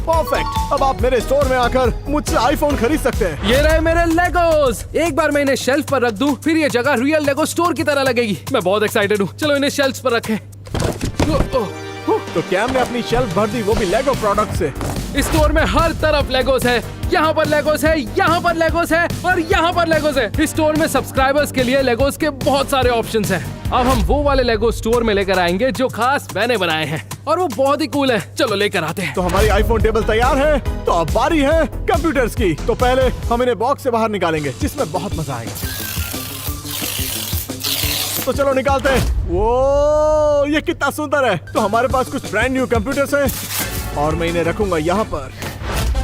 परफेक्ट, अब आप मेरे स्टोर में आकर मुझसे आईफोन खरीद सकते हैं। ये रहे मेरे लेगोस। एक बार मैं इन्हें शेल्फ पर रख दूं, फिर ये जगह रियल लेगो स्टोर की तरह लगेगी। मैं बहुत एक्साइटेड हूँ। चलो इन्हें शेल्फ पर रखें। तो कैम ने अपनी शेल्फ भर दी, वो भी लेगो प्रोडक्ट से। इस स्टोर में हर तरफ लेगोस है। यहाँ पर लेगोस है, यहाँ पर लेगोस है और यहाँ पर लेगोस है। इस स्टोर में सब्सक्राइबर्स के लिए लेगोस के बहुत सारे ऑप्शंस हैं। अब हम वो वाले लेगो स्टोर में लेकर आएंगे जो खास मैंने बनाए हैं और वो बहुत ही कूल है। चलो लेकर आते हैं। तो हमारी आईफोन टेबल तैयार है। तो अब बारी है कंप्यूटर्स की। तो पहले हम इन्हें बॉक्स से बाहर निकालेंगे जिसमें बहुत मजा आएगा। तो चलो निकालते हैं। वो ये कितना सुंदर है। तो हमारे पास कुछ ब्रांड न्यू कंप्यूटर्स हैं और मैं इन्हें रखूंगा यहाँ पर।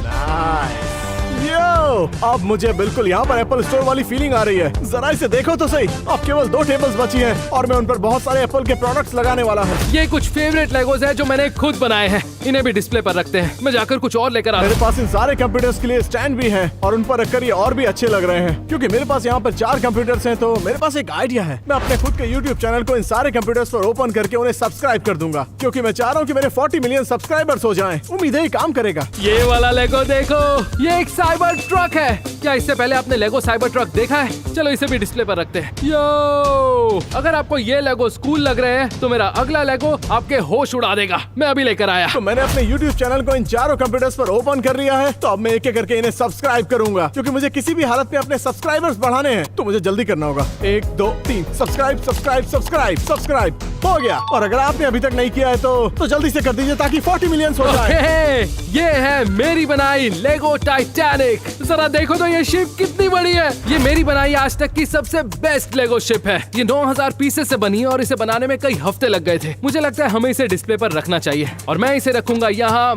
नाइस। यो, अब मुझे बिल्कुल यहाँ पर एप्पल स्टोर वाली फीलिंग आ रही है। जरा इसे देखो तो सही। अब केवल 2 टेबल्स बची हैं और मैं उन पर बहुत सारे एप्पल के प्रोडक्ट्स लगाने वाला हूँ। ये कुछ फेवरेट लेगोस है जो मैंने खुद बनाए हैं। इन्हें भी डिस्प्ले पर रखते हैं। मैं जाकर कुछ और लेकर आता हूँ। मेरे पास इन सारे कंप्यूटर्स के लिए स्टैंड भी हैं और उन पर रखकर ये और भी अच्छे लग रहे हैं। क्योंकि मेरे पास यहाँ पर 4 कंप्यूटर्स हैं तो मेरे पास एक आइडिया है। मैं अपने खुद के YouTube चैनल को इन सारे कंप्यूटर्स पर ओपन करके उन्हें सब्सक्राइब कर दूंगा, क्योंकि मैं चाह रहा हूँ कि मेरे 40 मिलियन सब्सक्राइबर्स हो जाएं। उम्मीद है ये काम करेगा। ये वाला लेगो देखो, ये एक साइबर ट्रक है। क्या इससे पहले आपने लेगो साइबर ट्रक देखा है? चलो इसे भी डिस्प्ले पर रखते हैं। यो, अगर आपको ये लेगो स्कूल लग रहे हैं तो मेरा अगला लेगो आपके होश उड़ा देगा। मैं अभी लेकर आया। तो मैंने अपने YouTube चैनल को इन चारों कंप्यूटर्स पर ओपन कर लिया है। तो अब मैं एक एक करके इन्हें सब्सक्राइब करूंगा, क्योंकि मुझे किसी भी हालत में अपने सब्सक्राइबर्स बढ़ाने हैं। तो मुझे जल्दी करना होगा। 1 2 3 सब्सक्राइब सब्सक्राइब सब्सक्राइब सब्सक्राइब हो गया। और अगर आपने अभी तक नहीं किया है तो जल्दी से कर दीजिए ताकि 40 मिलियन हो जाए। ये है मेरी बनाई लेगो टाइटैनिक। जरा देखो तो ये शिप कितनी बड़ी है। ये मेरी बनाई आज तक की सबसे बेस्ट लेगो शिप है। ये 9000 पीसेस से बनी है और इसे बनाने में कई हफ्ते लग गए थे। मुझे लगता है हमें इसे डिस्प्ले पर रखना चाहिए और मैं इसे रखूंगा यहाँ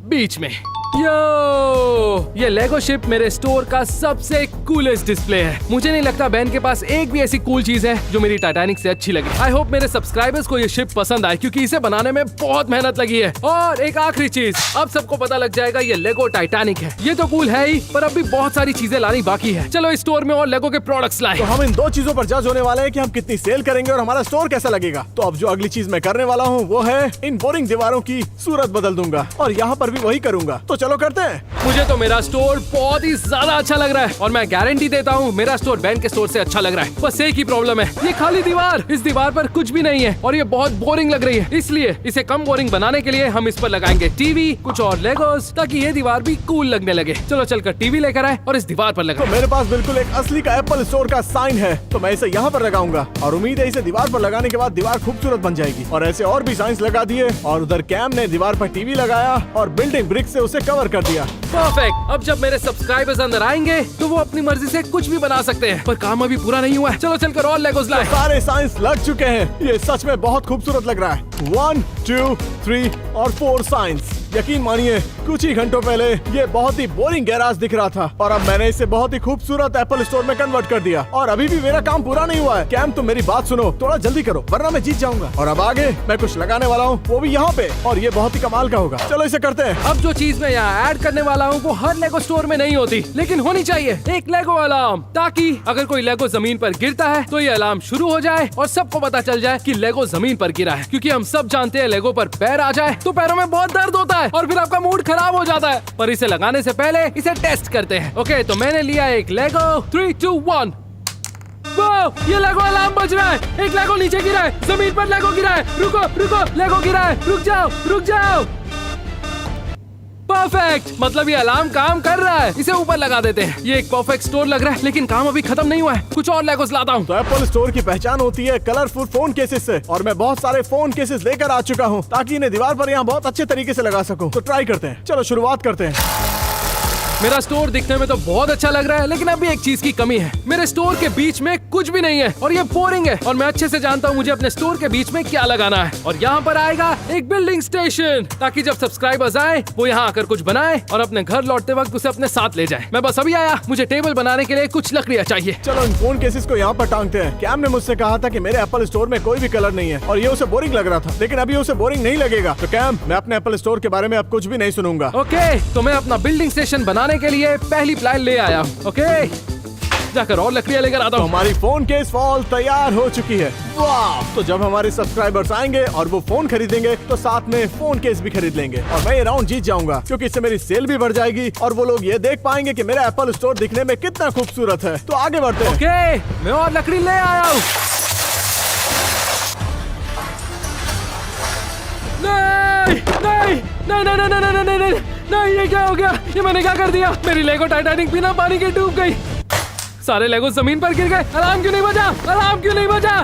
बीच में। यो, ये लेगो शिप मेरे स्टोर का सबसे कूलेस्ट डिस्प्ले है। मुझे नहीं लगता बैन के पास एक भी ऐसी कूल चीज है जो मेरी टाइटैनिक से अच्छी लगे। आई होप मेरे सब्सक्राइबर्स को ये शिप पसंद आए, क्योंकि इसे बनाने में बहुत मेहनत लगी है। और एक आखिरी चीज, अब सबको पता लग जाएगा ये लेगो टाइटैनिक है। ये तो कूल है ही, पर अब भी बहुत सारी चीजें लानी बाकी है। चलो इस स्टोर में और लेगो के प्रोडक्ट्स लाए। तो हम इन 2 चीजों पर जज होने वाले हैं कि हम कितनी सेल करेंगे और हमारा स्टोर कैसा लगेगा। तो अब जो अगली चीज मैं करने वाला हूँ वो है इन बोरिंग दीवारों की सूरत बदल दूंगा और यहाँ पर भी वही करूंगा। तो चलो करते हैं। मुझे तो मेरा स्टोर बहुत ही ज्यादा अच्छा लग रहा है और मैं गारंटी देता हूँ मेरा स्टोर बैंक के स्टोर से अच्छा लग रहा है। बस एक ही प्रॉब्लम है, ये खाली दीवार। इस दीवार पर कुछ भी नहीं है और ये बहुत बोरिंग लग रही है। इसलिए इसे कम बोरिंग बनाने के लिए हम इस पर लगाएंगे टीवी, कुछ और लेगोस, ताकि ये दीवार भी कूल लगने लगे। चलो चलकर टीवी लेकर आए और इस दीवार पर लगाएं। तो मेरे पास बिल्कुल एक असली का एप्पल स्टोर का साइन है, तो मैं इसे यहाँ पर लगाऊंगा और उम्मीद है इसे दीवार पर लगाने के बाद दीवार खूबसूरत बन जाएगी। और ऐसे और भी साइंस लगा दिए और उधर कैम ने दीवार पर टीवी लगाया और बिल्डिंग ब्रिक से उसे कवर कर दिया। परफेक्ट। अब जब मेरे सब्सक्राइबर्स अंदर आएंगे तो वो अपनी मर्जी से कुछ भी बना सकते हैं, पर काम अभी पूरा नहीं हुआ है। चलो चलकर और लेगोस लाएं। सारे साइंस लग चुके हैं। ये सच में बहुत खूबसूरत लग रहा है। 1 2 3 और 4 साइंस। यकीन मानिए कुछ ही घंटों पहले ये बहुत ही बोरिंग गैराज दिख रहा था और अब मैंने इसे बहुत ही खूबसूरत एप्पल स्टोर में कन्वर्ट कर दिया। और अभी भी मेरा काम पूरा नहीं हुआ है। कैम तुम मेरी बात सुनो, थोड़ा जल्दी करो वरना मैं जीत जाऊंगा। और अब आगे मैं कुछ लगाने वाला हूँ, वो भी यहाँ पे, और ये बहुत ही कमाल का होगा। चलो इसे करते हैं। अब जो चीज मैं यहाँ ऐड करने वाला हूँ वो हर लेगो स्टोर में नहीं होती, लेकिन होनी चाहिए एक लेगो अलार्म, ताकि अगर कोई लेगो जमीन पर गिरता है तो ये अलार्म शुरू हो जाए और सबको पता चल जाए कि लेगो जमीन पर गिरा है। क्योंकि हम सब जानते हैं लेगो पर पैर आ जाए तो पैरों में बहुत दर्द होता है और फिर आपका मूड खराब हो जाता है। पर इसे लगाने से पहले इसे टेस्ट करते हैं। ओके, तो मैंने लिया एक लेगो। 3 2 1। वाह, ये लेगो अलार्म बज रहा है। एक लेगो नीचे गिरा है, जमीन पर लेगो गिरा है। रुको रुको, लेगो गिरा है, रुक जाओ रुक जाओ। परफेक्ट, मतलब ये अलार्म काम कर रहा है। इसे ऊपर लगा देते हैं। ये एक परफेक्ट स्टोर लग रहा है, लेकिन काम अभी खत्म नहीं हुआ है। कुछ और लेगोस लाता हूँ। तो एप्पल स्टोर की पहचान होती है कलरफुल फोन केसेस से, और मैं बहुत सारे फोन केसेस लेकर आ चुका हूँ ताकि इन्हें दीवार पर यहाँ बहुत अच्छे तरीके से लगा सकूँ। तो ट्राई करते हैं। चलो शुरुआत करते हैं। मेरा स्टोर दिखने में तो बहुत अच्छा लग रहा है, लेकिन अभी एक चीज की कमी है। मेरे स्टोर के बीच में कुछ भी नहीं है और ये बोरिंग है। और मैं अच्छे से जानता हूँ मुझे अपने स्टोर के बीच में क्या लगाना है। और यहाँ पर आएगा एक बिल्डिंग स्टेशन, ताकि जब सब्सक्राइबर्स आए वो यहाँ आकर कुछ बनाए और अपने घर लौटते वक्त उसे अपने साथ ले जाए। मैं बस अभी आया, मुझे टेबल बनाने के लिए कुछ लकड़ियाँ चाहिए। चलो इन फोन केसेस को यहाँ पर टांगते हैं। कैम ने मुझसे कहा था कि मेरे एप्पल स्टोर में कोई भी कलर नहीं है और ये उसे बोरिंग लग रहा था, लेकिन अभी उसे बोरिंग नहीं लगेगा। तो कैम, मैं अपने एप्पल स्टोर के बारे में अब कुछ भी नहीं सुनूंगा। ओके, तो मैं अपना बिल्डिंग स्टेशन बनाने के लिए पहली प्लान ले आया हूँ। ओके, जाकर और लकड़ियाँ लेकर आता तो हूँ। हमारी फोन केस वॉल तैयार हो चुकी है। वाह! तो जब हमारे सब्सक्राइबर्स आएंगे और वो फोन खरीदेंगे तो साथ में फोन केस भी खरीद लेंगे और मैं ये राउंड जीत जाऊंगा, क्योंकि इससे मेरी सेल भी बढ़ जाएगी और वो लोग ये देख पाएंगे कि मेरा एप्पल स्टोर दिखने में कितना खूबसूरत है। तो आगे बढ़ते हैं। ओके, मैं और लकड़ी ले आया हूँ। नहीं नहीं नहीं नहीं नहीं नहीं नहीं नहीं नहीं, ये क्या हो गया? ये मैंने क्या कर दिया? मेरी लेगो टाइटैनिक बिना पानी के डूब गई। सारे लेगो जमीन पर गिर गए। अलार्म क्यों नहीं बजा? अलार्म क्यों नहीं बजा?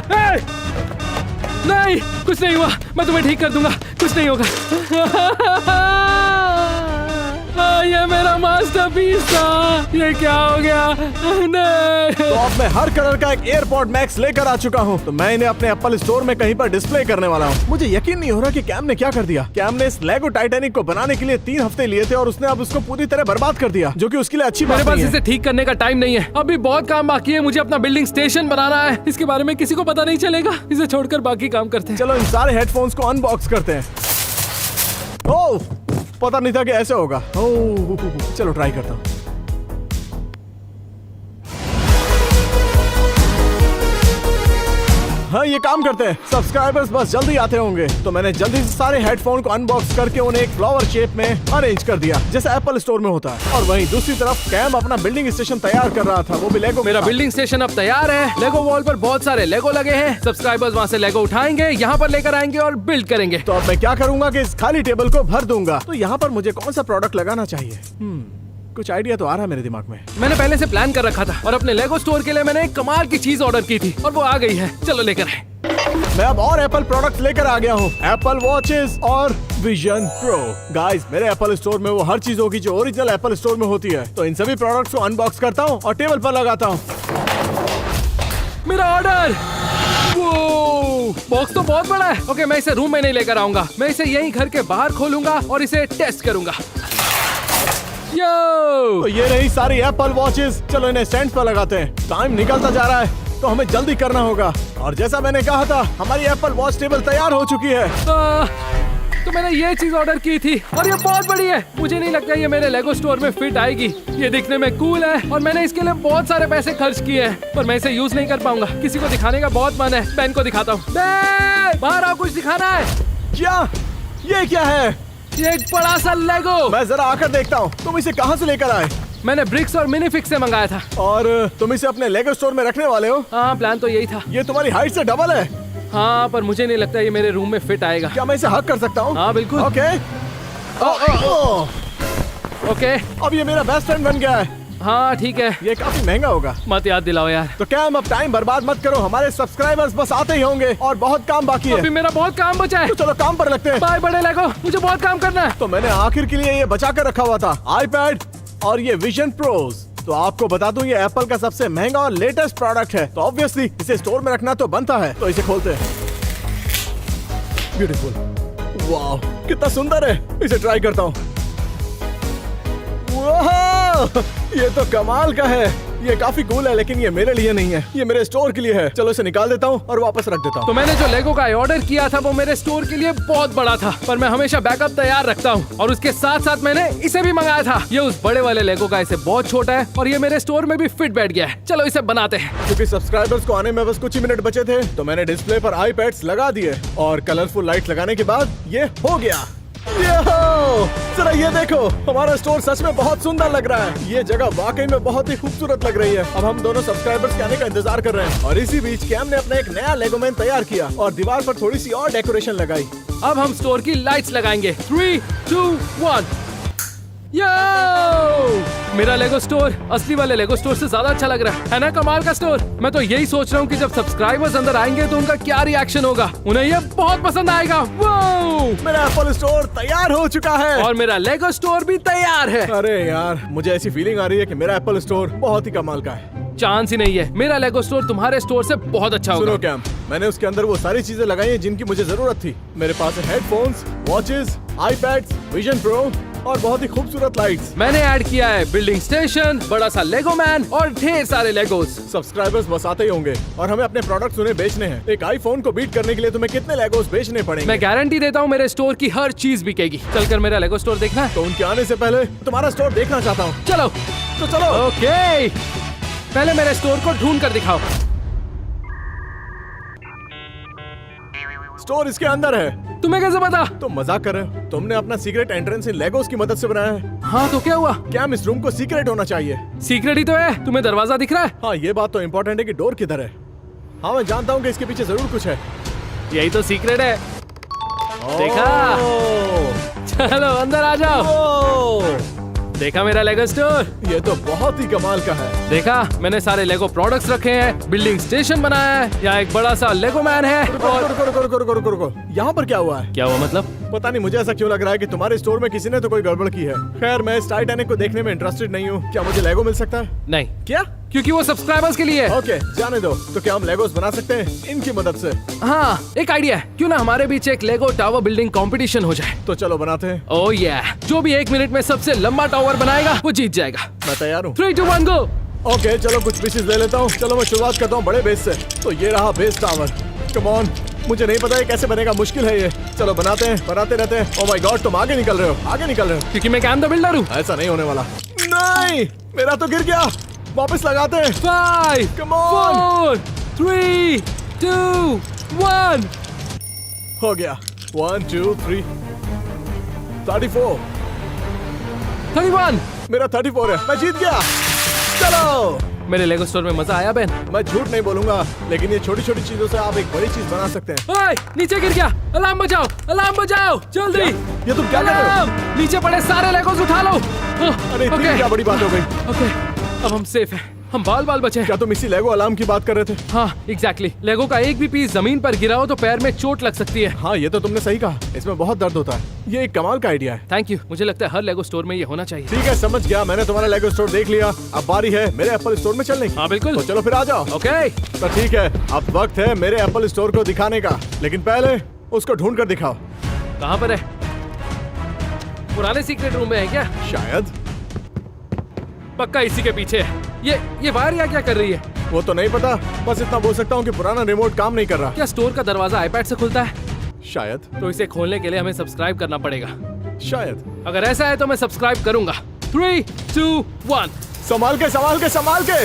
नहीं, कुछ नहीं हुआ, मैं तुम्हें ठीक कर दूंगा, कुछ नहीं होगा। ये मेरा मास्टरपीस था, ये क्या हो गया? नहीं। तो अब मैं हर कलर का एक एयरपॉड मैक्स लेकर आ चुका हूँ। तो मैं इन्हें अपने एप्पल स्टोर में कहीं पर डिस्प्ले करने वाला हूँ। मुझे यकीन नहीं हो रहा कि कैम ने क्या कर दिया। कैम ने इस लेगो टाइटैनिक को बनाने के लिए 3 हफ्ते लिए थे और उसने अब उसको पूरी तरह बर्बाद कर दिया, जो कि उसके लिए अच्छी बात मेरे पास नहीं इसे है। ठीक करने का टाइम नहीं है। अभी बहुत काम बाकी है। मुझे अपना बिल्डिंग स्टेशन बनाना है। इसके बारे में किसी को पता नहीं चलेगा। इसे छोड़कर बाकी काम करते हैं। चलो इन सारे हेडफोन्स को अनबॉक्स करते हैं। ओह, पता नहीं था कि ऐसे होगा। ओह, चलो ट्राई करता हूँ। हाँ, ये काम करते हैं। सब्सक्राइबर्स बस जल्दी आते होंगे। तो मैंने जल्दी से सारे हेडफोन को अनबॉक्स करके उन्हें एक फ्लावर शेप में अरेंज कर दिया, जैसा एप्पल स्टोर में होता है। और वहीं दूसरी तरफ कैम अपना बिल्डिंग स्टेशन तैयार कर रहा था, वो भी लेगो। मेरा बिल्डिंग स्टेशन अब तैयार है। लेगो वॉल पर बहुत सारे लेगो लगे हैं। सब्सक्राइबर्स वहाँ से लेगो उठाएंगे, यहाँ पर लेकर आएंगे और बिल्ड करेंगे। तो अब मैं क्या करूंगा कि इस खाली टेबल को भर दूंगा। तो यहाँ पर मुझे कौन सा प्रोडक्ट लगाना चाहिए? कुछ आइडिया तो आ रहा है मेरे दिमाग में। मैंने पहले से प्लान कर रखा था और अपने लेगो स्टोर के लिए मैंने एक कमाल की चीज ऑर्डर की थी और वो आ गई है। चलो लेकर आए। मैं अब और एप्पल प्रोडक्ट लेकर आ गया हूँ। एप्पल वॉचेस और विजन प्रो। गाइस, मेरे एप्पल स्टोर में वो हर चीज होगी जो ओरिजिनल एप्पल स्टोर में होती है। तो इन सभी प्रोडक्ट्स को अनबॉक्स करता हूँ और टेबल पर लगाता हूँ। मेरा ऑर्डर! वो बॉक्स तो बहुत बड़ा है। ओके, मैं इसे रूम में नहीं लेकर आऊंगा। मैं इसे यहीं घर के बाहर खोलूंगा और इसे टेस्ट करूंगा। यो! तो ये रही सारी एप्पल वॉचेस। चलो इन्हें स्टैंड पर लगाते हैं। टाइम निकलता जा रहा है तो हमें जल्दी करना होगा। और जैसा मैंने कहा था, हमारी एप्पल वॉच टेबल तैयार हो चुकी है। तो मैंने ये चीज ऑर्डर की थी और ये बहुत बड़ी है। मुझे नहीं लगता ये मेरे लेगो स्टोर में फिट आएगी। ये दिखने में कूल है और मैंने इसके लिए बहुत सारे पैसे खर्च किए हैं, पर मैं इसे यूज नहीं कर पाऊंगा। किसी को दिखाने का बहुत मन है। बैन को दिखाता हूँ। बाहर आओ, कुछ दिखाना है। क्या? ये क्या है? ये एक बड़ा सा लेगो। मैं जरा आकर देखता हूँ। तुम इसे कहाँ से लेकर आए? मैंने ब्रिक्स और मिनीफिक्स से मंगाया था। और तुम इसे अपने लेगो स्टोर में रखने वाले हो? हाँ, प्लान तो यही था। ये तुम्हारी हाइट से डबल है। हाँ, पर मुझे नहीं लगता ये मेरे रूम में फिट आएगा। क्या मैं इसे हक कर सकता हूँ? हाँ, बिल्कुल। ओके। ओके, अब ये मेरा बेस्ट फ्रेंड बन गया है। हाँ ठीक है। ये काफी महंगा होगा। मत याद दिलाओ यार। तो क्या अब टाइम बर्बाद मत करो। हमारे सब्सक्राइबर्स बस आते ही होंगे और बहुत काम बाकी है। अभी मेरा बहुत काम बचा है। तो चलो काम पर लगते हैं। बाय बड़े लेगो, मुझे बहुत काम करना है। तो मैंने आखिर के लिए ये बचा कर रखा हुआ था, आईपैड और ये विजन प्रोज। तो आपको बता दूं, ये एप्पल का सबसे महंगा और लेटेस्ट प्रोडक्ट है। तो ऑब्वियसली इसे स्टोर में रखना तो बनता है। तो इसे खोलते हैं। ब्यूटीफुल, वाह कितना सुंदर है। इसे ट्राई करता हूँ। वाह, ये तो कमाल का है। ये काफी कूल है, लेकिन ये मेरे लिए नहीं है, ये मेरे स्टोर के लिए है। चलो इसे निकाल देता हूँ और वापस रख देता हूँ। तो मैंने जो लेगो का ऑर्डर किया था वो मेरे स्टोर के लिए बहुत बड़ा था, पर मैं हमेशा बैकअप तैयार रखता हूँ। और उसके साथ साथ मैंने इसे भी मंगाया था। ये उस बड़े वाले लेगो का इसे बहुत छोटा है और ये मेरे स्टोर में भी फिट बैठ गया है। चलो इसे बनाते हैं। क्योंकि सब्सक्राइबर्स को आने में बस कुछ ही मिनट बचे थे, तो मैंने डिस्प्ले पर आईपैड्स लगा दिए और कलरफुल लाइट लगाने के बाद ये हो गया। जरा ये देखो, हमारा स्टोर सच में बहुत सुंदर लग रहा है। ये जगह वाकई में बहुत ही खूबसूरत लग रही है। अब हम दोनों सब्सक्राइबर्स के आने का इंतजार कर रहे हैं। और इसी बीच कैम ने अपना एक नया लेगो मैन तैयार किया और दीवार पर थोड़ी सी और डेकोरेशन लगाई। अब हम स्टोर की लाइट्स लगाएंगे। 3, 2, 1। यो मेरा लेगो स्टोर असली वाले लेगो स्टोर से ज्यादा अच्छा लग रहा है ना? कमाल का स्टोर। मैं तो यही सोच रहा हूँ कि जब सब्सक्राइबर्स अंदर आएंगे तो उनका क्या रिएक्शन होगा। उन्हें ये बहुत पसंद आएगा। वाओ! मेरा एप्पल स्टोर तैयार हो चुका है और मेरा लेगो स्टोर भी तैयार है। अरे यार, मुझे ऐसी फीलिंग आ रही है कि मेरा एप्पल स्टोर बहुत ही कमाल का है। चांस ही नहीं है, मेरा लेगो स्टोर तुम्हारे स्टोर से बहुत अच्छा सुनो होगा। कैम, मैंने उसके अंदर वो सारी चीजें लगाई हैं जिनकी मुझे जरूरत थी। मेरे पास है headphones, watches, iPads, vision pro और बहुत ही खूबसूरत लाइट्स। मैंने ऐड किया है बिल्डिंग स्टेशन, बड़ा सा लेगो मैन और ढेर सारे लेगोस। सब्सक्राइबर्स बस आते ही होंगे और हमें अपने प्रोडक्ट्स उन्हें बेचने हैं। एक आईफोन को बीट करने के लिए तुम्हें कितने लेगोस बेचने पड़ेंगे? मैं गारंटी देता हूँ मेरे स्टोर की हर चीज बिकेगी। चलकर मेरा लेगो स्टोर देखना है? तो उनके आने से पहले तुम्हारा स्टोर देखना चाहता हूँ। चलो। तो चलो। ओके, पहले मेरे स्टोर को ढूंढ कर दिखाओ। स्टोर इसके अंदर है। तुम्हें कैसे पता? तुम मजाक कर रहे हो? तुमने अपना सीक्रेट एंट्रेंस इन लेगोस की मदद से बनाया है। हाँ तो क्या हुआ? कैम, इस रूम को सीक्रेट होना चाहिए। सीक्रेट ही तो है। तुम्हें दरवाजा दिख रहा है? हाँ, ये बात तो इम्पोर्टेंट है कि डोर किधर है। हाँ, मैं जानता हूँ कि इसके पीछे जरूर कुछ है। यही तो सीक्रेट है। देखा? चलो अंदर आ जाओ। ओह, देखा मेरा लेगो स्टोर? ये तो बहुत ही कमाल का है। देखा, मैंने सारे लेगो प्रोडक्ट्स रखे हैं, बिल्डिंग स्टेशन बनाया है, यहाँ एक बड़ा सा लेगो मैन है। रुको, और रुको, रुको, रुको, रुको, रुको, रुको। यहाँ पर क्या हुआ है? क्या हुआ मतलब? पता नहीं, मुझे ऐसा क्यों लग रहा है कि तुम्हारे स्टोर में किसी ने तो कोई गड़बड़ की है। खैर, मैं इस टाइटैनिक को देखने में इंटरेस्टेड नहीं हूँ। क्या मुझे लेगो मिल सकता है? नहीं, क्या? क्योंकि वो सब्सक्राइबर्स के लिए है। ओके, जाने दो। तो क्या हम लेगोस बना सकते हैं इनकी मदद से? हाँ, एक आइडिया है। क्यों ना हमारे बीच एक लेगो टावर बिल्डिंग कंपटीशन हो जाए? तो चलो बनाते हैं। ओह जो भी 1 मिनट में सबसे लंबा टावर बनाएगा वो जीत जाएगा। मैं तैयार हूँ। 3, 2, 1 गो। ओके, चलो कुछ पीसेस ले लेता हूँ। चलो मैं शुरुआत करता हूँ बड़े बेस से। तो ये रहा बेस टावर। कम ऑन, मुझे नहीं पता ये कैसे बनेगा, मुश्किल है ये। चलो बनाते हैं, बनाते रहते हैं। ओह माय गॉड, तुम आगे निकल रहे हो, आगे निकल रहे हो। क्योंकि मैं कैम द बिल्डर हूँ। ऐसा नहीं होने वाला। नहीं, मेरा तो गिर गया। वापस लगाते हैं। 5, Come on! 4, 3, 2, 1। हो गया। 1, 2, 3, 34। 31। मेरा 34 है। मैं जीत गया। चलो। मेरे लेगो स्टोर में मजा आया बेन? मैं झूठ नहीं बोलूंगा, लेकिन ये छोटी छोटी चीजों से आप एक बड़ी चीज बना सकते हैं। ओए, नीचे गिर गया। अलार्म बजाओ, अलार्म बजाओ, जल्दी। ये तुम क्या कर रहे हो? अलार्म! नीचे पड़े सारे लेगोस उठा लो। अरे इतनी ओके, क्या बड़ी बात हो गई? ओके, अब हम सेफ हैं। हम बाल बचे हैं। क्या तुम इसी लेगो अलार्म की बात कर रहे थे? हाँ, एग्जैक्टली। लेगो का एक भी पीस जमीन पर गिरा हो तो पैर में चोट लग सकती है। हाँ, ये तो तुमने सही कहा। इसमें बहुत दर्द होता है। ये एक कमाल का आइडिया है। Thank you. मुझे लगता है हर लेगो स्टोर में ये होना चाहिए। ठीक है, समझ गया। मैंने तुम्हारा लेगो स्टोर देख लिया। अब बारी है मेरे एप्पल स्टोर में चलने की। हाँ बिल्कुल। तो चलो फिर आ जाओ। ओके। तो ठीक है, अब वक्त है मेरे एप्पल स्टोर को दिखाने का। लेकिन पहले उसको ढूंढ कर दिखाओ। कहाँ पर है? पुराने सीक्रेट रूम में है क्या? शायद। पक्का इसी के पीछे है। ये वायर यहाँ क्या कर रही है? वो तो नहीं पता, बस इतना बोल सकता हूँ कि पुराना रिमोट काम नहीं कर रहा। क्या स्टोर का दरवाजा आईपैड से खुलता है? शायद। तो इसे खोलने के लिए हमें सब्सक्राइब करना पड़ेगा। शायद। अगर ऐसा है तो मैं सब्सक्राइब करूंगा। 3, 2, 1। संभाल के, संभाल के, संभाल के।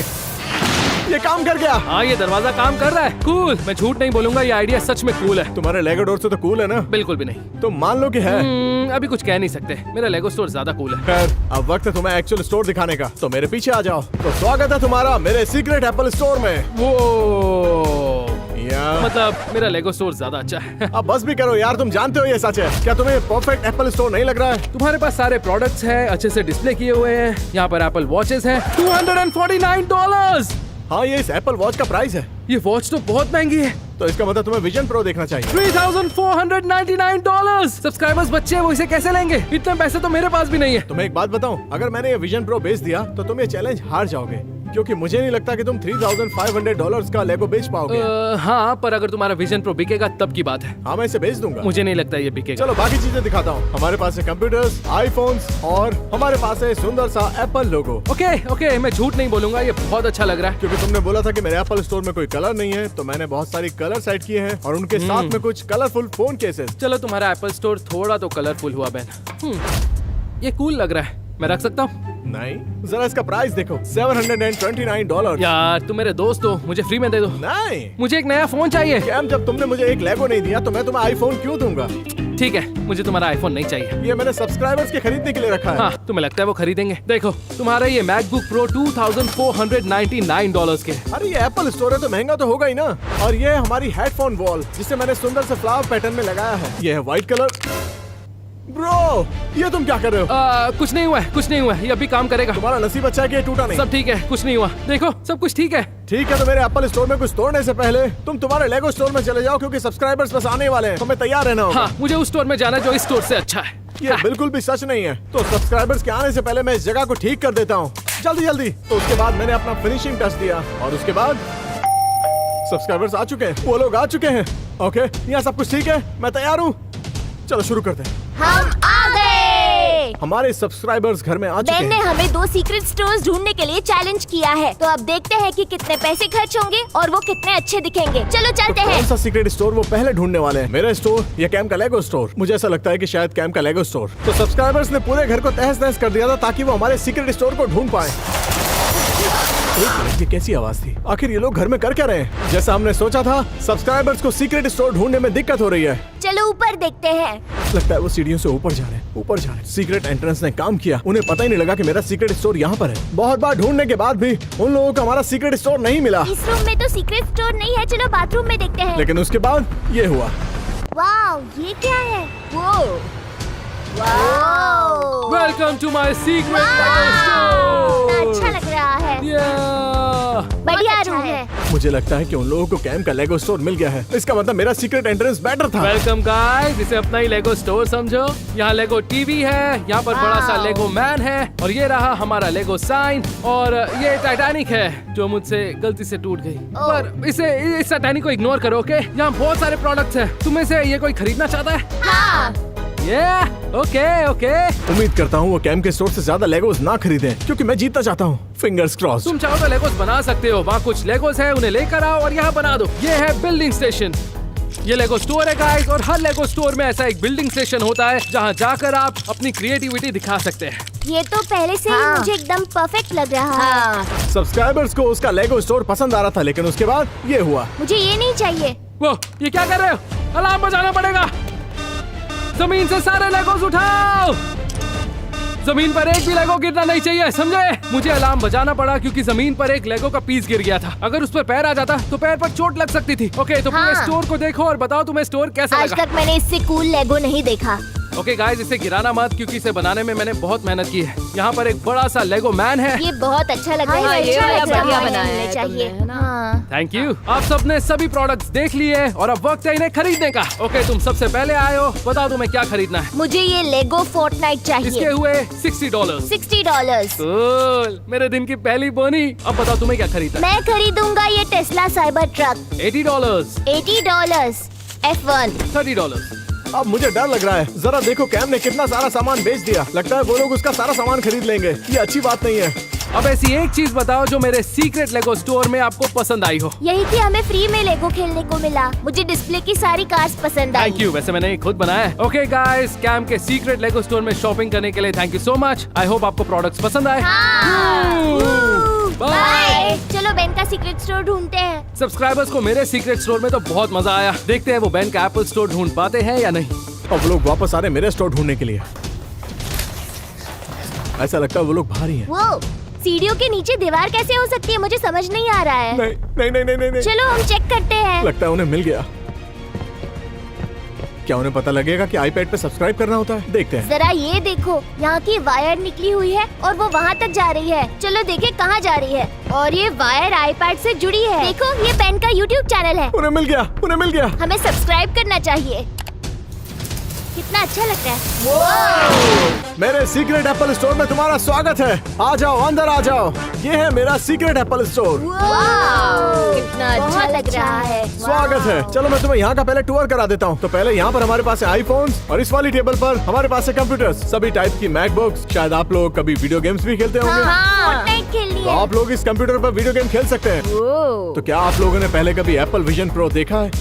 ये काम कर गया। हाँ, ये दरवाजा काम कर रहा है। कूल। मैं झूठ नहीं बोलूंगा, ये आइडिया सच में कूल है। तुम्हारे लेगो डोर से तो कूल है ना? बिल्कुल भी नहीं। तुम मान लो कि है। अभी कुछ कह नहीं सकते। मेरा लेगो स्टोर ज्यादा कूल है। खैर, अब वक्त है तुम्हें एक्चुअल स्टोर दिखाने का। तो मेरे पीछे आ जाओ। तो स्वागत है तुम्हारा मेरे सीक्रेट एप्पल स्टोर में। वो या मतलब मेरा लेगो स्टोर ज्यादा अच्छा है। अब बस भी करो यार, तुम जानते हो ये सच है। क्या तुम्हें परफेक्ट एप्पल स्टोर नहीं लग रहा है? तुम्हारे पास सारे प्रोडक्ट्स हैं, अच्छे से डिस्प्ले किए हुए हैं। यहाँ पर एप्पल वॉचेस हैं। $249। हाँ, ये इस एप्पल वॉच का प्राइस है। ये वॉच तो बहुत महंगी है। तो इसका मतलब तुम्हें विजन प्रो देखना चाहिए। $3,499। सब्सक्राइबर्स बच्चे हैं, वो इसे कैसे लेंगे? इतने पैसे तो मेरे पास भी नहीं है। तुम्हें एक बात बताऊं, अगर मैंने ये विजन प्रो बेच दिया तो तुम ये चैलेंज हार जाओगे, क्योंकि मुझे नहीं लगता कि तुम $3,500 का लेगो बेच पाओगे। हाँ, पर अगर तुम्हारा विजन प्रो बिकेगा तब की बात है। हाँ, मैं इसे बेच दूंगा। मुझे नहीं लगता ये बिकेगा। चलो बाकी चीजें दिखाता हूँ। हमारे पास है कंप्यूटर्स, आईफोन्स और हमारे पास है सुंदर सा एप्पल लोगो। ओके, मैं झूठ नहीं बोलूंगा, ये बहुत अच्छा लग रहा है। क्योंकि तुमने बोला था कि मेरे एप्पल स्टोर में कोई कलर नहीं है, तो मैंने बहुत सारी कलर सेट किए हैं और उनके साथ में कुछ कलरफुल फोन केसेस। चलो, तुम्हारा एप्पल स्टोर थोड़ा तो कलरफुल हुआ बहन। ये कूल लग रहा है। मैं रख सकता हूँ? नहीं, जरा इसका प्राइस देखो, $729। यार, तुम मेरे दोस्त हो, मुझे फ्री में दे दो। नहीं, मुझे एक नया फोन चाहिए। कैम, जब तुमने मुझे एक लेगो नहीं दिया तो मैं तुम्हें आईफोन क्यों दूंगा? ठीक है, मुझे तुम्हारा आईफोन नहीं चाहिए। ये मैंने सब्सक्राइबर्स के खरीदने के लिए रखा है। हाँ, तुम्हें लगता है वो खरीदेंगे? देखो, तुम्हारा ये मैकबुक प्रो $2,499 के। अरे ये एप्पल स्टोर है तो महंगा तो होगा ही ना। और ये है हमारी हेडफोन वॉल, जिसे मैंने सुंदर से फ्लावर पैटर्न में लगाया है। ये है व्हाइट कलर। ब्रो, ये तुम क्या कर रहे हो? कुछ नहीं हुआ है, कुछ नहीं हुआ है, ये अभी काम करेगा। तुम्हारा नसीब अच्छा है कि ये टूटा नहीं। सब ठीक है, कुछ नहीं हुआ। देखो सब कुछ ठीक है। ठीक है, तो मेरे एप्पल स्टोर में कुछ तोड़ने से पहले तुम तुम्हारे लेगो स्टोर में चले जाओ, क्योंकि सब्सक्राइबर्स बस आने वाले हैं। तुम्हें तैयार रहना होगा। हाँ, मुझे उस स्टोर में जाना है जो इस स्टोर से अच्छा है। ये बिल्कुल भी सच नहीं है। तो सब्सक्राइबर्स के आने से पहले मैं इस जगह को ठीक कर देता हूँ, जल्दी जल्दी। तो उसके बाद मैंने अपना फिनिशिंग टच दिया और उसके बाद सब्सक्राइबर्स आ चुके हैं, वो लोग आ चुके हैं। ओके, यहाँ सब कुछ ठीक है, मैं तैयार हूँ। चलो शुरू करते हैं। हम आ गए। हमारे सब्सक्राइबर्स घर में आ चुके बेन ने हैं। हमें 2 सीक्रेट स्टोर्स ढूंढने के लिए चैलेंज किया है, तो अब देखते हैं कि कितने पैसे खर्च होंगे और वो कितने अच्छे दिखेंगे। चलो चलते हैं। कौन सा सीक्रेट स्टोर वो पहले ढूंढने वाले हैं, मेरा स्टोर या कैम का लेगो स्टोर? मुझे ऐसा लगता है कि शायद कैम का लेगो स्टोर। तो सब्सक्राइबर्स ने पूरे घर को तहस नहस कर दिया था ताकि वो हमारे सीक्रेट स्टोर को ढूंढ पाए। एक मिनट, ये कैसी आवाज थी? आखिर ये लोग घर में कर क्या रहे हैं? जैसा हमने सोचा था, सब्सक्राइबर्स को सीक्रेट स्टोर ढूंढने में दिक्कत हो रही है। चलो ऊपर देखते हैं। लगता है वो सीढ़ियों से ऊपर जा रहे हैं, ऊपर जा रहे हैं। सीक्रेट एंट्रेंस ने काम किया, उन्हें पता ही नहीं लगा कि मेरा सीक्रेट स्टोर यहाँ पर है। बहुत बार ढूंढने के बाद भी उन लोगों को हमारा सीक्रेट स्टोर नहीं मिला। इस रूम में तो सीक्रेट स्टोर नहीं है, चलो बाथरूम में देखते हैं। लेकिन उसके बाद ये हुआ। वाओ, ये क्या है? वो wow, welcome to my secret कितना अच्छा लग रहा है। बढ़िया रूम है। मुझे लगता है कि उन लोगों को कैम का लेगो स्टोर मिल गया है। इसका मतलब मेरा सीक्रेट एंट्रेंस बेटर था। वेलकम गाइस, इसे अपना ही लेगो स्टोर समझो। यहाँ लेगो टीवी है, यहाँ पर बड़ा सा लेगो मैन है, और ये रहा हमारा लेगो साइन, और ये टाइटैनिक है जो मुझसे गलती से टूट गई। पर इस टाइटैनिक को इग्नोर करो, ओके? यहाँ बहुत सारे प्रोडक्ट्स हैं, तुम्हें से ये कोई खरीदना चाहता है? हाँ। Okay okay. उम्मीद करता हूँ वो कैम के स्टोर से ज्यादा लेगोस ना खरीदें, क्योंकि मैं जीतना चाहता हूँ। Fingers cross. तुम चाहो तो लेगोस बना सकते हो, वहाँ कुछ लेगोस है, उन्हें लेकर आओ और यहाँ बना दो। ये है बिल्डिंग स्टेशन। ये लेगो स्टोर है गाइस, और हर लेगो स्टोर में ऐसा एक बिल्डिंग स्टेशन होता है जहाँ जाकर आप अपनी क्रिएटिविटी दिखा सकते हैं। ये तो पहले से ही मुझे एकदम परफेक्ट लग रहा है। सब्सक्राइबर्स को उसका लेगो स्टोर पसंद आ रहा था, लेकिन उसके बाद ये हुआ। मुझे ये नहीं चाहिए। वो ये क्या कर रहे हो? अलार्म बजाना पड़ेगा। जमीन से सारे लेगोस उठाओ। जमीन पर एक भी लेगो गिरना नहीं चाहिए, समझे? मुझे अलार्म बजाना पड़ा क्योंकि जमीन पर एक लेगो का पीस गिर गया था। अगर उस पर पैर आ जाता तो पैर पर चोट लग सकती थी। ओके, तो पूरे स्टोर को देखो और बताओ तुम्हें स्टोर कैसा आज लगा। तक मैंने इससे कूल लेगो नहीं देखा। ओके गाइस, इसे गिराना मत क्योंकि इसे बनाने में मैंने बहुत मेहनत की है। यहाँ पर एक बड़ा सा लेगो मैन है। ये बहुत अच्छा लग रहा है। हाँ, ये अच्छा वाला लग रहा बढ़िया है, बनाया मिलने है चाहिए। तुमने, है ना? हाँ। Thank you. आप सबने सभी प्रोडक्ट्स देख लिए और अब वक्त है इन्हें खरीदने का। ओके, तुम सबसे पहले आए हो, बता दो मैं क्या खरीदना है। मुझे ये लेगो फोर्टनाइट इसके चाहिए। हुए $60। $60। कूल, मेरे दिन की पहली बोनी। अब बताओ तुम्हें क्या खरीदना है। मैं खरीदूंगा ये टेस्ला साइबर ट्रक। $80। $80। F1। $30। अब मुझे डर लग रहा है। जरा देखो, कैम ने कितना सारा सामान बेच दिया। लगता है वो लोग उसका सारा सामान खरीद लेंगे। ये अच्छी बात नहीं है। अब ऐसी एक चीज बताओ जो मेरे सीक्रेट लेगो स्टोर में आपको पसंद आई हो। यही कि हमें फ्री में लेगो खेलने को मिला। मुझे डिस्प्ले की सारी कार्स पसंद आई। थैंक यू, वैसे मैंने खुद बनाया है। ओके गाइस, कैम के सीक्रेट लेगो स्टोर में शॉपिंग करने के लिए thank you so much. I hope आपको प्रोडक्ट्स पसंद आए। बाय। चलो बेन का सीक्रेट स्टोर ढूंढते हैं। सब्सक्राइबर्स को मेरे सीक्रेट स्टोर में तो बहुत मजा आया। देखते हैं वो बेन का एप्पल स्टोर ढूंढ पाते हैं या नहीं। अब वो लोग वापस आ रहे हैं मेरे स्टोर ढूंढने के लिए। ऐसा लगता है वो लोग भारी हैं। वो सीढ़ियों के नीचे दीवार कैसे हो सकती है? मुझे समझ नहीं आ रहा है। नहीं नहीं नहीं नहीं नहीं। चलो हम चेक करते हैं। लगता है उन्हें मिल गया। क्या उन्हें पता लगेगा कि आईपैड पे सब्सक्राइब करना होता है? देखते हैं। जरा ये देखो, यहाँ की वायर निकली हुई है और वो वहाँ तक जा रही है। चलो देखें कहाँ जा रही है। और ये वायर आईपैड से जुड़ी है। देखो, ये पेन का यूट्यूब चैनल है। उन्हें मिल गया, उन्हें मिल गया। हमें सब्सक्राइब करना चाहिए। कितना अच्छा लगता है। मेरे सीक्रेट एप्पल स्टोर में तुम्हारा स्वागत है। आ जाओ, अंदर आ जाओ। ये है मेरा सीक्रेट एप्पल स्टोर। कितना अच्छा बहुत लग रहा है। स्वागत है। चलो मैं तुम्हें यहाँ का पहले टूर करा देता हूँ। तो पहले यहाँ पर हमारे पास है आईफोन्स और इस वाली टेबल पर हमारे पास है कंप्यूटर्स, सभी टाइप की मैकबुक्स। शायद आप लोग कभी वीडियो गेम्स भी खेलते होंगे। फोर्टनाइट खेलनी तो है। आप लोग इस कंप्यूटर पर वीडियो गेम खेल सकते हैं। तो क्या आप लोगों ने पहले कभी एप्पल विजन प्रो देखा है?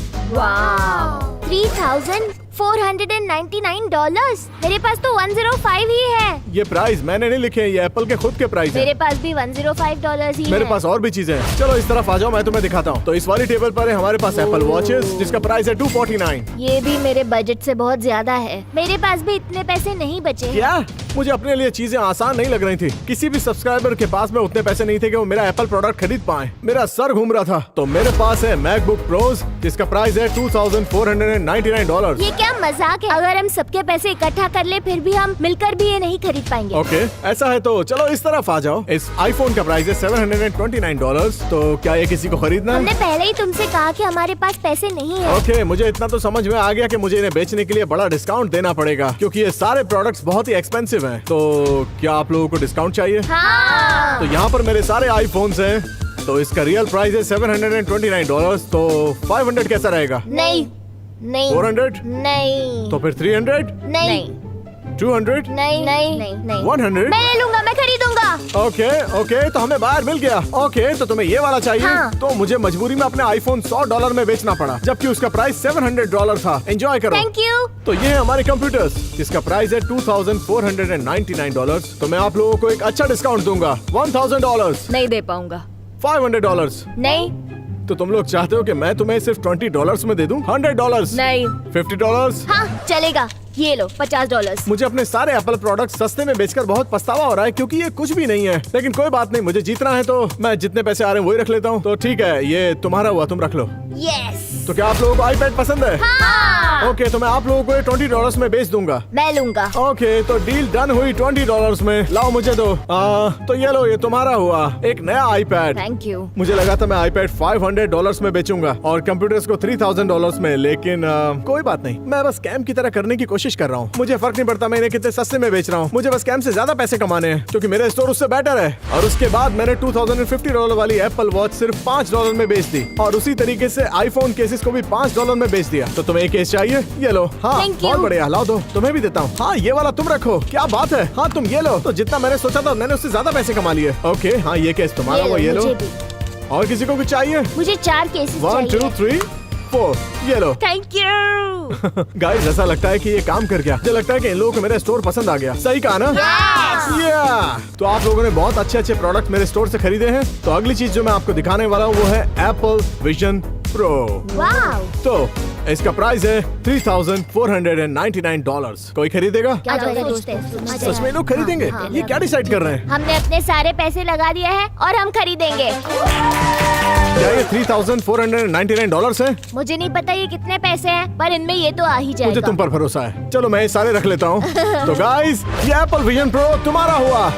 $3,499। मेरे पास तो 105 ही है। ये प्राइस मैंने नहीं लिखे हैं, ये एप्पल के खुद के प्राइस मेरे है। पास भी $105 ही मेरे है। पास और भी चीजें हैं। चलो इस तरफ आ जाओ, मैं तुम्हें दिखाता हूँ। तो इस वाली टेबल पर है हमारे पास एप्पल वॉचेस, जिसका प्राइस है $249। ये भी मेरे बजट से बहुत ज्यादा है। मेरे पास भी इतने पैसे नहीं बचे हैं। क्या मुझे अपने लिए चीजें आसान नहीं लग रही थी। किसी भी सब्सक्राइबर के पास में उतने पैसे नहीं थे कि वो मेरा एप्पल प्रोडक्ट खरीद पाए। मेरा सर घूम रहा था। तो मेरे पास है मैकबुक प्रोज, जिसका प्राइस है $2,499। ये क्या मजाक है? अगर हम सबके पैसे इकट्ठा कर ले फिर भी हम मिलकर भी ये नहीं खरीद पाएंगे। ओके, ऐसा है तो चलो इस तरफ आ जाओ। इस आईफोन का प्राइस है $729। तो क्या ये किसी को खरीदना है? हमने पहले ही तुमसे कहा कि हमारे पास पैसे नहीं है। ओके, मुझे इतना तो समझ में आ गया कि मुझे इन्हें बेचने के लिए बड़ा डिस्काउंट देना पड़ेगा, क्योंकि ये सारे प्रोडक्ट्स बहुत ही एक्सपेंसिव हैं। तो क्या आप लोगों को डिस्काउंट चाहिए? हाँ। तो यहाँ पर मेरे सारे आईफोन्स हैं। तो इसका रियल प्राइस है $729। तो 500 कैसा रहेगा? नहीं नहीं 400? नहीं तो फिर 300? नहीं 200? नहीं नहीं नहीं 100? मैं ले लूंगा, मैं खरीदूंगा। ओके ओके, तो हमें बाहर मिल गया। ओके, तो तुम्हें ये वाला चाहिए? हाँ। तो मुझे मजबूरी में अपने आईफोन $100 में बेचना पड़ा, जबकि उसका प्राइस $700 था। एंजॉय करो। Thank you. तो ये है हमारे कंप्यूटर्स, जिसका प्राइस है $2,499। तो मैं आप लोगों को एक अच्छा डिस्काउंट दूंगा, $1,000, नहीं दे पाऊंगा। $500। नहीं तो तुम लोग चाहते हो कि मैं तुम्हें सिर्फ $20 में दे दूं? $100? नहीं। $50? हाँ चलेगा, ये लो $50। मुझे अपने सारे एप्पल प्रोडक्ट्स सस्ते में बेचकर बहुत पछतावा हो रहा है, क्योंकि ये कुछ भी नहीं है। लेकिन कोई बात नहीं, मुझे जीतना है तो मैं जितने पैसे आ रहे हैं वही रख लेता हूँ। तो ठीक है, ये तुम्हारा हुआ, तुम रख लो। यस। तो क्या आप लोगों को आईपैड पसंद है? हाँ। ओके, तो मैं आप लोगों को ये $20 में बेच दूंगा। मैं लूंगा। ओके, तो डील डन हुई $20 में। लाओ मुझे दो। तो ये लो, ये तुम्हारा हुआ एक नया आईपैड। Thank you. मुझे लगा था मैं आईपैड $500 में बेचूंगा और कंप्यूटर्स को $3,000 में, लेकिन कोई बात नहीं, मैं बस स्कैम की तरह करने की कोशिश कर रहा हूँ। मुझे फर्क नहीं पड़ता मैं इन्हें कितने सस्ते में बेच रहा हूँ, मुझे बस स्कैम से ज्यादा पैसे कमाने हैं, क्योंकि मेरा स्टोर उससे बेटर है। और उसके बाद मैंने $2,050 वाली एप्पल वॉच सिर्फ $5 में बेच दी, और उसी तरीके से आईफोन केसेस को भी $5 में बेच दिया। तो तुम्हें एक केस चाहिए? ये लो। हाँ Thank you. बहुत बढ़िया, लाओ दो, तुम्हें भी देता हूँ। हाँ, ये वाला तुम रखो। क्या बात है। हाँ, तुम ये लो। तो जितना मैंने सोचा था मैंने उससे ज्यादा पैसे कमा लिए। ओके, हाँ, ये केस तुम्हारा हुआ, ये लो। मुझे भी। और किसी को कुछ चाहिए? मुझे 4 केसेस 1 2 चाहिए। 3 4, ये लो। Thank you. गाइस, ऐसा लगता है कि ये काम कर गया। मुझे लगता है कि इन लोगों को मेरा स्टोर पसंद आ गया। सही कहा ना? तो आप लोगों ने बहुत अच्छे अच्छे प्रोडक्ट मेरे स्टोर से खरीदे हैं। तो अगली चीज जो मैं आपको दिखाने वाला हूँ वो है एप्पल विजन प्रो। वाव। तो इसका प्राइस है $3,499। कोई खरीदेगा? क्या दोस्त है? सच में लोग खरीदेंगे? हाँ, ये क्या डिसाइड कर रहे हैं? हमने अपने सारे पैसे लगा दिए हैं और हम खरीदेंगे। क्या ये $3,499 है? मुझे नहीं पता ये कितने पैसे हैं, पर इनमें ये तो आ ही मुझे जाएगा। तुम पर भरोसा है। चलो मैं ये सारे रख लेता हूँ। तो गाइस, ये एप्पल विजन प्रो तुम्हारा हुआ।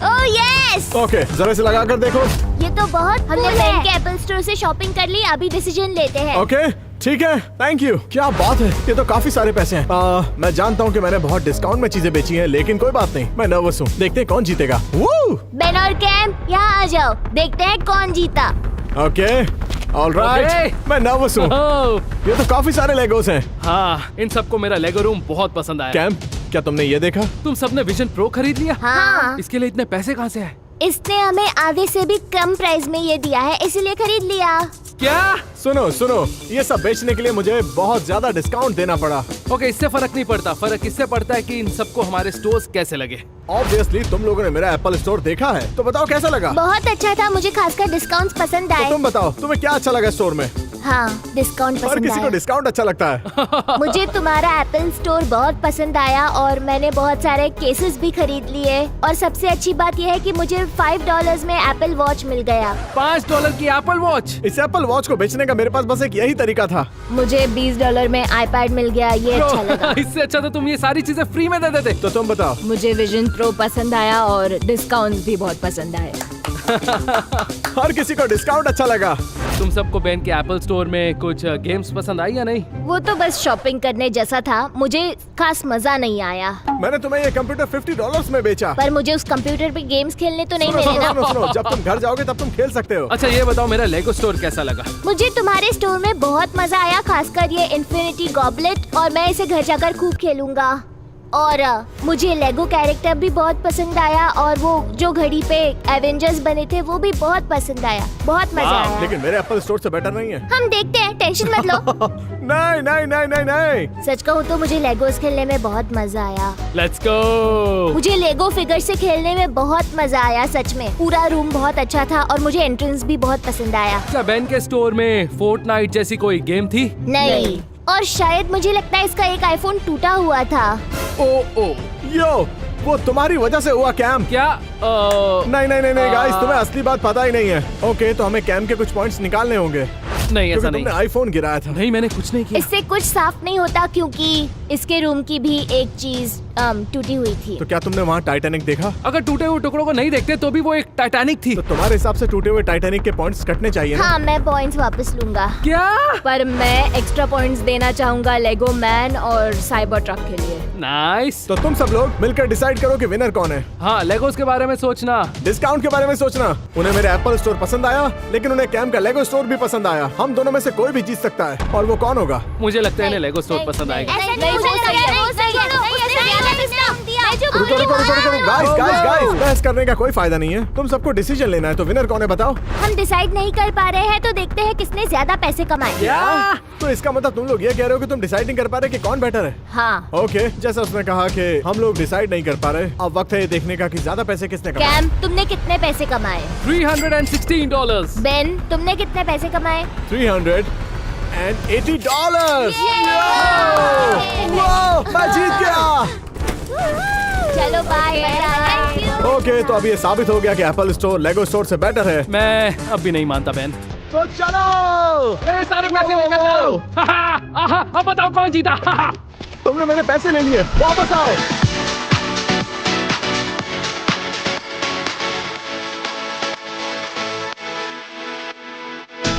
Oh yes. ओके, जरा से लगा कर देखो। ये तो बहुत हमने बहन के एप्पल स्टोर से शॉपिंग कर ली, अभी डिसीजन लेते हैं। ओके, ठीक है, थैंक यू। क्या बात है, ये तो काफी सारे पैसे हैं। मैं जानता हूँ कि मैंने बहुत डिस्काउंट में चीजें बेची हैं, लेकिन कोई बात नहीं, मैं नर्वस हूँ। देखते हैं कौन जीतेगा। बेन और कैम, यहाँ आ जाओ, देखते हैं कौन जीता। Okay, alright. Okay. मैं नर्वस हूँ। ओह, ये तो काफी सारे लेगोस हैं। हाँ, इन सबको मेरा लेगो रूम बहुत पसंद आया। कैम, क्या तुमने ये देखा? तुम सबने विजन प्रो खरीद लिया? हाँ। इसके लिए इतने पैसे कहाँ से आए? इसने हमें आधे से भी कम प्राइस में ये दिया है, इसलिए खरीद लिया। क्या? सुनो सुनो, ये सब बेचने के लिए मुझे बहुत ज्यादा डिस्काउंट देना पड़ा। ओके, इससे फर्क नहीं पड़ता। फर्क इससे पड़ता है कि इन सबको हमारे स्टोर्स कैसे लगे। ऑब्वियसली तुम लोगों ने मेरा एप्पल स्टोर देखा है, तो बताओ कैसा लगा? बहुत अच्छा था, मुझे खासकर डिस्काउंट पसंद तो आए। तुम बताओ, तुम्हें क्या अच्छा लगा स्टोर में? हाँ, डिस्काउंट हर पसंद किसी को आया। डिस्काउंट अच्छा लगता है। मुझे तुम्हारा एप्पल स्टोर बहुत पसंद आया और मैंने बहुत सारे केसेस भी खरीद लिए, और सबसे अच्छी बात यह है कि मुझे $5 में एप्पल वॉच मिल गया। $5 की एप्पल वॉच? इस एप्पल वॉच को बेचने का मेरे पास बस एक यही तरीका था। मुझे $20 में आईपैड मिल गया, ये अच्छा लगा। इससे अच्छा तो तुम ये सारी चीजें फ्री में दे देते। तो तुम बताओ। मुझे विजन प्रो पसंद आया और डिस्काउंट भी बहुत पसंद आया। हर किसी को डिस्काउंट अच्छा लगा। तुम सबको बेन के एप्पल स्टोर में कुछ गेम्स पसंद आई या नहीं? वो तो बस शॉपिंग करने जैसा था, मुझे खास मजा नहीं आया। मैंने तुम्हें ये कंप्यूटर $50 में बेचा। पर मुझे उस कंप्यूटर पे गेम्स खेलने तो नहीं सुनो, मिले सुनो, ना। सुनो, सुनो, जब तुम घर जाओगे तब तुम खेल सकते हो। अच्छा, ये बताओ मेरा लेगो स्टोर कैसा लगा? मुझे तुम्हारे स्टोर में बहुत मजा आया, खासकर ये इन्फिनिटी गॉबलेट, और मैं इसे घर जाकर खूब खेलूंगा। और मुझे लेगो कैरेक्टर भी बहुत पसंद आया, और वो जो घड़ी पे एवेंजर्स बने थे वो भी बहुत पसंद आया, बहुत मजा आया। लेकिन मेरे एप्पल स्टोर से बेटर नहीं है। हम देखते हैं, टेंशन मत लो। नहीं नहीं नहीं नहीं नहीं। सच कहूँ तो मुझे लेगोस खेलने में बहुत मजा आया। Let's go. मुझे लेगो फिगर से खेलने में बहुत मजा आया, सच में। पूरा रूम बहुत अच्छा था और मुझे एंट्रेंस भी बहुत पसंद आया। क्या बेन के स्टोर में फोर्टनाइट जैसी कोई गेम थी? नहीं, और शायद मुझे लगता है इसका एक आईफोन टूटा हुआ था। ओ ओ, यो, वो तुम्हारी वजह से हुआ कैम। क्या नहीं नहीं नहीं नहीं गाइस, तुम्हें असली बात पता ही नहीं है। ओके, तो हमें कैम के कुछ पॉइंट्स निकालने होंगे नहीं, ऐसा क्योंकि नहीं। तुमने आईफोन गिराया था। नहीं, मैंने कुछ नहीं किया। इससे कुछ साफ नहीं होता क्योंकि इसके रूम की भी एक चीज टूटी हुई थी। तो क्या तुमने वहाँ टाइटैनिक देखा? अगर टूटे हुए टुकड़ों को नहीं देखते तो भी वो एक टाइटैनिक थी। तो तुम्हारे हिसाब से टूटे हुए टाइटैनिक के पॉइंट्स कटने चाहिए ना? हाँ, मैं पॉइंट्स वापस लूंगा। क्या? पर मैं एक्स्ट्रा पॉइंट्स देना चाहूंगा लेगो मैन और साइबर ट्रक के लिए। नाइस। तो तुम सब लोग मिलकर डिसाइड करो कि विनर कौन है। हाँ, लेगोस के बारे में सोचना। डिस्काउंट के बारे में सोचना। उन्हें मेरे एप्पल स्टोर पसंद आया, लेकिन उन्हें कैम का लेगो स्टोर भी पसंद आया। हम दोनों में से कोई भी जीत सकता है, और वो कौन होगा? मुझे लगता है इन्हें लेगो स्टोर पसंद आएगा। ऐसा नहीं हो सकता है, वो सही है, उसने ज्यादा डिस्काउंट दिया। मैं जो रुको बोल रही रुको रुको रुको, हूँ। गाइस गाइस गाइस, बहस करने का कोई फायदा नहीं है। तुम सबको डिसीजन लेना है, तो विनर कौन है बताओ? हम डिसाइड नहीं कर पा रहे हैं, तो देखते हैं किसने ज्यादा पैसे कमाए। तो इसका मतलब तुम लोग ये कह रहे हो कि तुम डिसाइड नहीं कर पा रहे कि कौन बेटर है? हाँ। ओके, जैसा उसने कहा कि हम लोग डिसाइड नहीं कर पा रहे, अब वक्त है ये देखने का कि ज्यादा पैसे किसने कमाए। कैम, तुमने कितने पैसे कमाए? $316। बेन, तुमने कितने पैसे कमाए? $380। वाह, मैं जीत गया। चलो बाय बाय। ओके, तो अब ये साबित हो गया कि एप्पल स्टोर लेगो स्टोर से बेटर है। मैं अब भी नहीं मानता बैन। तो चलो, सारे पैसे लेकर जाओ। अब बताओ कौन जीता। तुमने मेरे पैसे ले लिए, वापस आओ।